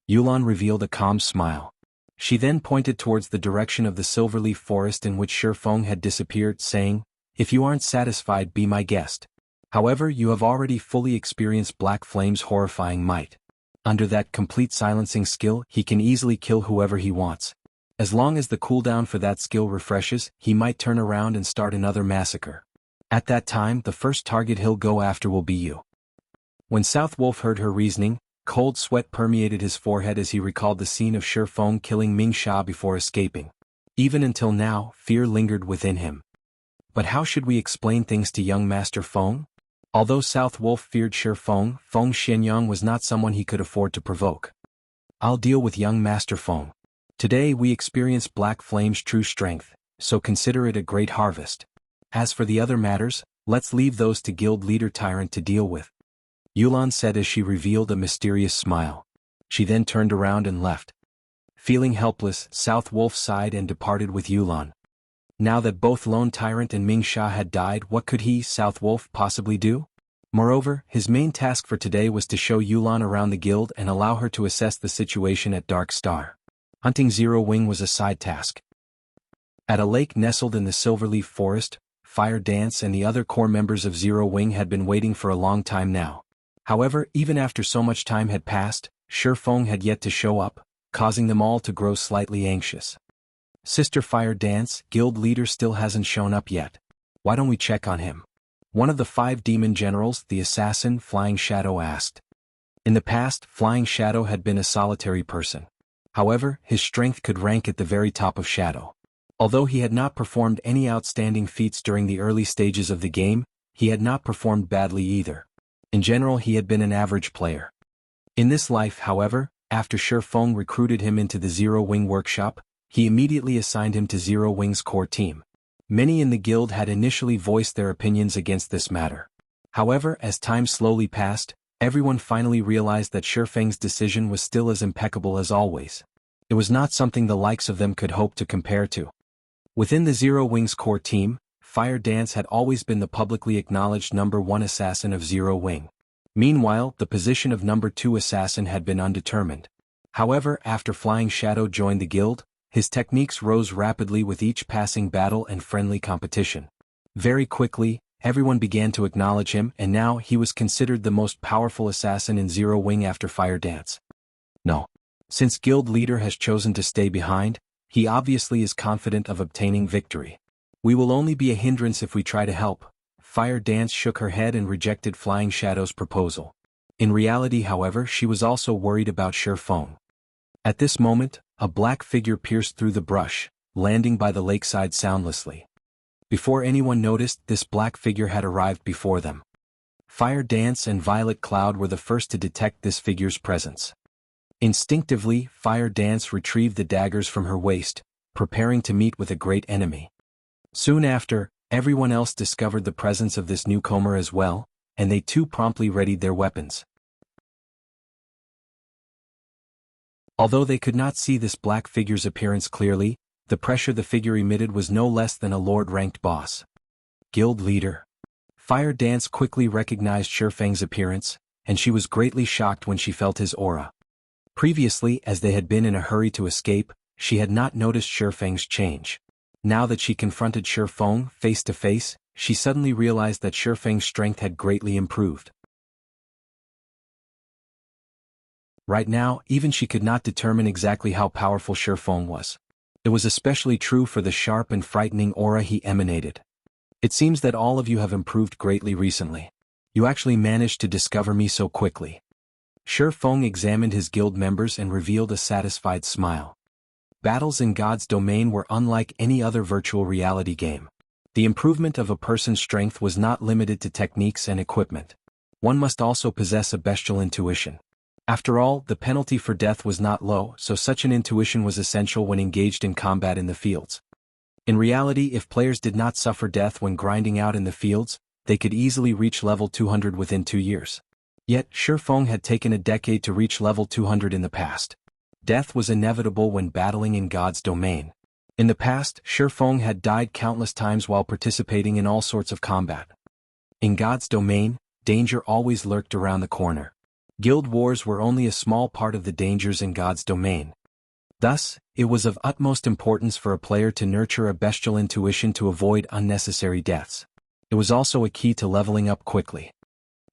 Yulan revealed a calm smile. She then pointed towards the direction of the Silverleaf Forest in which Feng had disappeared, saying, "If you aren't satisfied, be my guest. However, you have already fully experienced Black Flame's horrifying might. Under that complete silencing skill, he can easily kill whoever he wants. As long as the cooldown for that skill refreshes, he might turn around and start another massacre. At that time, the first target he'll go after will be you." When South Wolf heard her reasoning, cold sweat permeated his forehead as he recalled the scene of Feng killing Ming Sha before escaping. Even until now, fear lingered within him. But how should we explain things to young Master Feng? Although South Wolf feared Feng Xianyang was not someone he could afford to provoke. "I'll deal with young Master Feng. Today we experience Black Flame's true strength, so consider it a great harvest. As for the other matters, let's leave those to Guild Leader Tyrant to deal with," Yulan said as she revealed a mysterious smile. She then turned around and left. Feeling helpless, South Wolf sighed and departed with Yulan. Now that both Lone Tyrant and Ming Sha had died, what could he, South Wolf, possibly do? Moreover, his main task for today was to show Yulan around the guild and allow her to assess the situation at Dark Star. Hunting Zero Wing was a side task. At a lake nestled in the Silverleaf Forest, Fire Dance and the other core members of Zero Wing had been waiting for a long time now. However, even after so much time had passed, Feng had yet to show up, causing them all to grow slightly anxious. Sister Fire Dance, guild leader, still hasn't shown up yet. Why don't we check on him? One of the 5 demon generals, the assassin Flying Shadow, asked. In the past, Flying Shadow had been a solitary person. However, his strength could rank at the very top of Shadow. Although he had not performed any outstanding feats during the early stages of the game, he had not performed badly either. In general, he had been an average player. In this life, however, after Feng recruited him into the Zero Wing workshop, he immediately assigned him to Zero Wing's core team. Many in the guild had initially voiced their opinions against this matter. However, as time slowly passed, everyone finally realized that Feng's decision was still as impeccable as always. It was not something the likes of them could hope to compare to. Within the Zero Wing's core team, Fire Dance had always been the publicly acknowledged number 1 assassin of Zero Wing. Meanwhile, the position of number 2 assassin had been undetermined. However, after Flying Shadow joined the guild, his techniques rose rapidly with each passing battle and friendly competition. Very quickly, everyone began to acknowledge him, and now he was considered the most powerful assassin in Zero Wing after Fire Dance. No. Since guild leader has chosen to stay behind, he obviously is confident of obtaining victory. We will only be a hindrance if we try to help. Fire Dance shook her head and rejected Flying Shadow's proposal. In reality, however, she was also worried about Feng. At this moment, a black figure pierced through the brush, landing by the lakeside soundlessly. Before anyone noticed, this black figure had arrived before them. Fire Dance and Violet Cloud were the first to detect this figure's presence. Instinctively, Fire Dance retrieved the daggers from her waist, preparing to meet with a great enemy. Soon after, everyone else discovered the presence of this newcomer as well, and they too promptly readied their weapons. Although they could not see this black figure's appearance clearly, the pressure the figure emitted was no less than a lord-ranked boss. Guild leader. Fire Dance quickly recognized Feng's appearance, and she was greatly shocked when she felt his aura. Previously, as they had been in a hurry to escape, she had not noticed Feng's change. Now that she confronted Feng face to face, she suddenly realized that Feng's strength had greatly improved. Right now, even she could not determine exactly how powerful Feng was. It was especially true for the sharp and frightening aura he emanated. It seems that all of you have improved greatly recently. You actually managed to discover me so quickly. Feng examined his guild members and revealed a satisfied smile. Battles in God's domain were unlike any other virtual reality game. The improvement of a person's strength was not limited to techniques and equipment. One must also possess a bestial intuition. After all, the penalty for death was not low, so such an intuition was essential when engaged in combat in the fields. In reality, if players did not suffer death when grinding out in the fields, they could easily reach level 200 within 2 years. Yet, Feng had taken a decade to reach level 200 in the past. Death was inevitable when battling in God's domain. In the past, Feng had died countless times while participating in all sorts of combat. In God's domain, danger always lurked around the corner. Guild wars were only a small part of the dangers in God's domain. Thus, it was of utmost importance for a player to nurture a bestial intuition to avoid unnecessary deaths. It was also a key to leveling up quickly.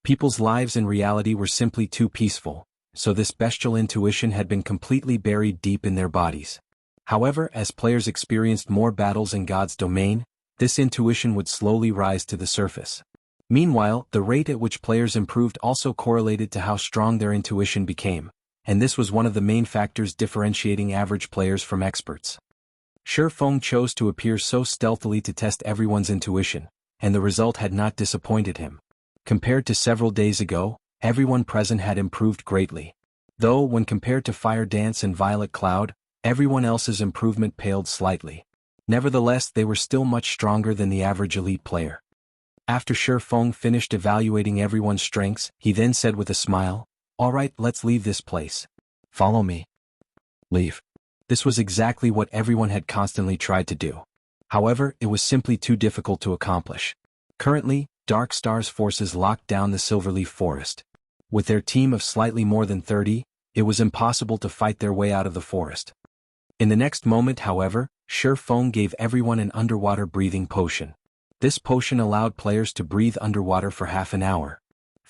People's lives in reality were simply too peaceful, so this bestial intuition had been completely buried deep in their bodies. However, as players experienced more battles in God's domain, this intuition would slowly rise to the surface. Meanwhile, the rate at which players improved also correlated to how strong their intuition became, and this was one of the main factors differentiating average players from experts. Feng chose to appear so stealthily to test everyone's intuition, and the result had not disappointed him. Compared to several days ago, everyone present had improved greatly. Though, when compared to Fire Dance and Violet Cloud, everyone else's improvement paled slightly. Nevertheless, they were still much stronger than the average elite player. After Feng finished evaluating everyone's strengths, he then said with a smile, "All right, let's leave this place. Follow me." Leave. This was exactly what everyone had constantly tried to do. However, it was simply too difficult to accomplish. Currently, Dark Star's forces locked down the Silverleaf Forest. With their team of slightly more than 30, it was impossible to fight their way out of the forest. In the next moment, however, Feng gave everyone an underwater breathing potion. This potion allowed players to breathe underwater for half an hour.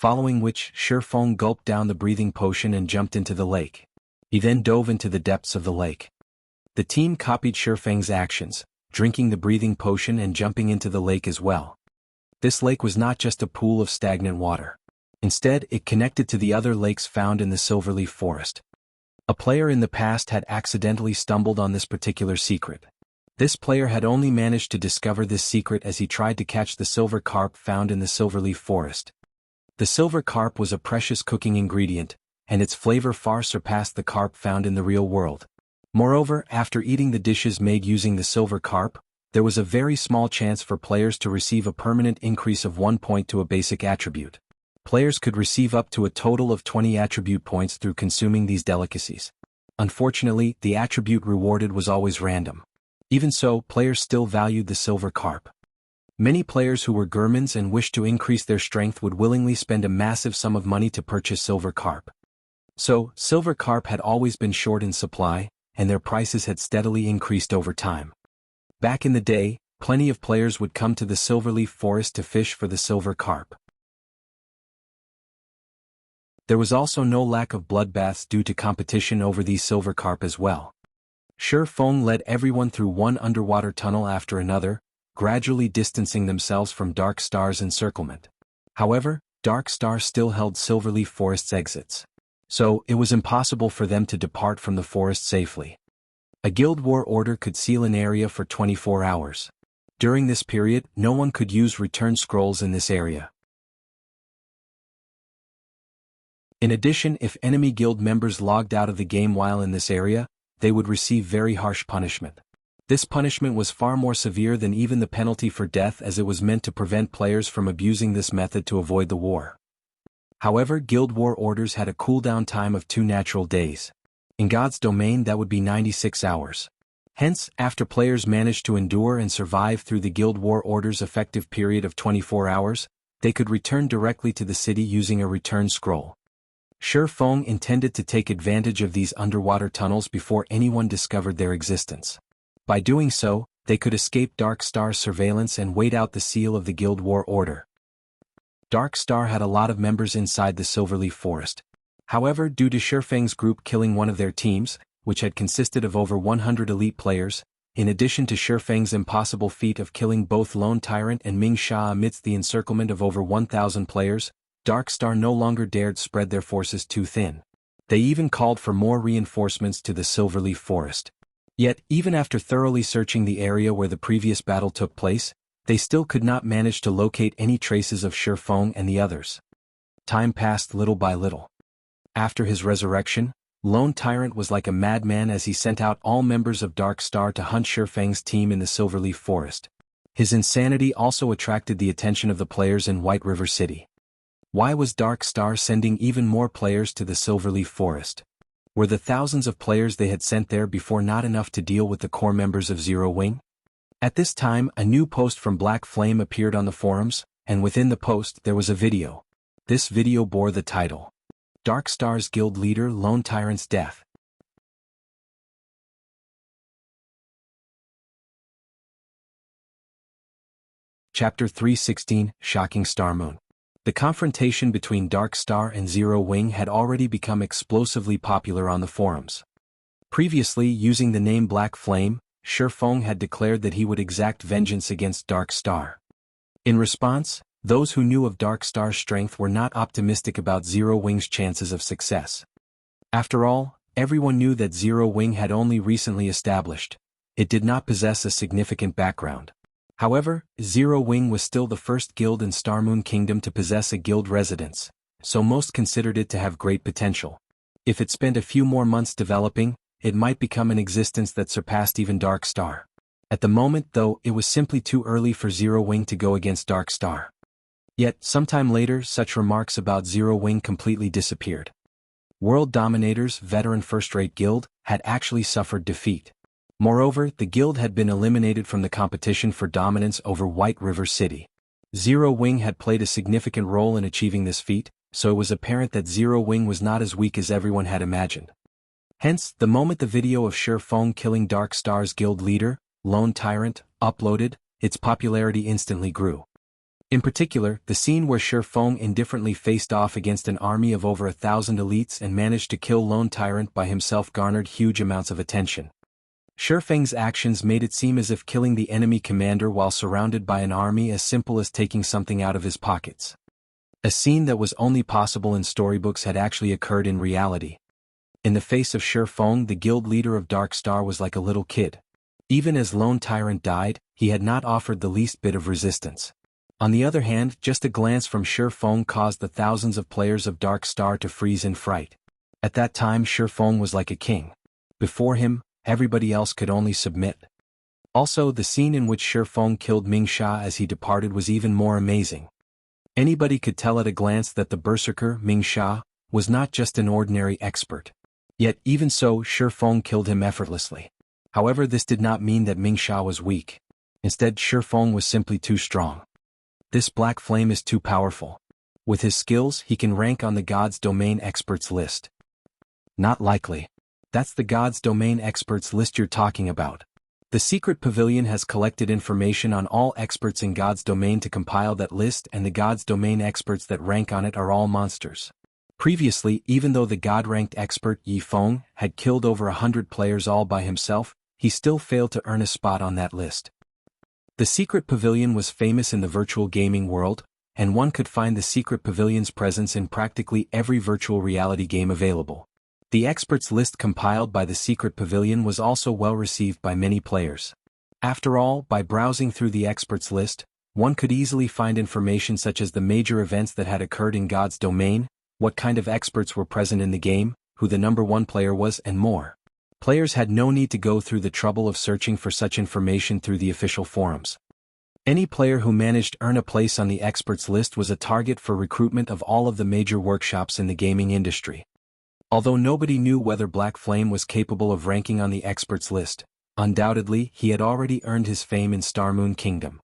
following which Feng gulped down the breathing potion and jumped into the lake. He then dove into the depths of the lake. The team copied Feng's actions, drinking the breathing potion and jumping into the lake as well. This lake was not just a pool of stagnant water. Instead, it connected to the other lakes found in the Silverleaf Forest. A player in the past had accidentally stumbled on this particular secret. This player had only managed to discover this secret as he tried to catch the silver carp found in the Silverleaf Forest. The silver carp was a precious cooking ingredient, and its flavor far surpassed the carp found in the real world. Moreover, after eating the dishes made using the silver carp, there was a very small chance for players to receive a permanent increase of 1 point to a basic attribute. Players could receive up to a total of 20 attribute points through consuming these delicacies. Unfortunately, the attribute rewarded was always random. Even so, players still valued the silver carp. Many players who were gourmands and wished to increase their strength would willingly spend a massive sum of money to purchase silver carp. So, silver carp had always been short in supply, and their prices had steadily increased over time. Back in the day, plenty of players would come to the Silverleaf Forest to fish for the silver carp. There was also no lack of bloodbaths due to competition over these silver carp as well. Feng led everyone through one underwater tunnel after another, gradually distancing themselves from Dark Star's encirclement. However, Dark Star still held Silverleaf Forest's exits. So, it was impossible for them to depart from the forest safely. A guild war order could seal an area for 24 hours. During this period, no one could use return scrolls in this area. In addition, if enemy guild members logged out of the game while in this area, they would receive very harsh punishment. This punishment was far more severe than even the penalty for death, as it was meant to prevent players from abusing this method to avoid the war. However, guild war orders had a cooldown time of 2 natural days. In God's domain, that would be 96 hours. Hence, after players managed to endure and survive through the guild war order's effective period of 24 hours, they could return directly to the city using a return scroll. Feng intended to take advantage of these underwater tunnels before anyone discovered their existence. By doing so, they could escape Dark Star's surveillance and wait out the seal of the Guild War Order. Dark Star had a lot of members inside the Silverleaf Forest. However, due to Feng's group killing one of their teams, which had consisted of over 100 elite players, in addition to Feng's impossible feat of killing both Lone Tyrant and Ming Sha amidst the encirclement of over 1,000 players, Dark Star no longer dared spread their forces too thin. They even called for more reinforcements to the Silverleaf Forest. Yet, even after thoroughly searching the area where the previous battle took place, they still could not manage to locate any traces of Feng and the others. Time passed little by little. After his resurrection, Lone Tyrant was like a madman as he sent out all members of Dark Star to hunt Feng's team in the Silverleaf Forest. His insanity also attracted the attention of the players in White River City. Why was Dark Star sending even more players to the Silverleaf Forest? Were the thousands of players they had sent there before not enough to deal with the core members of Zero Wing? At this time, a new post from Black Flame appeared on the forums, and within the post there was a video. This video bore the title, Dark Star's Guild Leader Lone Tyrant's Death. Chapter 316, Shocking Star Moon. The confrontation between Dark Star and Zero Wing had already become explosively popular on the forums. Previously, using the name Black Flame, Feng had declared that he would exact vengeance against Dark Star. In response, those who knew of Dark Star's strength were not optimistic about Zero Wing's chances of success. After all, everyone knew that Zero Wing had only recently established. It did not possess a significant background. However, Zero Wing was still the first guild in Starmoon Kingdom to possess a guild residence, so most considered it to have great potential. If it spent a few more months developing, it might become an existence that surpassed even Dark Star. At the moment, though, it was simply too early for Zero Wing to go against Dark Star. Yet, sometime later, such remarks about Zero Wing completely disappeared. World Dominator's veteran first-rate guild had actually suffered defeat. Moreover, the guild had been eliminated from the competition for dominance over White River City. Zero Wing had played a significant role in achieving this feat, so it was apparent that Zero Wing was not as weak as everyone had imagined. Hence, the moment the video of Feng killing Dark Star's guild leader, Lone Tyrant, uploaded, its popularity instantly grew. In particular, the scene where Feng indifferently faced off against an army of over 1,000 elites and managed to kill Lone Tyrant by himself garnered huge amounts of attention. Feng's actions made it seem as if killing the enemy commander while surrounded by an army as simple as taking something out of his pockets. A scene that was only possible in storybooks had actually occurred in reality. In the face of Feng, the guild leader of Dark Star was like a little kid. Even as Lone Tyrant died, he had not offered the least bit of resistance. On the other hand, just a glance from Feng caused the thousands of players of Dark Star to freeze in fright. At that time Feng was like a king. Before him, everybody else could only submit. Also, the scene in which Feng killed Ming Sha as he departed was even more amazing. Anybody could tell at a glance that the berserker, Ming Sha, was not just an ordinary expert. Yet even so, Feng killed him effortlessly. However, this did not mean that Ming Sha was weak. Instead, Feng was simply too strong. This black flame is too powerful. With his skills, he can rank on the God's Domain Experts list. Not likely. That's the God's Domain Experts list you're talking about. The Secret Pavilion has collected information on all experts in God's Domain to compile that list, and the God's Domain experts that rank on it are all monsters. Previously, even though the God-ranked expert Feng had killed over 100 players all by himself, he still failed to earn a spot on that list. The Secret Pavilion was famous in the virtual gaming world, and one could find the Secret Pavilion's presence in practically every virtual reality game available. The experts list compiled by the Secret Pavilion was also well received by many players. After all, by browsing through the experts list, one could easily find information such as the major events that had occurred in God's domain, what kind of experts were present in the game, who the #1 player was, and more. Players had no need to go through the trouble of searching for such information through the official forums. Any player who managed to earn a place on the experts list was a target for recruitment of all of the major workshops in the gaming industry. Although nobody knew whether Black Flame was capable of ranking on the experts list, undoubtedly he had already earned his fame in Star Moon Kingdom.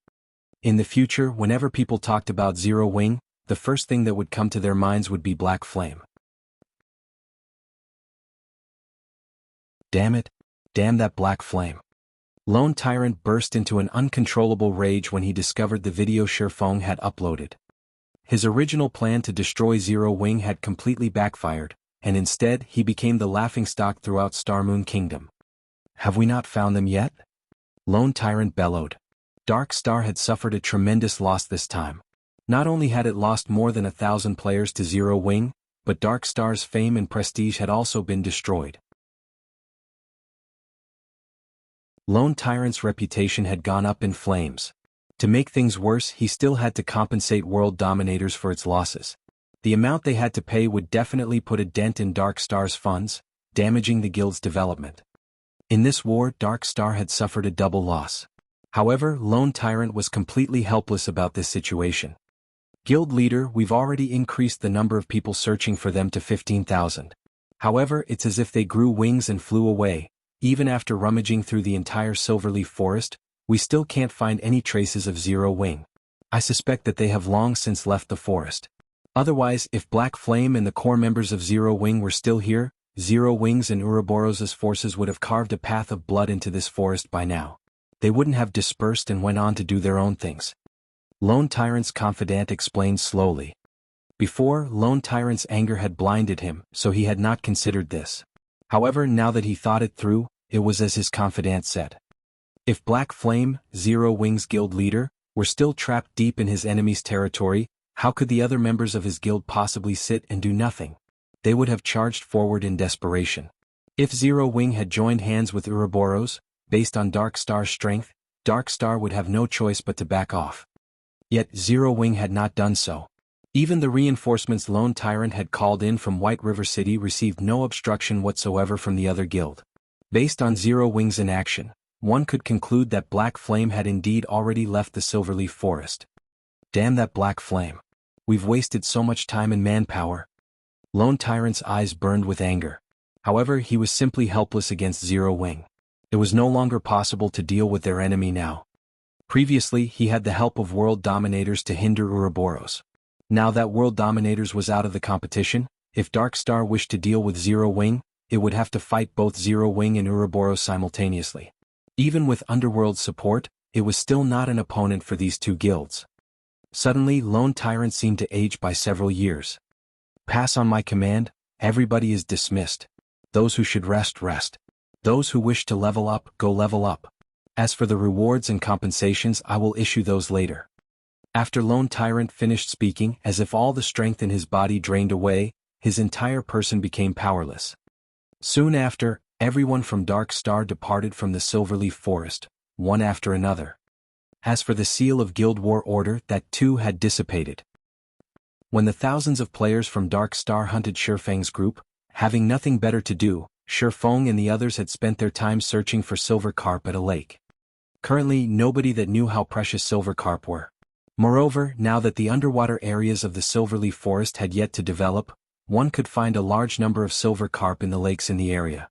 In the future, whenever people talked about Zero Wing, the first thing that would come to their minds would be Black Flame. Damn it! Damn that Black Flame! Lone Tyrant burst into an uncontrollable rage when he discovered the video Feng had uploaded. His original plan to destroy Zero Wing had completely backfired, and instead he became the laughingstock throughout Star Moon Kingdom. Have we not found them yet? Lone Tyrant bellowed. Dark Star had suffered a tremendous loss this time. Not only had it lost more than 1,000 players to Zero Wing, but Dark Star's fame and prestige had also been destroyed. Lone Tyrant's reputation had gone up in flames. To make things worse, he still had to compensate World Dominators for its losses. The amount they had to pay would definitely put a dent in Dark Star's funds, damaging the guild's development. In this war, Dark Star had suffered a double loss. However, Lone Tyrant was completely helpless about this situation. Guild leader, we've already increased the number of people searching for them to 15,000. However, it's as if they grew wings and flew away. Even after rummaging through the entire Silverleaf Forest, we still can't find any traces of Zero Wing. I suspect that they have long since left the forest. Otherwise, if Black Flame and the core members of Zero Wing were still here, Zero Wing's and Ouroboros' forces would have carved a path of blood into this forest by now. They wouldn't have dispersed and went on to do their own things. Lone Tyrant's confidant explained slowly. Before, Lone Tyrant's anger had blinded him, so he had not considered this. However, now that he thought it through, it was as his confidant said. If Black Flame, Zero Wing's guild leader, were still trapped deep in his enemy's territory, how could the other members of his guild possibly sit and do nothing? They would have charged forward in desperation. If Zero Wing had joined hands with Ouroboros, based on Dark Star's strength, Dark Star would have no choice but to back off. Yet Zero Wing had not done so. Even the reinforcements Lone Tyrant had called in from White River City received no obstruction whatsoever from the other guild. Based on Zero Wing's inaction, one could conclude that Black Flame had indeed already left the Silverleaf Forest. Damn that Black Flame. We've wasted so much time and manpower. Lone Tyrant's eyes burned with anger. However, he was simply helpless against Zero Wing. It was no longer possible to deal with their enemy now. Previously, he had the help of World Dominators to hinder Ouroboros. Now that World Dominators was out of the competition, if Dark Star wished to deal with Zero Wing, it would have to fight both Zero Wing and Ouroboros simultaneously. Even with Underworld support, it was still not an opponent for these two guilds. Suddenly, Lone Tyrant seemed to age by several years. Pass on my command, everybody is dismissed. Those who should rest, rest. Those who wish to level up, go level up. As for the rewards and compensations, I will issue those later. After Lone Tyrant finished speaking, as if all the strength in his body drained away, his entire person became powerless. Soon after, everyone from Dark Star departed from the Silverleaf Forest, one after another. As for the seal of Guild War Order, that too had dissipated. When the thousands of players from Dark Star hunted Feng's group, having nothing better to do, Feng and the others had spent their time searching for silver carp at a lake. Currently, nobody that knew how precious silver carp were. Moreover, now that the underwater areas of the Silverleaf Forest had yet to develop, one could find a large number of silver carp in the lakes in the area.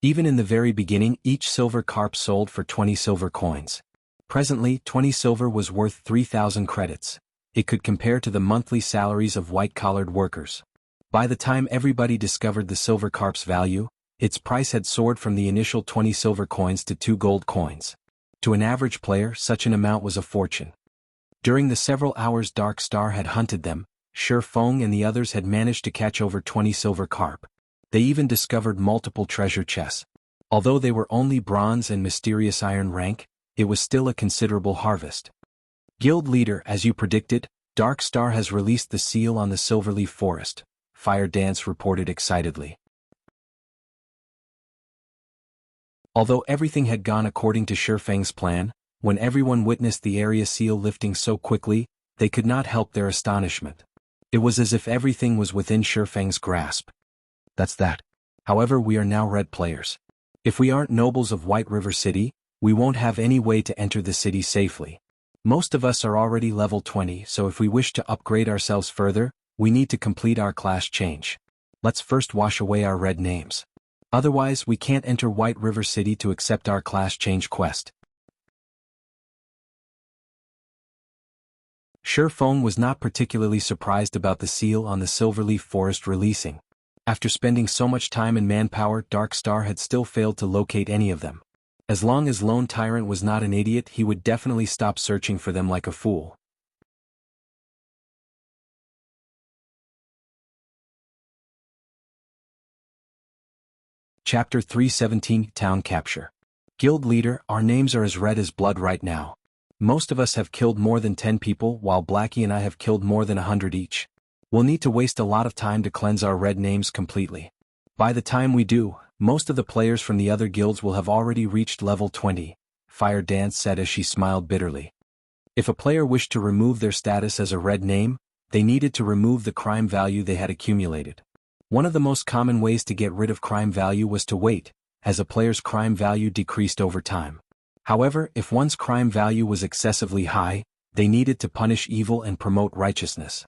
Even in the very beginning, each silver carp sold for 20 silver coins. Presently, 20 silver was worth 3,000 credits. It could compare to the monthly salaries of white-collared workers. By the time everybody discovered the silver carp's value, its price had soared from the initial 20 silver coins to 2 gold coins. To an average player, such an amount was a fortune. During the several hours Dark Star had hunted them, Feng and the others had managed to catch over 20 silver carp. They even discovered multiple treasure chests. Although they were only bronze and mysterious iron rank, it was still a considerable harvest. Guild leader, as you predicted, Dark Star has released the seal on the Silverleaf Forest, Fire Dance reported excitedly. Although everything had gone according to Feng's plan, when everyone witnessed the area seal lifting so quickly, they could not help their astonishment. It was as if everything was within Feng's grasp. That's that. However, we are now red players. If we aren't nobles of White River City, we won't have any way to enter the city safely. Most of us are already level 20, so if we wish to upgrade ourselves further, we need to complete our class change. Let's first wash away our red names. Otherwise, we can't enter White River City to accept our class change quest. Feng was not particularly surprised about the seal on the Silverleaf Forest releasing. After spending so much time and manpower, Dark Star had still failed to locate any of them. As long as Lone Tyrant was not an idiot, he would definitely stop searching for them like a fool. Chapter 317 Town Capture. Guild Leader, our names are as red as blood right now. Most of us have killed more than 10 people, while Blackie and I have killed more than 100 each. We'll need to waste a lot of time to cleanse our red names completely. By the time we do, most of the players from the other guilds will have already reached level 20, Fire Dance said as she smiled bitterly. If a player wished to remove their status as a red name, they needed to remove the crime value they had accumulated. One of the most common ways to get rid of crime value was to wait, as a player's crime value decreased over time. However, if one's crime value was excessively high, they needed to punish evil and promote righteousness.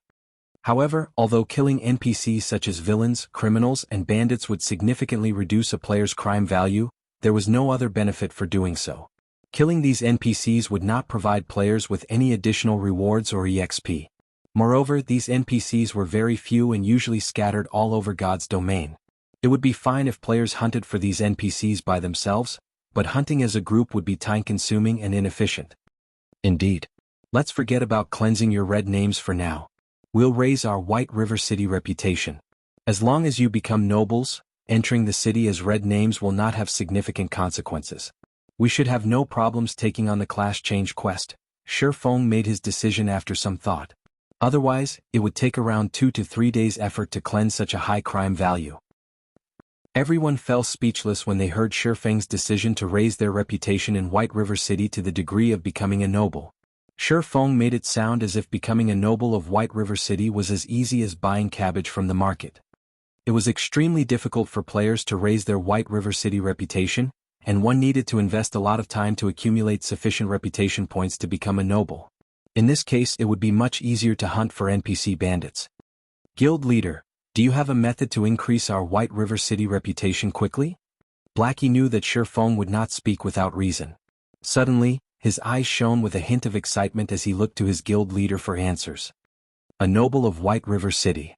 However, although killing NPCs such as villains, criminals, and bandits would significantly reduce a player's crime value, there was no other benefit for doing so. Killing these NPCs would not provide players with any additional rewards or EXP. Moreover, these NPCs were very few and usually scattered all over God's domain. It would be fine if players hunted for these NPCs by themselves, but hunting as a group would be time-consuming and inefficient. Indeed. Let's forget about cleansing your red names for now. We'll raise our White River City reputation. As long as you become nobles, entering the city as red names will not have significant consequences. We should have no problems taking on the class change quest. Feng made his decision after some thought. Otherwise, it would take around 2 to 3 days' effort to cleanse such a high crime value. Everyone fell speechless when they heard Feng's decision to raise their reputation in White River City to the degree of becoming a noble. Feng made it sound as if becoming a noble of White River City was as easy as buying cabbage from the market. It was extremely difficult for players to raise their White River City reputation, and one needed to invest a lot of time to accumulate sufficient reputation points to become a noble. In this case, it would be much easier to hunt for NPC bandits. Guild Leader, do you have a method to increase our White River City reputation quickly? Blackie knew that Feng would not speak without reason. Suddenly, his eyes shone with a hint of excitement as he looked to his guild leader for answers. A noble of White River City.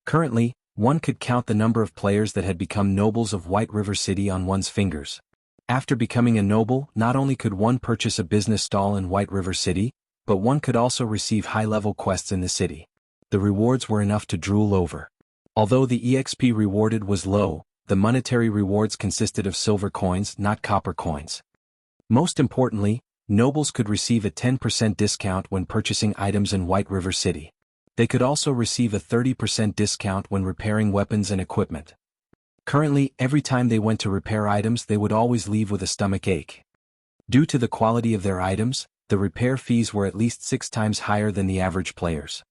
Currently, one could count the number of players that had become nobles of White River City on one's fingers. After becoming a noble, not only could one purchase a business stall in White River City, but one could also receive high-level quests in the city. The rewards were enough to drool over. Although the EXP rewarded was low, the monetary rewards consisted of silver coins, not copper coins. Most importantly, nobles could receive a 10% discount when purchasing items in White River City. They could also receive a 30% discount when repairing weapons and equipment. Currently, every time they went to repair items they would always leave with a stomach ache. Due to the quality of their items, the repair fees were at least 6 times higher than the average players.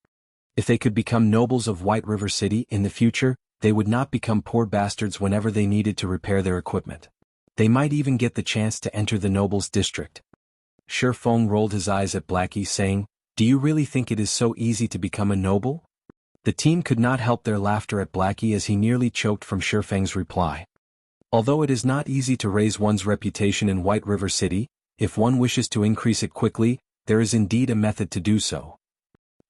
If they could become nobles of White River City in the future, they would not become poor bastards whenever they needed to repair their equipment. They might even get the chance to enter the nobles' district. Feng rolled his eyes at Blackie, saying, "Do you really think it is so easy to become a noble?" The team could not help their laughter at Blackie as he nearly choked from Feng's reply. Although it is not easy to raise one's reputation in White River City, if one wishes to increase it quickly, there is indeed a method to do so.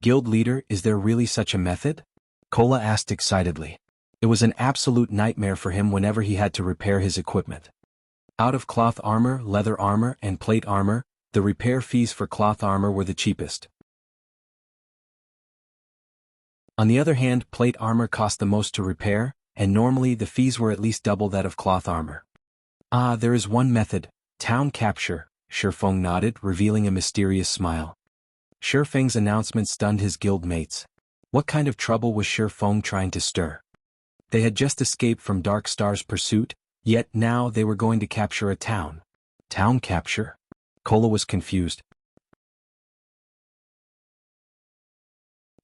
Guild leader, is there really such a method? Kola asked excitedly. It was an absolute nightmare for him whenever he had to repair his equipment. Out of cloth armor, leather armor, and plate armor, the repair fees for cloth armor were the cheapest. On the other hand, plate armor cost the most to repair, and normally the fees were at least double that of cloth armor. Ah, there is one method, town capture, Feng nodded, revealing a mysterious smile. Feng's announcement stunned his guild mates. What kind of trouble was Feng trying to stir? They had just escaped from Dark Star's pursuit, yet now they were going to capture a town. Town capture? Kola was confused.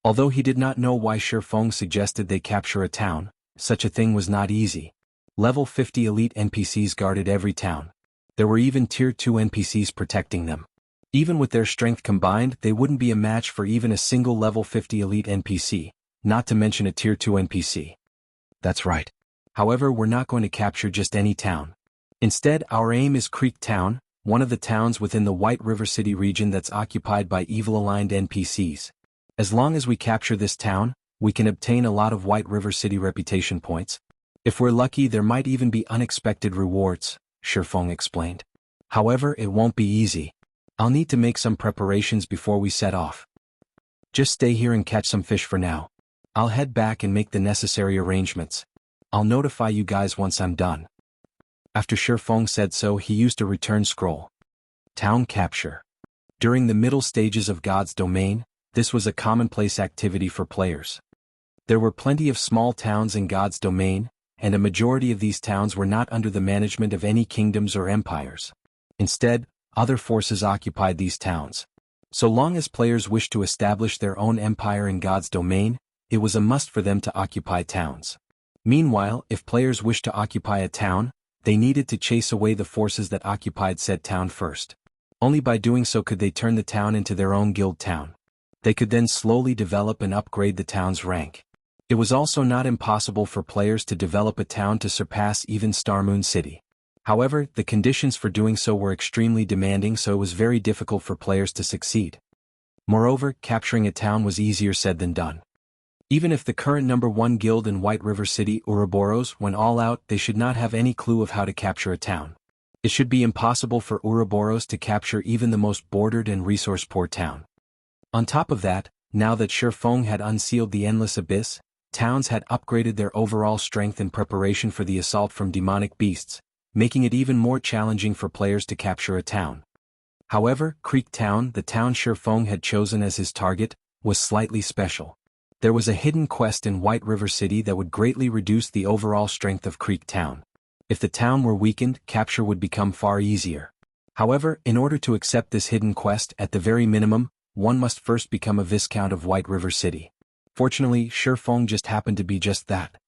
Although he did not know why Feng suggested they capture a town, such a thing was not easy. Level 50 elite NPCs guarded every town. There were even Tier 2 NPCs protecting them. Even with their strength combined, they wouldn't be a match for even a single level 50 elite NPC, not to mention a Tier 2 NPC. That's right. However, we're not going to capture just any town. Instead, our aim is Creek Town, one of the towns within the White River City region that's occupied by evil-aligned NPCs. As long as we capture this town, we can obtain a lot of White River City reputation points. If we're lucky, there might even be unexpected rewards, Feng explained. However, it won't be easy. I'll need to make some preparations before we set off. Just stay here and catch some fish for now. I'll head back and make the necessary arrangements. I'll notify you guys once I'm done. After Feng said so, he used a return scroll. Town capture. During the middle stages of God's domain, this was a commonplace activity for players. There were plenty of small towns in God's domain, and a majority of these towns were not under the management of any kingdoms or empires. Instead, other forces occupied these towns. So long as players wished to establish their own empire in God's domain, it was a must for them to occupy towns. Meanwhile, if players wished to occupy a town, they needed to chase away the forces that occupied said town first. Only by doing so could they turn the town into their own guild town. They could then slowly develop and upgrade the town's rank. It was also not impossible for players to develop a town to surpass even Starmoon City. However, the conditions for doing so were extremely demanding, so it was very difficult for players to succeed. Moreover, capturing a town was easier said than done. Even if the current number 1 guild in White River City, Ouroboros, went all out, they should not have any clue of how to capture a town. It should be impossible for Ouroboros to capture even the most bordered and resource-poor town. On top of that, now that Feng had unsealed the Endless Abyss, towns had upgraded their overall strength in preparation for the assault from demonic beasts, making it even more challenging for players to capture a town. However, Creek Town, the town Feng had chosen as his target, was slightly special. There was a hidden quest in White River City that would greatly reduce the overall strength of Creek Town. If the town were weakened, capture would become far easier. However, in order to accept this hidden quest, at the very minimum, one must first become a Viscount of White River City. Fortunately, Feng just happened to be just that.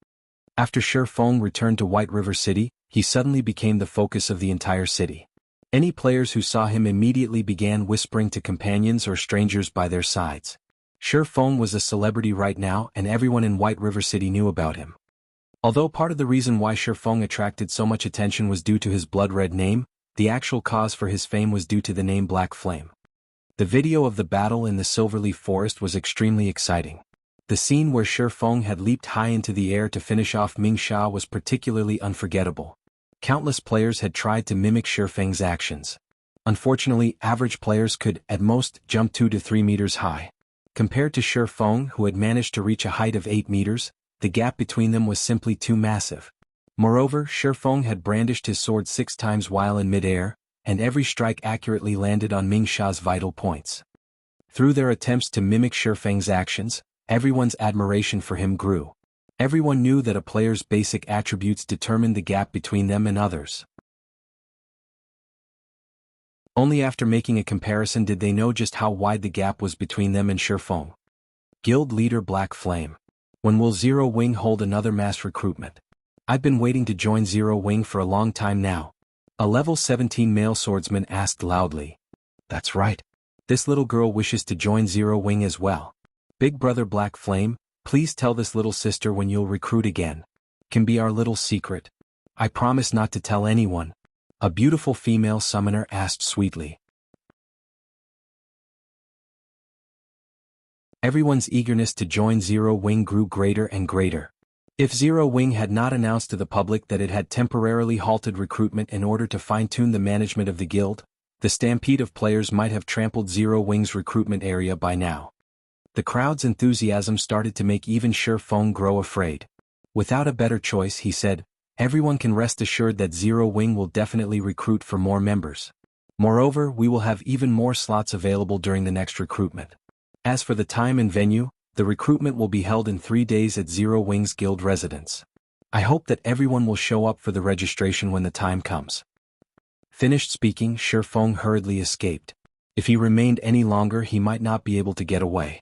After Feng returned to White River City, he suddenly became the focus of the entire city. Any players who saw him immediately began whispering to companions or strangers by their sides. Feng was a celebrity right now, and everyone in White River City knew about him. Although part of the reason why Feng attracted so much attention was due to his blood-red name, the actual cause for his fame was due to the name Black Flame. The video of the battle in the Silverleaf Forest was extremely exciting. The scene where Feng had leaped high into the air to finish off Ming Sha was particularly unforgettable. Countless players had tried to mimic Feng's actions. Unfortunately, average players could, at most, jump 2 to 3 meters high. Compared to Feng, who had managed to reach a height of 8 meters, the gap between them was simply too massive. Moreover, Feng had brandished his sword 6 times while in mid-air, and every strike accurately landed on Ming Sha's vital points. Through their attempts to mimic Feng's actions, everyone's admiration for him grew. Everyone knew that a player's basic attributes determined the gap between them and others. Only after making a comparison did they know just how wide the gap was between them and Feng. Guild Leader Black Flame. When will Zero Wing hold another mass recruitment? I've been waiting to join Zero Wing for a long time now. A level 17 male swordsman asked loudly. That's right. This little girl wishes to join Zero Wing as well. Big brother Black Flame, please tell this little sister when you'll recruit again. Can be our little secret. I promise not to tell anyone. A beautiful female summoner asked sweetly. Everyone's eagerness to join Zero Wing grew greater and greater. If Zero Wing had not announced to the public that it had temporarily halted recruitment in order to fine-tune the management of the guild, the stampede of players might have trampled Zero Wing's recruitment area by now. The crowd's enthusiasm started to make even Feng grow afraid. Without a better choice, he said, everyone can rest assured that Zero Wing will definitely recruit for more members. Moreover, we will have even more slots available during the next recruitment. As for the time and venue, the recruitment will be held in 3 days at Zero Wing's guild residence. I hope that everyone will show up for the registration when the time comes. Finished speaking, Feng hurriedly escaped. If he remained any longer, he might not be able to get away.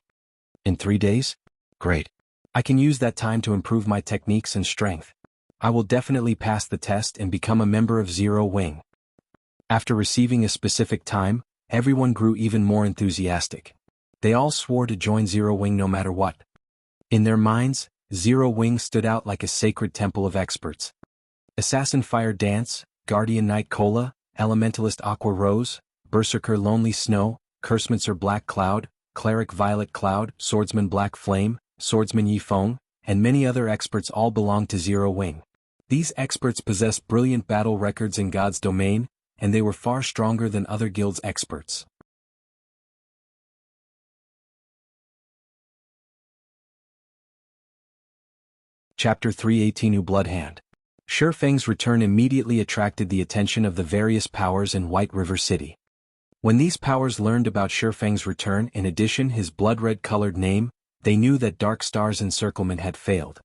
In 3 days? Great. I can use that time to improve my techniques and strength. I will definitely pass the test and become a member of Zero Wing. After receiving a specific time, everyone grew even more enthusiastic. They all swore to join Zero Wing no matter what. In their minds, Zero Wing stood out like a sacred temple of experts. Assassin Fire Dance, Guardian Knight Cola, Elementalist Aqua Rose, Berserker Lonely Snow, Cursemancer Black Cloud, Cleric Violet Cloud, Swordsman Black Flame, Swordsman Yi Feng, and many other experts all belonged to Zero Wing. These experts possessed brilliant battle records in God's domain, and they were far stronger than other guilds' experts. Chapter 318 Bloodhand. Feng's return immediately attracted the attention of the various powers in White River City. When these powers learned about Feng's return, in addition his blood-red-colored name, they knew that Dark Star's Encirclement had failed.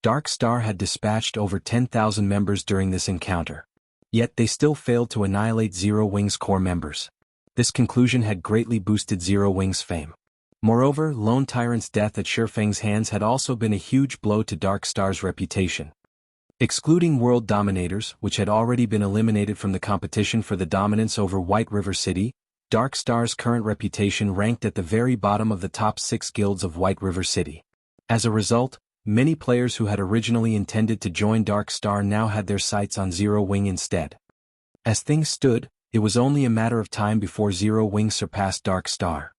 Dark Star had dispatched over 10,000 members during this encounter. Yet they still failed to annihilate Zero Wing's core members. This conclusion had greatly boosted Zero Wing's fame. Moreover, Lone Tyrant's death at Feng's hands had also been a huge blow to Dark Star's reputation. Excluding World Dominators, which had already been eliminated from the competition for the dominance over White River City, Dark Star's current reputation ranked at the very bottom of the top 6 guilds of White River City. As a result, many players who had originally intended to join Dark Star now had their sights on Zero Wing instead. As things stood, it was only a matter of time before Zero Wing surpassed Dark Star.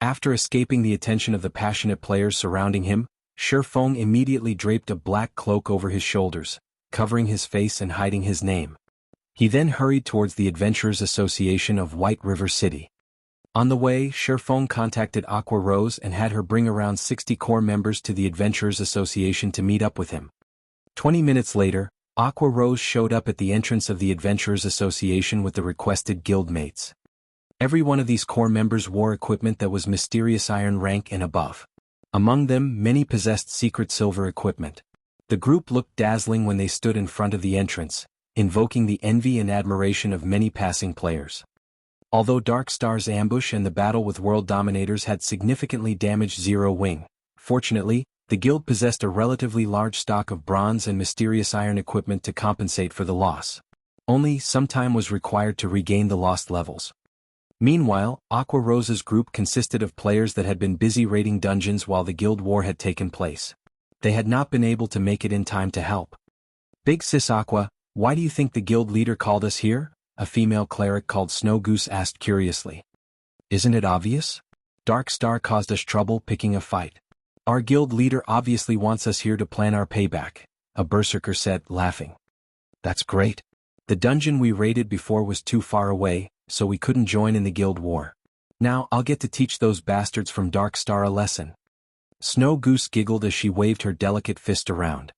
After escaping the attention of the passionate players surrounding him, Feng immediately draped a black cloak over his shoulders, covering his face and hiding his name. He then hurried towards the Adventurers Association of White River City. On the way, Feng contacted Aqua Rose and had her bring around 60 core members to the Adventurers Association to meet up with him. 20 minutes later, Aqua Rose showed up at the entrance of the Adventurers Association with the requested guildmates. Every one of these core members wore equipment that was mysterious iron rank and above. Among them, many possessed secret silver equipment. The group looked dazzling when they stood in front of the entrance, invoking the envy and admiration of many passing players. Although Dark Star's ambush and the battle with World Dominators had significantly damaged Zero Wing, fortunately, the guild possessed a relatively large stock of bronze and mysterious iron equipment to compensate for the loss. Only some time was required to regain the lost levels. Meanwhile, Aqua Rose's group consisted of players that had been busy raiding dungeons while the guild war had taken place. They had not been able to make it in time to help. Big Sis Aqua, why do you think the guild leader called us here? A female cleric called Snow Goose asked curiously. Isn't it obvious? Dark Star caused us trouble picking a fight. Our guild leader obviously wants us here to plan our payback, a berserker said, laughing. That's great. The dungeon we raided before was too far away, so we couldn't join in the guild war. Now I'll get to teach those bastards from Dark Star a lesson." Snow Goose giggled as she waved her delicate fist around.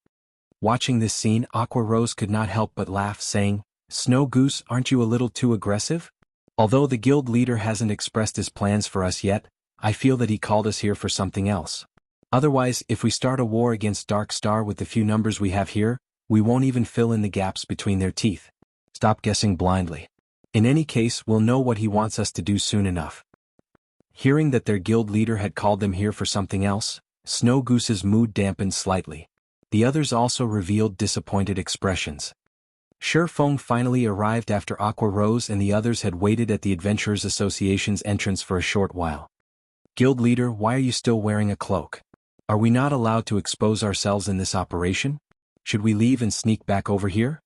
Watching this scene, Aqua Rose could not help but laugh, saying, "Snow Goose, aren't you a little too aggressive? Although the guild leader hasn't expressed his plans for us yet, I feel that he called us here for something else. Otherwise, if we start a war against Dark Star with the few numbers we have here, we won't even fill in the gaps between their teeth. Stop guessing blindly. In any case, we'll know what he wants us to do soon enough." Hearing that their guild leader had called them here for something else, Snow Goose's mood dampened slightly. The others also revealed disappointed expressions. Feng finally arrived after Aqua Rose and the others had waited at the Adventurers Association's entrance for a short while. "Guild leader, why are you still wearing a cloak? Are we not allowed to expose ourselves in this operation? Should we leave and sneak back over here?"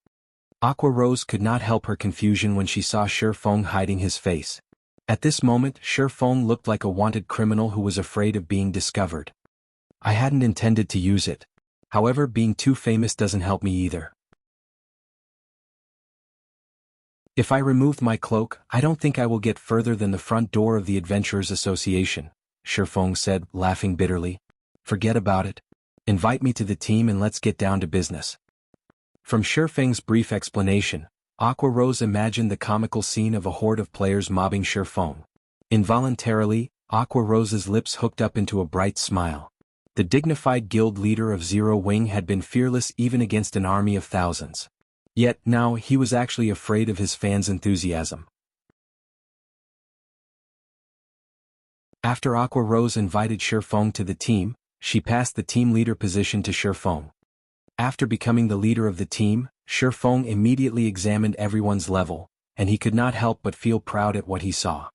Aqua Rose could not help her confusion when she saw Feng hiding his face. At this moment, Feng looked like a wanted criminal who was afraid of being discovered. "I hadn't intended to use it. However, being too famous doesn't help me either. If I removed my cloak, I don't think I will get further than the front door of the Adventurers Association," Feng said, laughing bitterly. "Forget about it. Invite me to the team and let's get down to business." From Feng's brief explanation, Aqua Rose imagined the comical scene of a horde of players mobbing Feng. Involuntarily, Aqua Rose's lips hooked up into a bright smile. The dignified guild leader of Zero Wing had been fearless even against an army of thousands. Yet now he was actually afraid of his fans' enthusiasm. After Aqua Rose invited Feng to the team, she passed the team leader position to Feng. After becoming the leader of the team, Feng immediately examined everyone's level, and he could not help but feel proud at what he saw.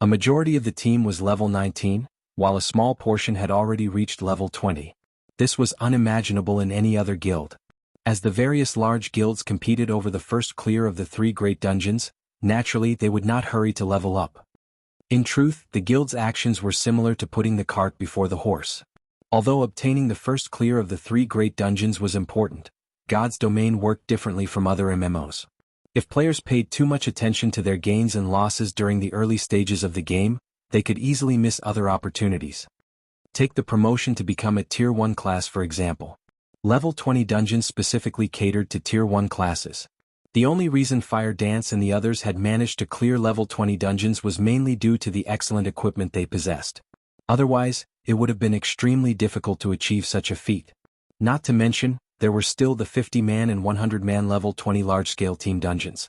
A majority of the team was level 19, while a small portion had already reached level 20. This was unimaginable in any other guild. As the various large guilds competed over the first clear of the 3 great dungeons, naturally they would not hurry to level up. In truth, the guild's actions were similar to putting the cart before the horse. Although obtaining the first clear of the 3 great dungeons was important, God's Domain worked differently from other MMOs. If players paid too much attention to their gains and losses during the early stages of the game, they could easily miss other opportunities. Take the promotion to become a Tier 1 class for example. Level 20 dungeons specifically catered to Tier 1 classes. The only reason Fire Dance and the others had managed to clear level 20 dungeons was mainly due to the excellent equipment they possessed. Otherwise, it would have been extremely difficult to achieve such a feat. Not to mention, there were still the 50-man and 100-man level 20 large-scale team dungeons.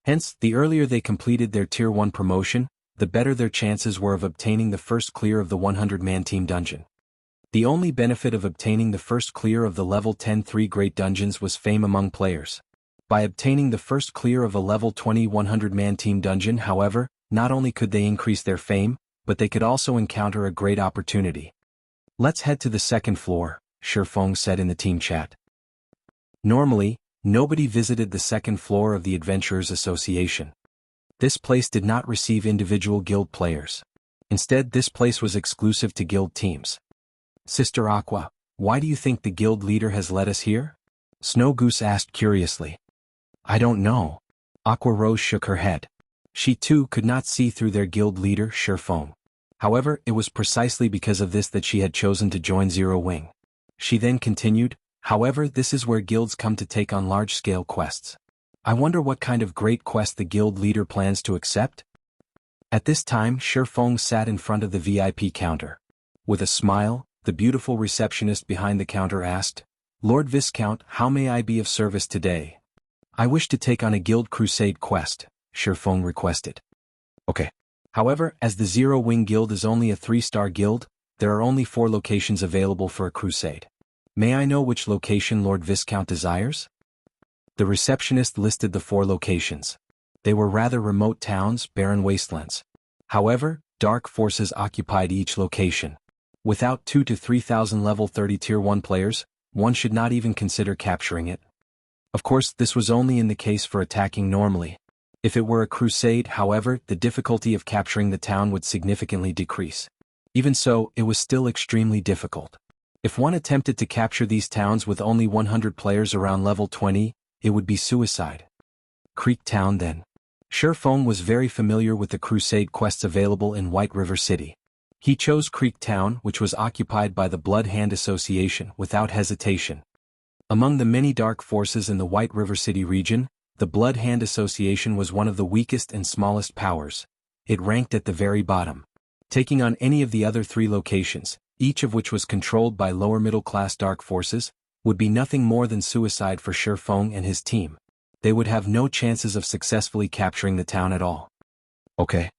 Hence, the earlier they completed their Tier 1 promotion, the better their chances were of obtaining the first clear of the 100-man team dungeon. The only benefit of obtaining the first clear of the level 10 3 great dungeons was fame among players. By obtaining the first clear of a level 20 100-man team dungeon, however, not only could they increase their fame, but they could also encounter a great opportunity. "Let's head to the second floor," Feng said in the team chat. Normally, nobody visited the second floor of the Adventurers Association. This place did not receive individual guild players. Instead, this place was exclusive to guild teams. "Sister Aqua, why do you think the guild leader has led us here?" Snow Goose asked curiously. "I don't know." Aqua Rose shook her head. She too could not see through their guild leader, Feng. However, it was precisely because of this that she had chosen to join Zero Wing. She then continued, "However, this is where guilds come to take on large-scale quests. I wonder what kind of great quest the guild leader plans to accept?" At this time, Feng sat in front of the VIP counter. With a smile, the beautiful receptionist behind the counter asked, "Lord Viscount, how may I be of service today?" "I wish to take on a guild crusade quest," Feng requested. "Okay. However, as the Zero Wing Guild is only a 3-star guild, there are only 4 locations available for a crusade. May I know which location Lord Viscount desires?" The receptionist listed the 4 locations. They were rather remote towns, barren wastelands. However, dark forces occupied each location. Without 2,000 to 3,000 level 30 Tier 1 players, one should not even consider capturing it. Of course, this was only in the case for attacking normally. If it were a crusade, however, the difficulty of capturing the town would significantly decrease. Even so, it was still extremely difficult. If one attempted to capture these towns with only 100 players around level 20, it would be suicide. Creek Town then. Feng was very familiar with the crusade quests available in White River City. He chose Creek Town, which was occupied by the Blood Hand Association, without hesitation. Among the many dark forces in the White River City region, the Blood Hand Association was one of the weakest and smallest powers. It ranked at the very bottom. Taking on any of the other 3 locations, each of which was controlled by lower middle-class dark forces, would be nothing more than suicide for Feng and his team. They would have no chances of successfully capturing the town at all. Okay.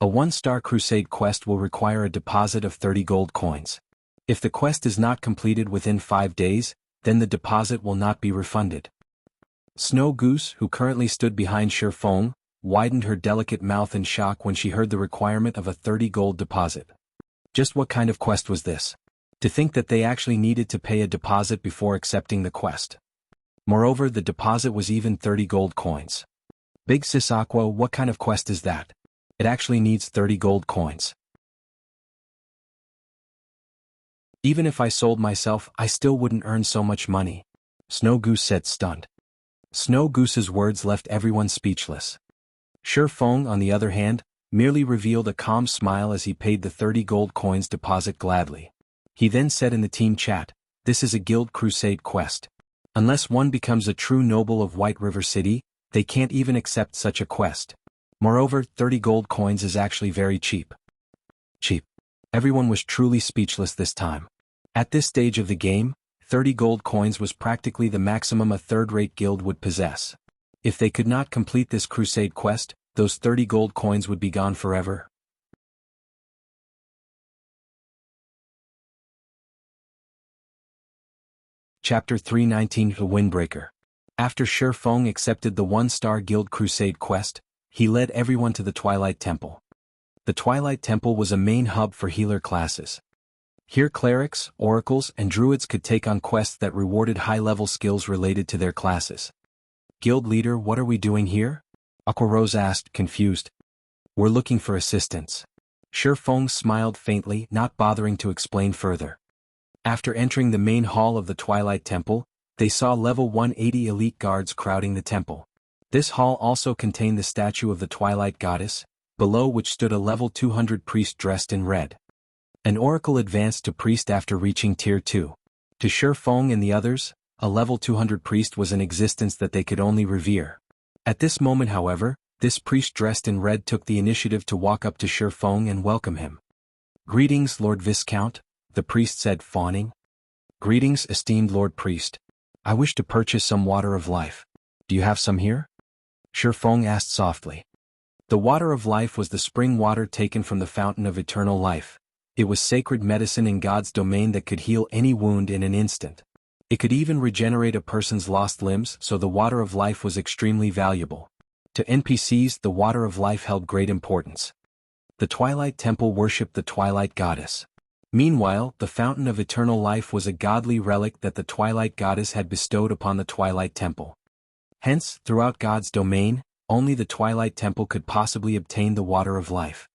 A 1-star crusade quest will require a deposit of 30 gold coins. If the quest is not completed within 5 days, then the deposit will not be refunded. Snow Goose, who currently stood behind Feng, widened her delicate mouth in shock when she heard the requirement of a 30 gold deposit. Just what kind of quest was this? To think that they actually needed to pay a deposit before accepting the quest. Moreover, the deposit was even 30 gold coins. Big Sis Aqua, what kind of quest is that? It actually needs 30 gold coins. Even if I sold myself, I still wouldn't earn so much money. Snow Goose said, stunned. Snow Goose's words left everyone speechless. Feng, on the other hand, merely revealed a calm smile as he paid the 30 gold coins deposit gladly. He then said in the team chat, "This is a guild crusade quest. Unless one becomes a true noble of White River City, they can't even accept such a quest. Moreover, 30 gold coins is actually very cheap." Cheap. Everyone was truly speechless this time. At this stage of the game, 30 gold coins was practically the maximum a third-rate guild would possess. If they could not complete this crusade quest, those 30 gold coins would be gone forever. Chapter 319 The Windbreaker. After Feng accepted the 1-star Guild Crusade quest, he led everyone to the Twilight Temple. The Twilight Temple was a main hub for healer classes. Here clerics, oracles, and druids could take on quests that rewarded high-level skills related to their classes. "Guild leader, what are we doing here?" Aquarose asked, confused. "We're looking for assistance." Feng smiled faintly, not bothering to explain further. After entering the main hall of the Twilight Temple, they saw level 180 elite guards crowding the temple. This hall also contained the statue of the Twilight Goddess, below which stood a level 200 priest dressed in red. An oracle advanced to priest after reaching tier 2. To Feng and the others, a level 200 priest was an existence that they could only revere. At this moment, however, this priest dressed in red took the initiative to walk up to Feng and welcome him. "Greetings, Lord Viscount," the priest said, fawning. "Greetings, esteemed Lord Priest. I wish to purchase some water of life. Do you have some here?" Feng asked softly. The water of life was the spring water taken from the fountain of eternal life. It was sacred medicine in God's domain that could heal any wound in an instant. It could even regenerate a person's lost limbs, so the water of life was extremely valuable. To NPCs, the water of life held great importance. The Twilight Temple worshipped the Twilight Goddess. Meanwhile, the fountain of eternal life was a godly relic that the Twilight Goddess had bestowed upon the Twilight Temple. Hence, throughout God's domain, only the Twilight Temple could possibly obtain the water of life.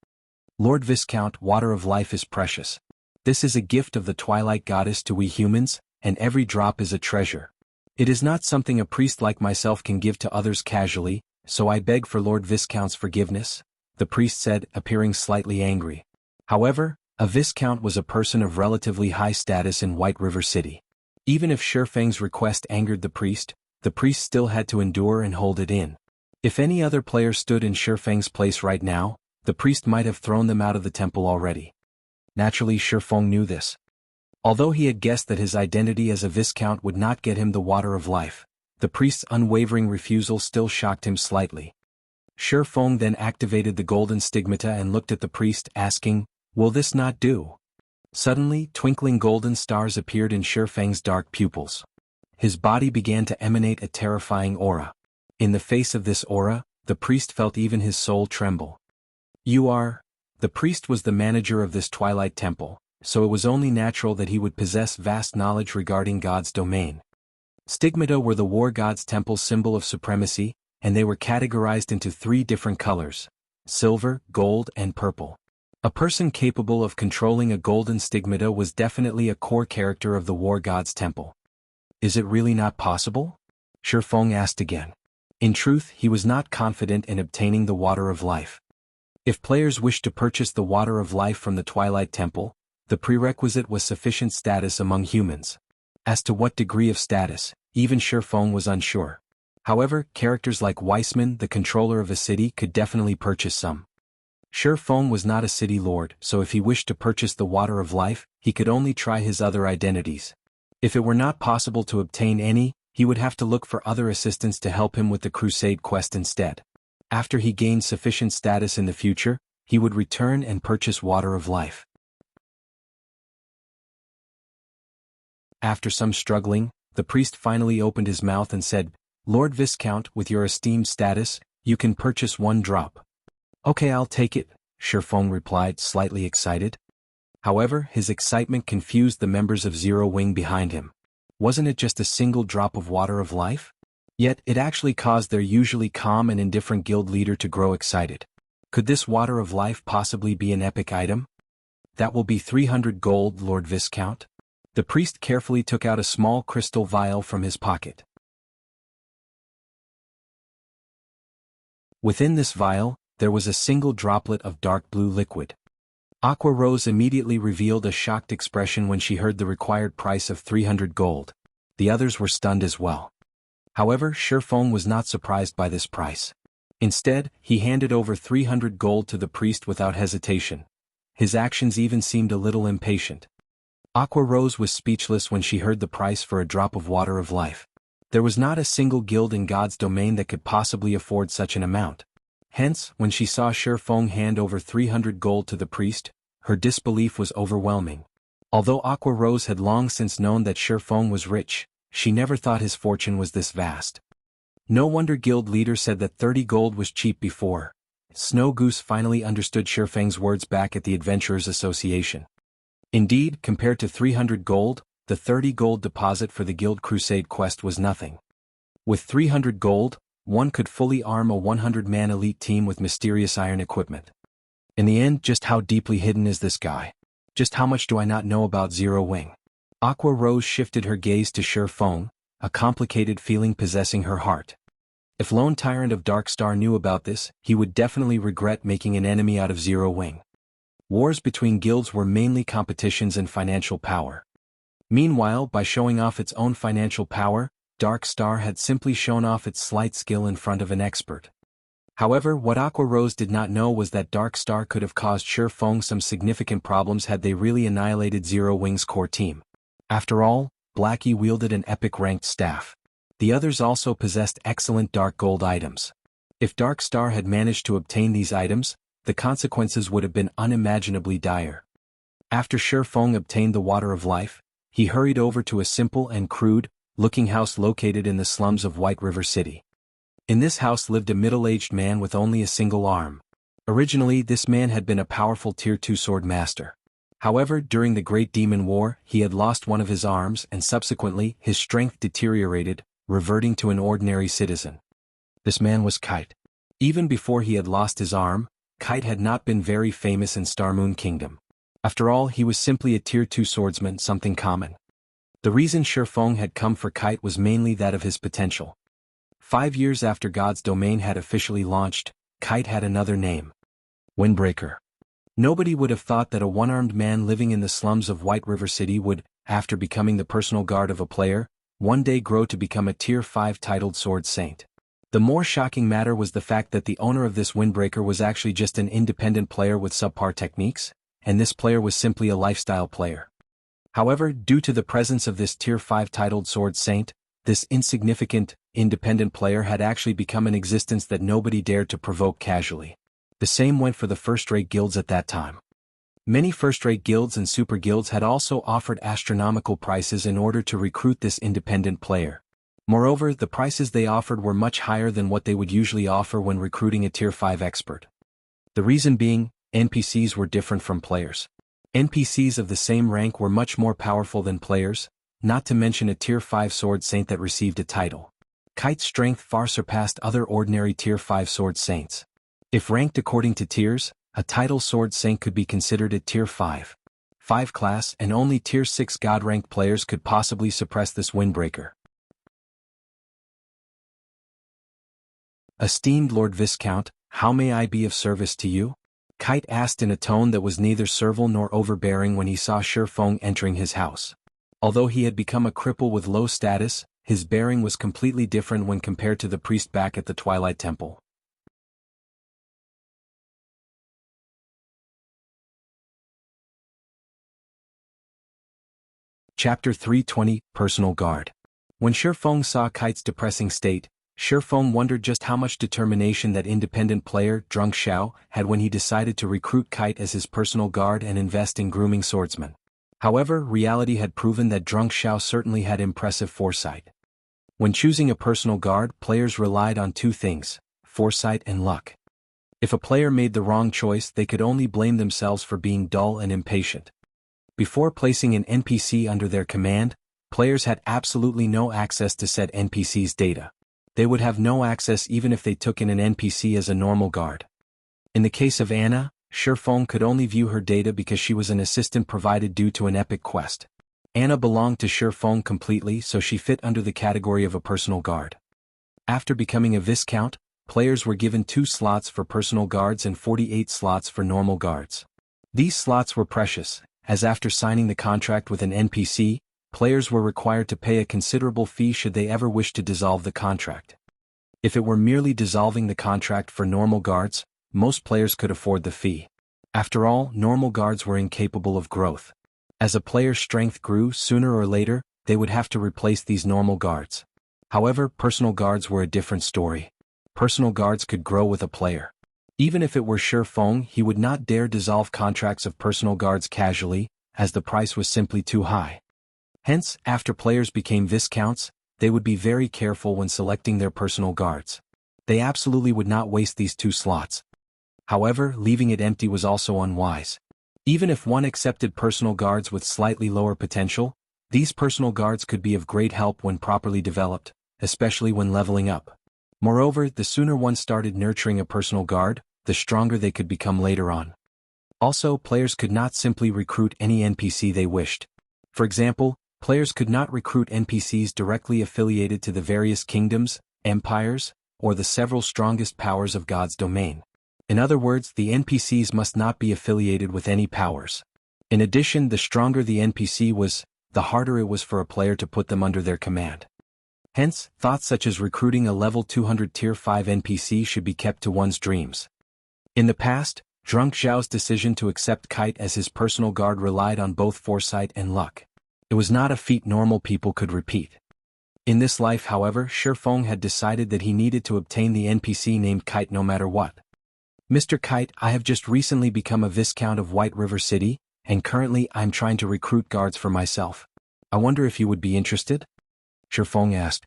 "Lord Viscount, water of life is precious. This is a gift of the Twilight Goddess to we humans, and every drop is a treasure. It is not something a priest like myself can give to others casually, so I beg for Lord Viscount's forgiveness," the priest said, appearing slightly angry. However, a Viscount was a person of relatively high status in White River City. Even if Feng's request angered the priest still had to endure and hold it in. If any other player stood in Feng's place right now, the priest might have thrown them out of the temple already. Naturally, Feng knew this. Although he had guessed that his identity as a Viscount would not get him the water of life, the priest's unwavering refusal still shocked him slightly. Feng then activated the golden stigmata and looked at the priest, asking, "Will this not do?" Suddenly, twinkling golden stars appeared in Feng's dark pupils. His body began to emanate a terrifying aura. In the face of this aura, the priest felt even his soul tremble. "You are..." The priest was the manager of this Twilight Temple, so it was only natural that he would possess vast knowledge regarding God's domain. Stigmata were the war god's temple's symbol of supremacy, and they were categorized into 3 different colors: silver, gold, and purple. A person capable of controlling a golden stigmata was definitely a core character of the war god's temple. "Is it really not possible?" Feng asked again. In truth, he was not confident in obtaining the Water of Life. If players wished to purchase the Water of Life from the Twilight Temple, the prerequisite was sufficient status among humans. As to what degree of status, even Feng was unsure. However, characters like Weissman, the controller of a city, could definitely purchase some. Feng was not a city lord, so if he wished to purchase the Water of Life, he could only try his other identities. If it were not possible to obtain any, he would have to look for other assistants to help him with the crusade quest instead. After he gained sufficient status in the future, he would return and purchase Water of Life. After some struggling, the priest finally opened his mouth and said, Lord Viscount, with your esteemed status, you can purchase 1 drop. Okay, I'll take it, Feng replied, slightly excited. However, his excitement confused the members of Zero Wing behind him. Wasn't it just a single drop of Water of Life? Yet, it actually caused their usually calm and indifferent guild leader to grow excited. Could this Water of Life possibly be an epic item? That will be 300 gold, Lord Viscount. The priest carefully took out a small crystal vial from his pocket. Within this vial, there was a single droplet of dark blue liquid. Aqua Rose immediately revealed a shocked expression when she heard the required price of 300 gold. The others were stunned as well. However, Feng was not surprised by this price. Instead, he handed over 300 gold to the priest without hesitation. His actions even seemed a little impatient. Aqua Rose was speechless when she heard the price for a drop of Water of Life. There was not a single guild in God's domain that could possibly afford such an amount. Hence, when she saw Feng hand over 300 gold to the priest, her disbelief was overwhelming. Although Aqua Rose had long since known that Feng was rich, she never thought his fortune was this vast. No wonder guild leader said that 30 gold was cheap before. Snow Goose finally understood Feng's words back at the Adventurers Association. Indeed, compared to 300 gold, the 30 gold deposit for the Guild Crusade quest was nothing. With 300 gold, one could fully arm a 100-man elite team with mysterious iron equipment. In the end, just how deeply hidden is this guy? Just how much do I not know about Zero Wing? Aqua Rose shifted her gaze to Feng, a complicated feeling possessing her heart. If Lone Tyrant of Dark Star knew about this, he would definitely regret making an enemy out of Zero Wing. Wars between guilds were mainly competitions in financial power. Meanwhile, by showing off its own financial power, Dark Star had simply shown off its slight skill in front of an expert. However, what Aqua Rose did not know was that Dark Star could have caused Feng some significant problems had they really annihilated Zero Wing's core team. After all, Blackie wielded an epic ranked staff. The others also possessed excellent dark gold items. If Dark Star had managed to obtain these items, the consequences would have been unimaginably dire. After Feng obtained the Water of Life, he hurried over to a simple and crude-looking house located in the slums of White River City. In this house lived a middle-aged man with only a single arm. Originally, this man had been a powerful Tier 2 sword master. However, during the Great Demon War, he had lost one of his arms and subsequently, his strength deteriorated, reverting to an ordinary citizen. This man was Kite. Even before he had lost his arm, Kite had not been very famous in Starmoon Kingdom. After all, he was simply a Tier 2 swordsman, something common. The reason Feng had come for Kite was mainly that of his potential. 5 years after God's Domain had officially launched, Kite had another name. Windbreaker. Nobody would have thought that a one-armed man living in the slums of White River City would, after becoming the personal guard of a player, one day grow to become a Tier 5 titled Sword Saint. The more shocking matter was the fact that the owner of this Windbreaker was actually just an independent player with subpar techniques, and this player was simply a lifestyle player. However, due to the presence of this Tier 5 titled Sword Saint, this insignificant, independent player had actually become an existence that nobody dared to provoke casually. The same went for the first-rate guilds at that time. Many first-rate guilds and super guilds had also offered astronomical prices in order to recruit this independent player. Moreover, the prices they offered were much higher than what they would usually offer when recruiting a Tier 5 expert. The reason being, NPCs were different from players. NPCs of the same rank were much more powerful than players, not to mention a Tier 5 Sword Saint that received a title. Kite's strength far surpassed other ordinary Tier 5 Sword Saints. If ranked according to tiers, a title Sword Saint could be considered a Tier 5 class, and only Tier 6 God-ranked players could possibly suppress this Windbreaker. "Esteemed Lord Viscount, how may I be of service to you?" Kite asked in a tone that was neither servile nor overbearing when he saw Feng entering his house. Although he had become a cripple with low status, his bearing was completely different when compared to the priest back at the Twilight Temple. Chapter 320, Personal Guard. When Feng saw Kite's depressing state, Feng wondered just how much determination that independent player, Drunk Xiao, had when he decided to recruit Kite as his personal guard and invest in grooming swordsmen. However, reality had proven that Drunk Xiao certainly had impressive foresight. When choosing a personal guard, players relied on two things: foresight and luck. If a player made the wrong choice, they could only blame themselves for being dull and impatient. Before placing an NPC under their command, players had absolutely no access to said NPC's data. They would have no access even if they took in an NPC as a normal guard. In the case of Anna, Feng could only view her data because she was an assistant provided due to an epic quest. Anna belonged to Feng completely, so she fit under the category of a personal guard. After becoming a Viscount, players were given 2 slots for personal guards and 48 slots for normal guards. These slots were precious, as after signing the contract with an NPC, players were required to pay a considerable fee should they ever wish to dissolve the contract. If it were merely dissolving the contract for normal guards, most players could afford the fee. After all, normal guards were incapable of growth. As a player's strength grew, sooner or later, they would have to replace these normal guards. However, personal guards were a different story. Personal guards could grow with a player. Even if it were Feng, he would not dare dissolve contracts of personal guards casually, as the price was simply too high. Hence, after players became Viscounts, they would be very careful when selecting their personal guards. They absolutely would not waste these 2 slots. However, leaving it empty was also unwise. Even if one accepted personal guards with slightly lower potential, these personal guards could be of great help when properly developed, especially when leveling up. Moreover, the sooner one started nurturing a personal guard, the stronger they could become later on. Also, players could not simply recruit any NPC they wished. For example, players could not recruit NPCs directly affiliated to the various kingdoms, empires, or the several strongest powers of God's domain. In other words, the NPCs must not be affiliated with any powers. In addition, the stronger the NPC was, the harder it was for a player to put them under their command. Hence, thoughts such as recruiting a level 200 Tier 5 NPC should be kept to one's dreams. In the past, Drunk Xiao's decision to accept Kite as his personal guard relied on both foresight and luck. It was not a feat normal people could repeat. In this life, however, Feng had decided that he needed to obtain the NPC named Kite no matter what. "Mr. Kite, I have just recently become a Viscount of White River City, and currently I'm trying to recruit guards for myself. I wonder if you would be interested?" Feng asked.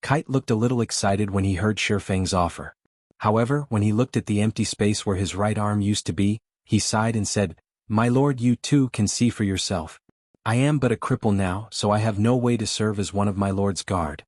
Kite looked a little excited when he heard Feng's offer. However, when he looked at the empty space where his right arm used to be, he sighed and said, "My lord, you too can see for yourself. I am but a cripple now, so I have no way to serve as one of my lord's guard."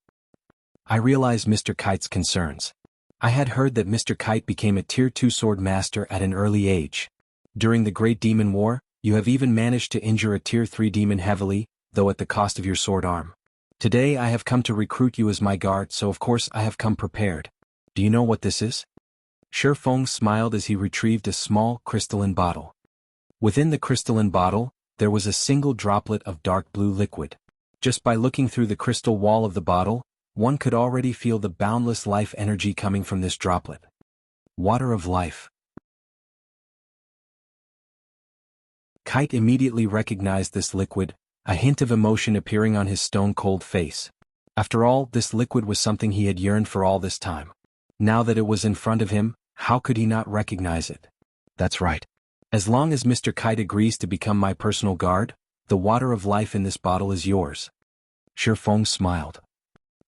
I realized Mr. Kite's concerns. I had heard that Mr. Kite became a Tier 2 sword master at an early age. During the Great Demon War, you have even managed to injure a Tier 3 demon heavily, though at the cost of your sword arm. Today I have come to recruit you as my guard, so of course I have come prepared. Do you know what this is? Feng smiled as he retrieved a small, crystalline bottle. Within the crystalline bottle, there was a single droplet of dark blue liquid. Just by looking through the crystal wall of the bottle, one could already feel the boundless life energy coming from this droplet. Water of life. Kite immediately recognized this liquid, a hint of emotion appearing on his stone-cold face. After all, this liquid was something he had yearned for all this time. Now that it was in front of him, how could he not recognize it? That's right. As long as Mr. Kite agrees to become my personal guard, the water of life in this bottle is yours. Feng smiled.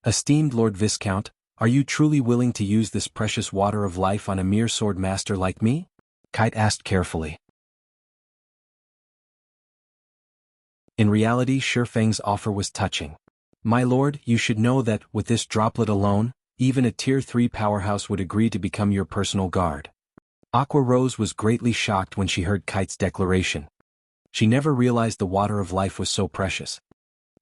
Esteemed Lord Viscount, are you truly willing to use this precious water of life on a mere sword master like me? Kite asked carefully. In reality, Feng's offer was touching. My lord, you should know that, with this droplet alone, even a Tier 3 powerhouse would agree to become your personal guard. Aqua Rose was greatly shocked when she heard Kite's declaration. She never realized the water of life was so precious.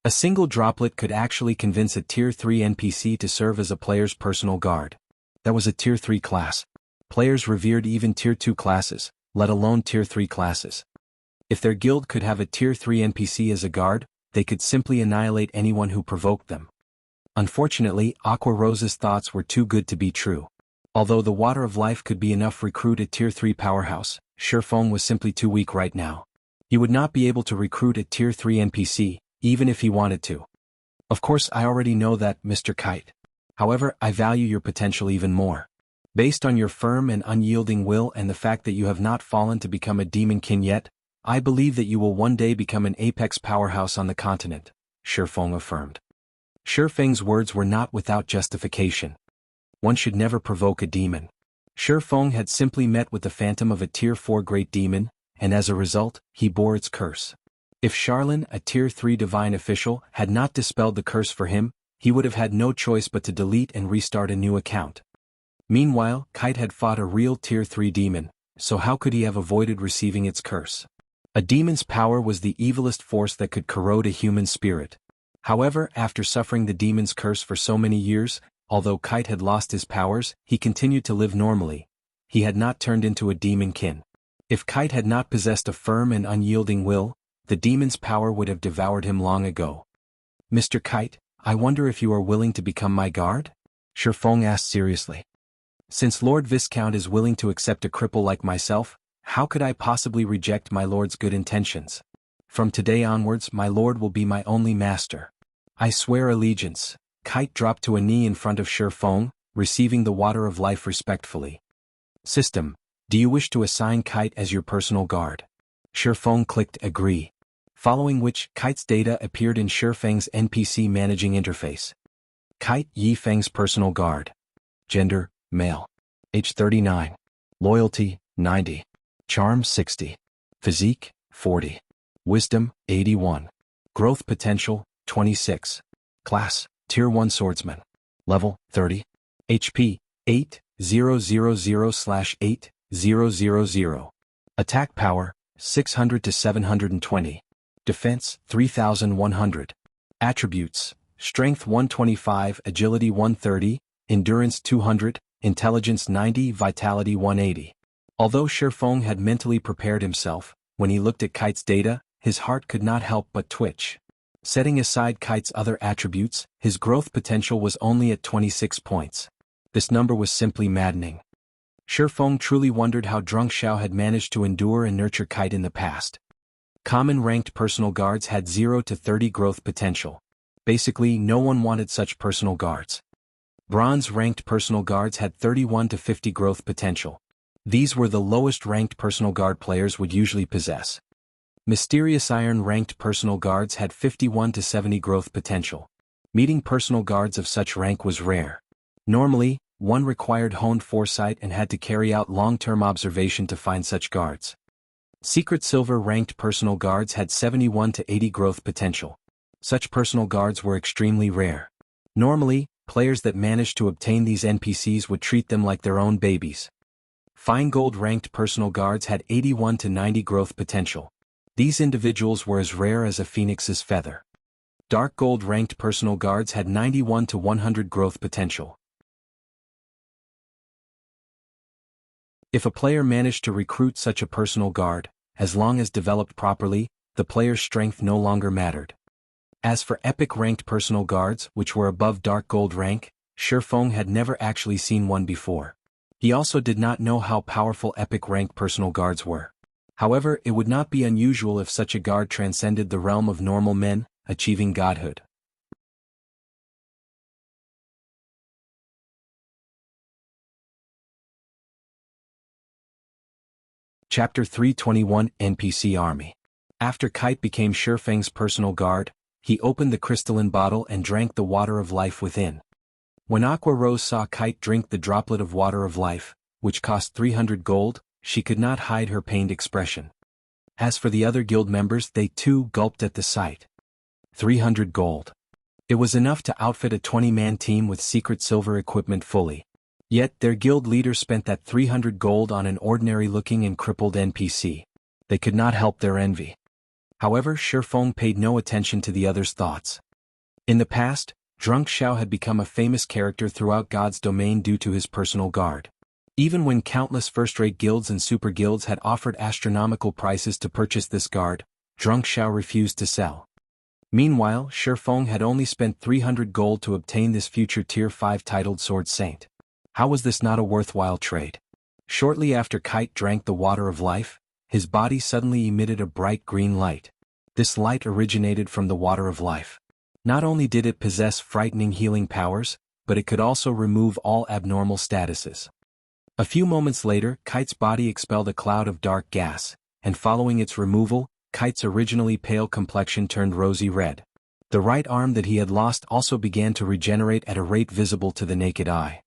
A single droplet could actually convince a Tier 3 NPC to serve as a player's personal guard. That was a Tier 3 class. Players revered even Tier 2 classes, let alone Tier 3 classes. If their guild could have a Tier 3 NPC as a guard, they could simply annihilate anyone who provoked them. Unfortunately, Aqua Rose's thoughts were too good to be true. Although the Water of Life could be enough to recruit a Tier 3 powerhouse, Feng was simply too weak right now. He would not be able to recruit a Tier 3 NPC, even if he wanted to. Of course, I already know that, Mr. Kite. However, I value your potential even more. Based on your firm and unyielding will and the fact that you have not fallen to become a demonkin yet, I believe that you will one day become an apex powerhouse on the continent, Feng affirmed. Feng's words were not without justification. One should never provoke a demon. Feng had simply met with the phantom of a Tier 4 great demon, and as a result, he bore its curse. If Charlin, a Tier 3 divine official, had not dispelled the curse for him, he would have had no choice but to delete and restart a new account. Meanwhile, Kite had fought a real Tier 3 demon, so how could he have avoided receiving its curse? A demon's power was the evilest force that could corrode a human spirit. However, after suffering the demon's curse for so many years, although Kite had lost his powers, he continued to live normally. He had not turned into a demonkin. If Kite had not possessed a firm and unyielding will, the demon's power would have devoured him long ago. Mr. Kite, I wonder if you are willing to become my guard? Feng asked seriously. Since Lord Viscount is willing to accept a cripple like myself, how could I possibly reject my lord's good intentions? From today onwards, my lord will be my only master. I swear allegiance. Kite dropped to a knee in front of Feng, receiving the Water of Life respectfully. System, do you wish to assign Kite as your personal guard? Feng clicked agree. Following which, Kite's data appeared in Feng's NPC managing interface. Kite Yi Feng's personal guard. Gender, male. Age 39. Loyalty, 90. Charm, 60. Physique, 40. Wisdom, 81. Growth potential, 26. Class, Tier 1 Swordsman. Level, 30. HP, 8000/8000. Attack power, 600 to 720. Defense, 3100. Attributes, Strength 125, Agility 130, Endurance 200, Intelligence 90, Vitality 180. Although Feng had mentally prepared himself, when he looked at Kite's data, his heart could not help but twitch. Setting aside Kite's other attributes, his growth potential was only at 26 points. This number was simply maddening. Feng truly wondered how Drunk Xiao had managed to endure and nurture Kite in the past. Common ranked personal guards had 0 to 30 growth potential. Basically, no one wanted such personal guards. Bronze ranked personal guards had 31 to 50 growth potential. These were the lowest ranked personal guard players would usually possess. Mysterious Iron ranked personal guards had 51 to 70 growth potential. Meeting personal guards of such rank was rare. Normally, one required honed foresight and had to carry out long-term observation to find such guards. Secret Silver ranked personal guards had 71 to 80 growth potential. Such personal guards were extremely rare. Normally, players that managed to obtain these NPCs would treat them like their own babies. Fine Gold ranked personal guards had 81 to 90 growth potential. These individuals were as rare as a phoenix's feather. Dark Gold ranked personal guards had 91 to 100 growth potential. If a player managed to recruit such a personal guard, as long as developed properly, the player's strength no longer mattered. As for Epic ranked personal guards, which were above Dark Gold rank, Feng had never actually seen one before. He also did not know how powerful Epic rank personal guards were. However, it would not be unusual if such a guard transcended the realm of normal men, achieving godhood. Chapter 321 NPC Army. After Kite became Feng's personal guard, he opened the crystalline bottle and drank the water of life within. When Aqua Rose saw Kite drink the droplet of water of life, which cost 300 gold, she could not hide her pained expression. As for the other guild members, they too gulped at the sight. 300 gold. It was enough to outfit a 20-man team with secret silver equipment fully. Yet their guild leader spent that 300 gold on an ordinary-looking and crippled NPC. They could not help their envy. However, Feng paid no attention to the others' thoughts. In the past, Drunk Xiao had become a famous character throughout God's domain due to his personal guard. Even when countless first-rate guilds and super guilds had offered astronomical prices to purchase this guard, Drunk Xiao refused to sell. Meanwhile, Feng had only spent 300 gold to obtain this future Tier 5 titled Sword Saint. How was this not a worthwhile trade? Shortly after Kite drank the water of life, his body suddenly emitted a bright green light. This light originated from the water of life. Not only did it possess frightening healing powers, but it could also remove all abnormal statuses. A few moments later, Kite's body expelled a cloud of dark gas, and following its removal, Kite's originally pale complexion turned rosy red. The right arm that he had lost also began to regenerate at a rate visible to the naked eye.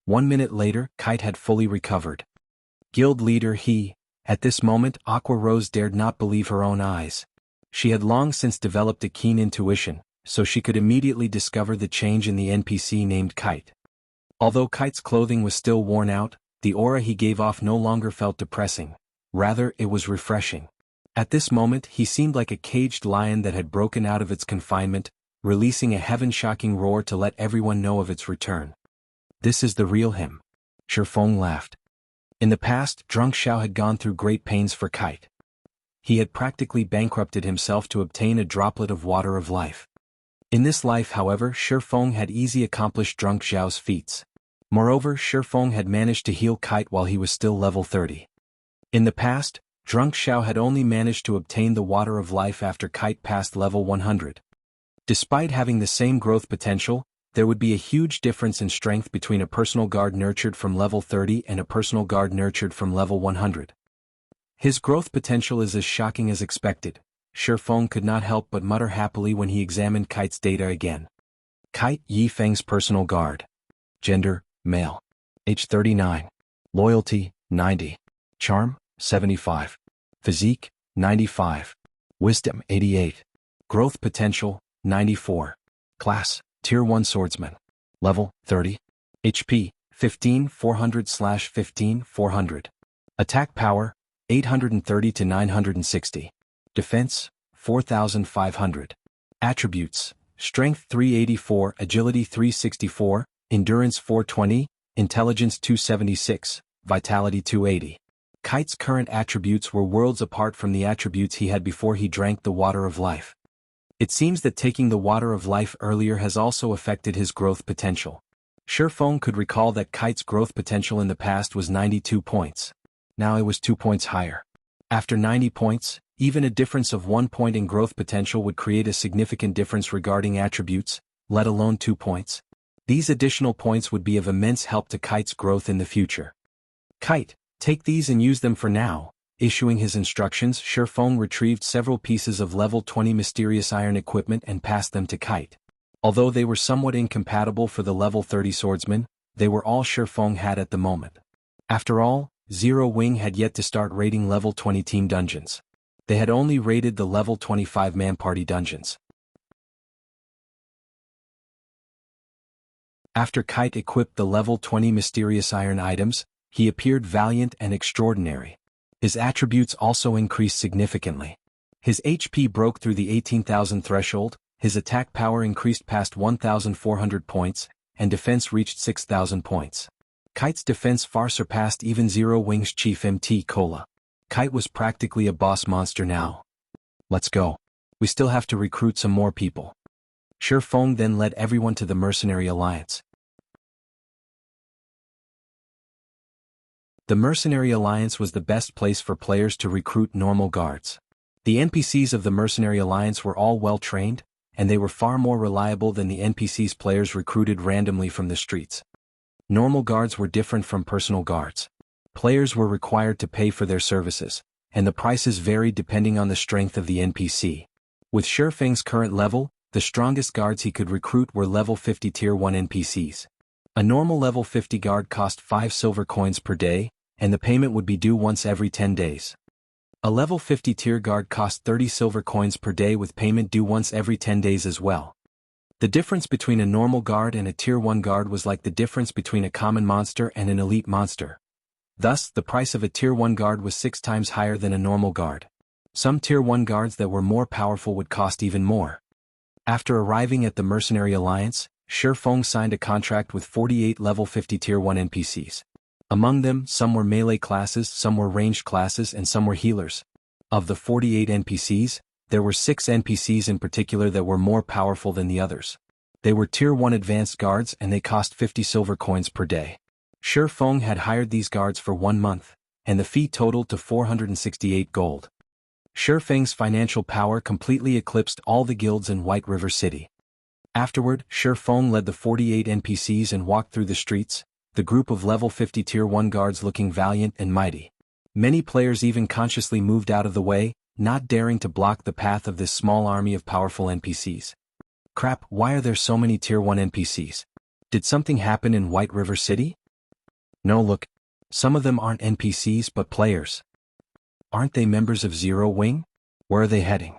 1 minute later, Kite had fully recovered. Guild leader He. At this moment, Aqua Rose dared not believe her own eyes. She had long since developed a keen intuition, so she could immediately discover the change in the NPC named Kite. Although Kite's clothing was still worn out, the aura he gave off no longer felt depressing. Rather, it was refreshing. At this moment, he seemed like a caged lion that had broken out of its confinement, releasing a heaven-shocking roar to let everyone know of its return. This is the real him. Feng laughed. In the past, Drunk Xiao had gone through great pains for Kite. He had practically bankrupted himself to obtain a droplet of water of life. In this life, however, Feng had easily accomplished Drunk Xiao's feats. Moreover, Feng had managed to heal Kite while he was still level 30. In the past, Drunk Xiao had only managed to obtain the water of life after Kite passed level 100. Despite having the same growth potential, there would be a huge difference in strength between a personal guard nurtured from level 30 and a personal guard nurtured from level 100. His growth potential is as shocking as expected. Feng could not help but mutter happily when he examined Kite's data again. Kite Yi Feng's personal guard. Gender, male. Age 39. Loyalty, 90. Charm, 75. Physique, 95. Wisdom, 88. Growth potential, 94. Class, Tier 1 Swordsman. Level, 30. HP, 15,400/15,400. Attack power, 830 to 960. Defense, 4,500. Attributes, Strength 384, Agility 364, Endurance 420, Intelligence 276, Vitality 280. Kite's current attributes were worlds apart from the attributes he had before he drank the water of life. It seems that taking the water of life earlier has also affected his growth potential. Feng could recall that Kite's growth potential in the past was 92 points. Now it was 2 points higher. After 90 points, even a difference of 1 point in growth potential would create a significant difference regarding attributes, let alone 2 points. These additional points would be of immense help to Kite's growth in the future. Kite, take these and use them for now. Issuing his instructions, Feng retrieved several pieces of level 20 mysterious iron equipment and passed them to Kite. Although they were somewhat incompatible for the level 30 swordsman, they were all Feng had at the moment. After all, Zero Wing had yet to start raiding level 20 team dungeons. They had only raided the level 25 man-party dungeons. After Kite equipped the level 20 mysterious iron items, he appeared valiant and extraordinary. His attributes also increased significantly. His HP broke through the 18,000 threshold, his attack power increased past 1,400 points, and defense reached 6,000 points. Kite's defense far surpassed even Zero Wing's chief MT Cola. Kite was practically a boss monster now. Let's go. We still have to recruit some more people. Feng then led everyone to the Mercenary Alliance. The Mercenary Alliance was the best place for players to recruit normal guards. The NPCs of the Mercenary Alliance were all well trained, and they were far more reliable than the NPCs players recruited randomly from the streets. Normal guards were different from personal guards. Players were required to pay for their services, and the prices varied depending on the strength of the NPC. With Feng's current level, the strongest guards he could recruit were level 50 Tier 1 NPCs. A normal level 50 guard cost 5 silver coins per day, and the payment would be due once every 10 days. A level 50 tier guard cost 30 silver coins per day with payment due once every 10 days as well. The difference between a normal guard and a Tier 1 guard was like the difference between a common monster and an elite monster. Thus, the price of a Tier 1 guard was 6 times higher than a normal guard. Some Tier 1 guards that were more powerful would cost even more. After arriving at the Mercenary Alliance, Feng signed a contract with 48 level 50 Tier 1 NPCs. Among them, some were melee classes, some were ranged classes, and some were healers. Of the 48 NPCs, there were 6 NPCs in particular that were more powerful than the others. They were Tier 1 advanced guards and they cost 50 silver coins per day. Feng had hired these guards for 1 month, and the fee totaled to 468 gold. Feng's financial power completely eclipsed all the guilds in White River City. Afterward, Feng led the 48 NPCs and walked through the streets, the group of level 50 Tier 1 guards looking valiant and mighty. Many players even consciously moved out of the way, not daring to block the path of this small army of powerful NPCs. Crap, why are there so many Tier 1 NPCs? Did something happen in White River City? No, look. Some of them aren't NPCs but players. Aren't they members of Zero Wing? Where are they heading?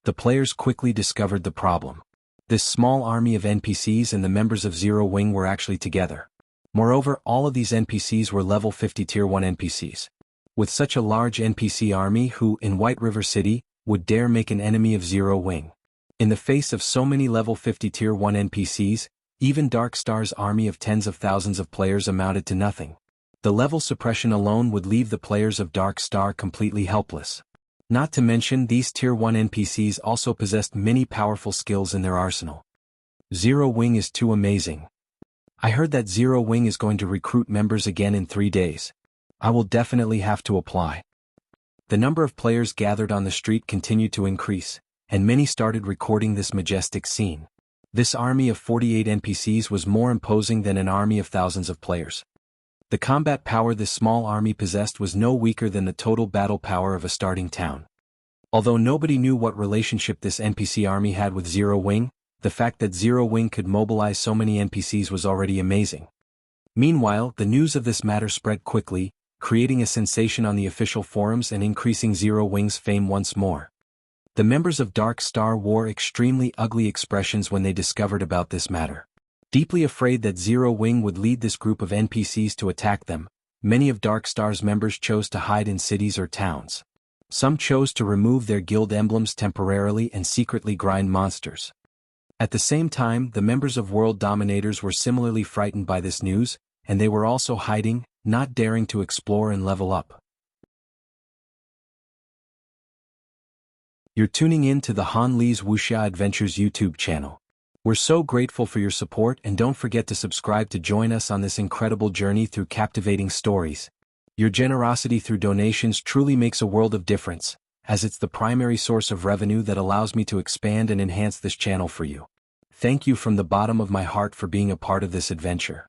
The players quickly discovered the problem. This small army of NPCs and the members of Zero Wing were actually together. Moreover, all of these NPCs were level 50 Tier 1 NPCs. With such a large NPC army, who, in White River City, would dare make an enemy of Zero Wing? In the face of so many level 50 Tier 1 NPCs, even Dark Star's army of tens of thousands of players amounted to nothing. The level suppression alone would leave the players of Dark Star completely helpless. Not to mention, these Tier 1 NPCs also possessed many powerful skills in their arsenal. Zero Wing is too amazing. I heard that Zero Wing is going to recruit members again in 3 days. I will definitely have to apply. The number of players gathered on the street continued to increase, and many started recording this majestic scene. This army of 48 NPCs was more imposing than an army of thousands of players. The combat power this small army possessed was no weaker than the total battle power of a starting town. Although nobody knew what relationship this NPC army had with Zero Wing, the fact that Zero Wing could mobilize so many NPCs was already amazing. Meanwhile, the news of this matter spread quickly, creating a sensation on the official forums and increasing Zero Wing's fame once more. The members of Dark Star wore extremely ugly expressions when they discovered about this matter. Deeply afraid that Zero Wing would lead this group of NPCs to attack them, many of Dark Star's members chose to hide in cities or towns. Some chose to remove their guild emblems temporarily and secretly grind monsters. At the same time, the members of World Dominators were similarly frightened by this news, and they were also hiding, not daring to explore and level up. You're tuning in to the Han Li's Wuxia Adventures YouTube channel. We're so grateful for your support, and don't forget to subscribe to join us on this incredible journey through captivating stories. Your generosity through donations truly makes a world of difference, as it's the primary source of revenue that allows me to expand and enhance this channel for you. Thank you from the bottom of my heart for being a part of this adventure.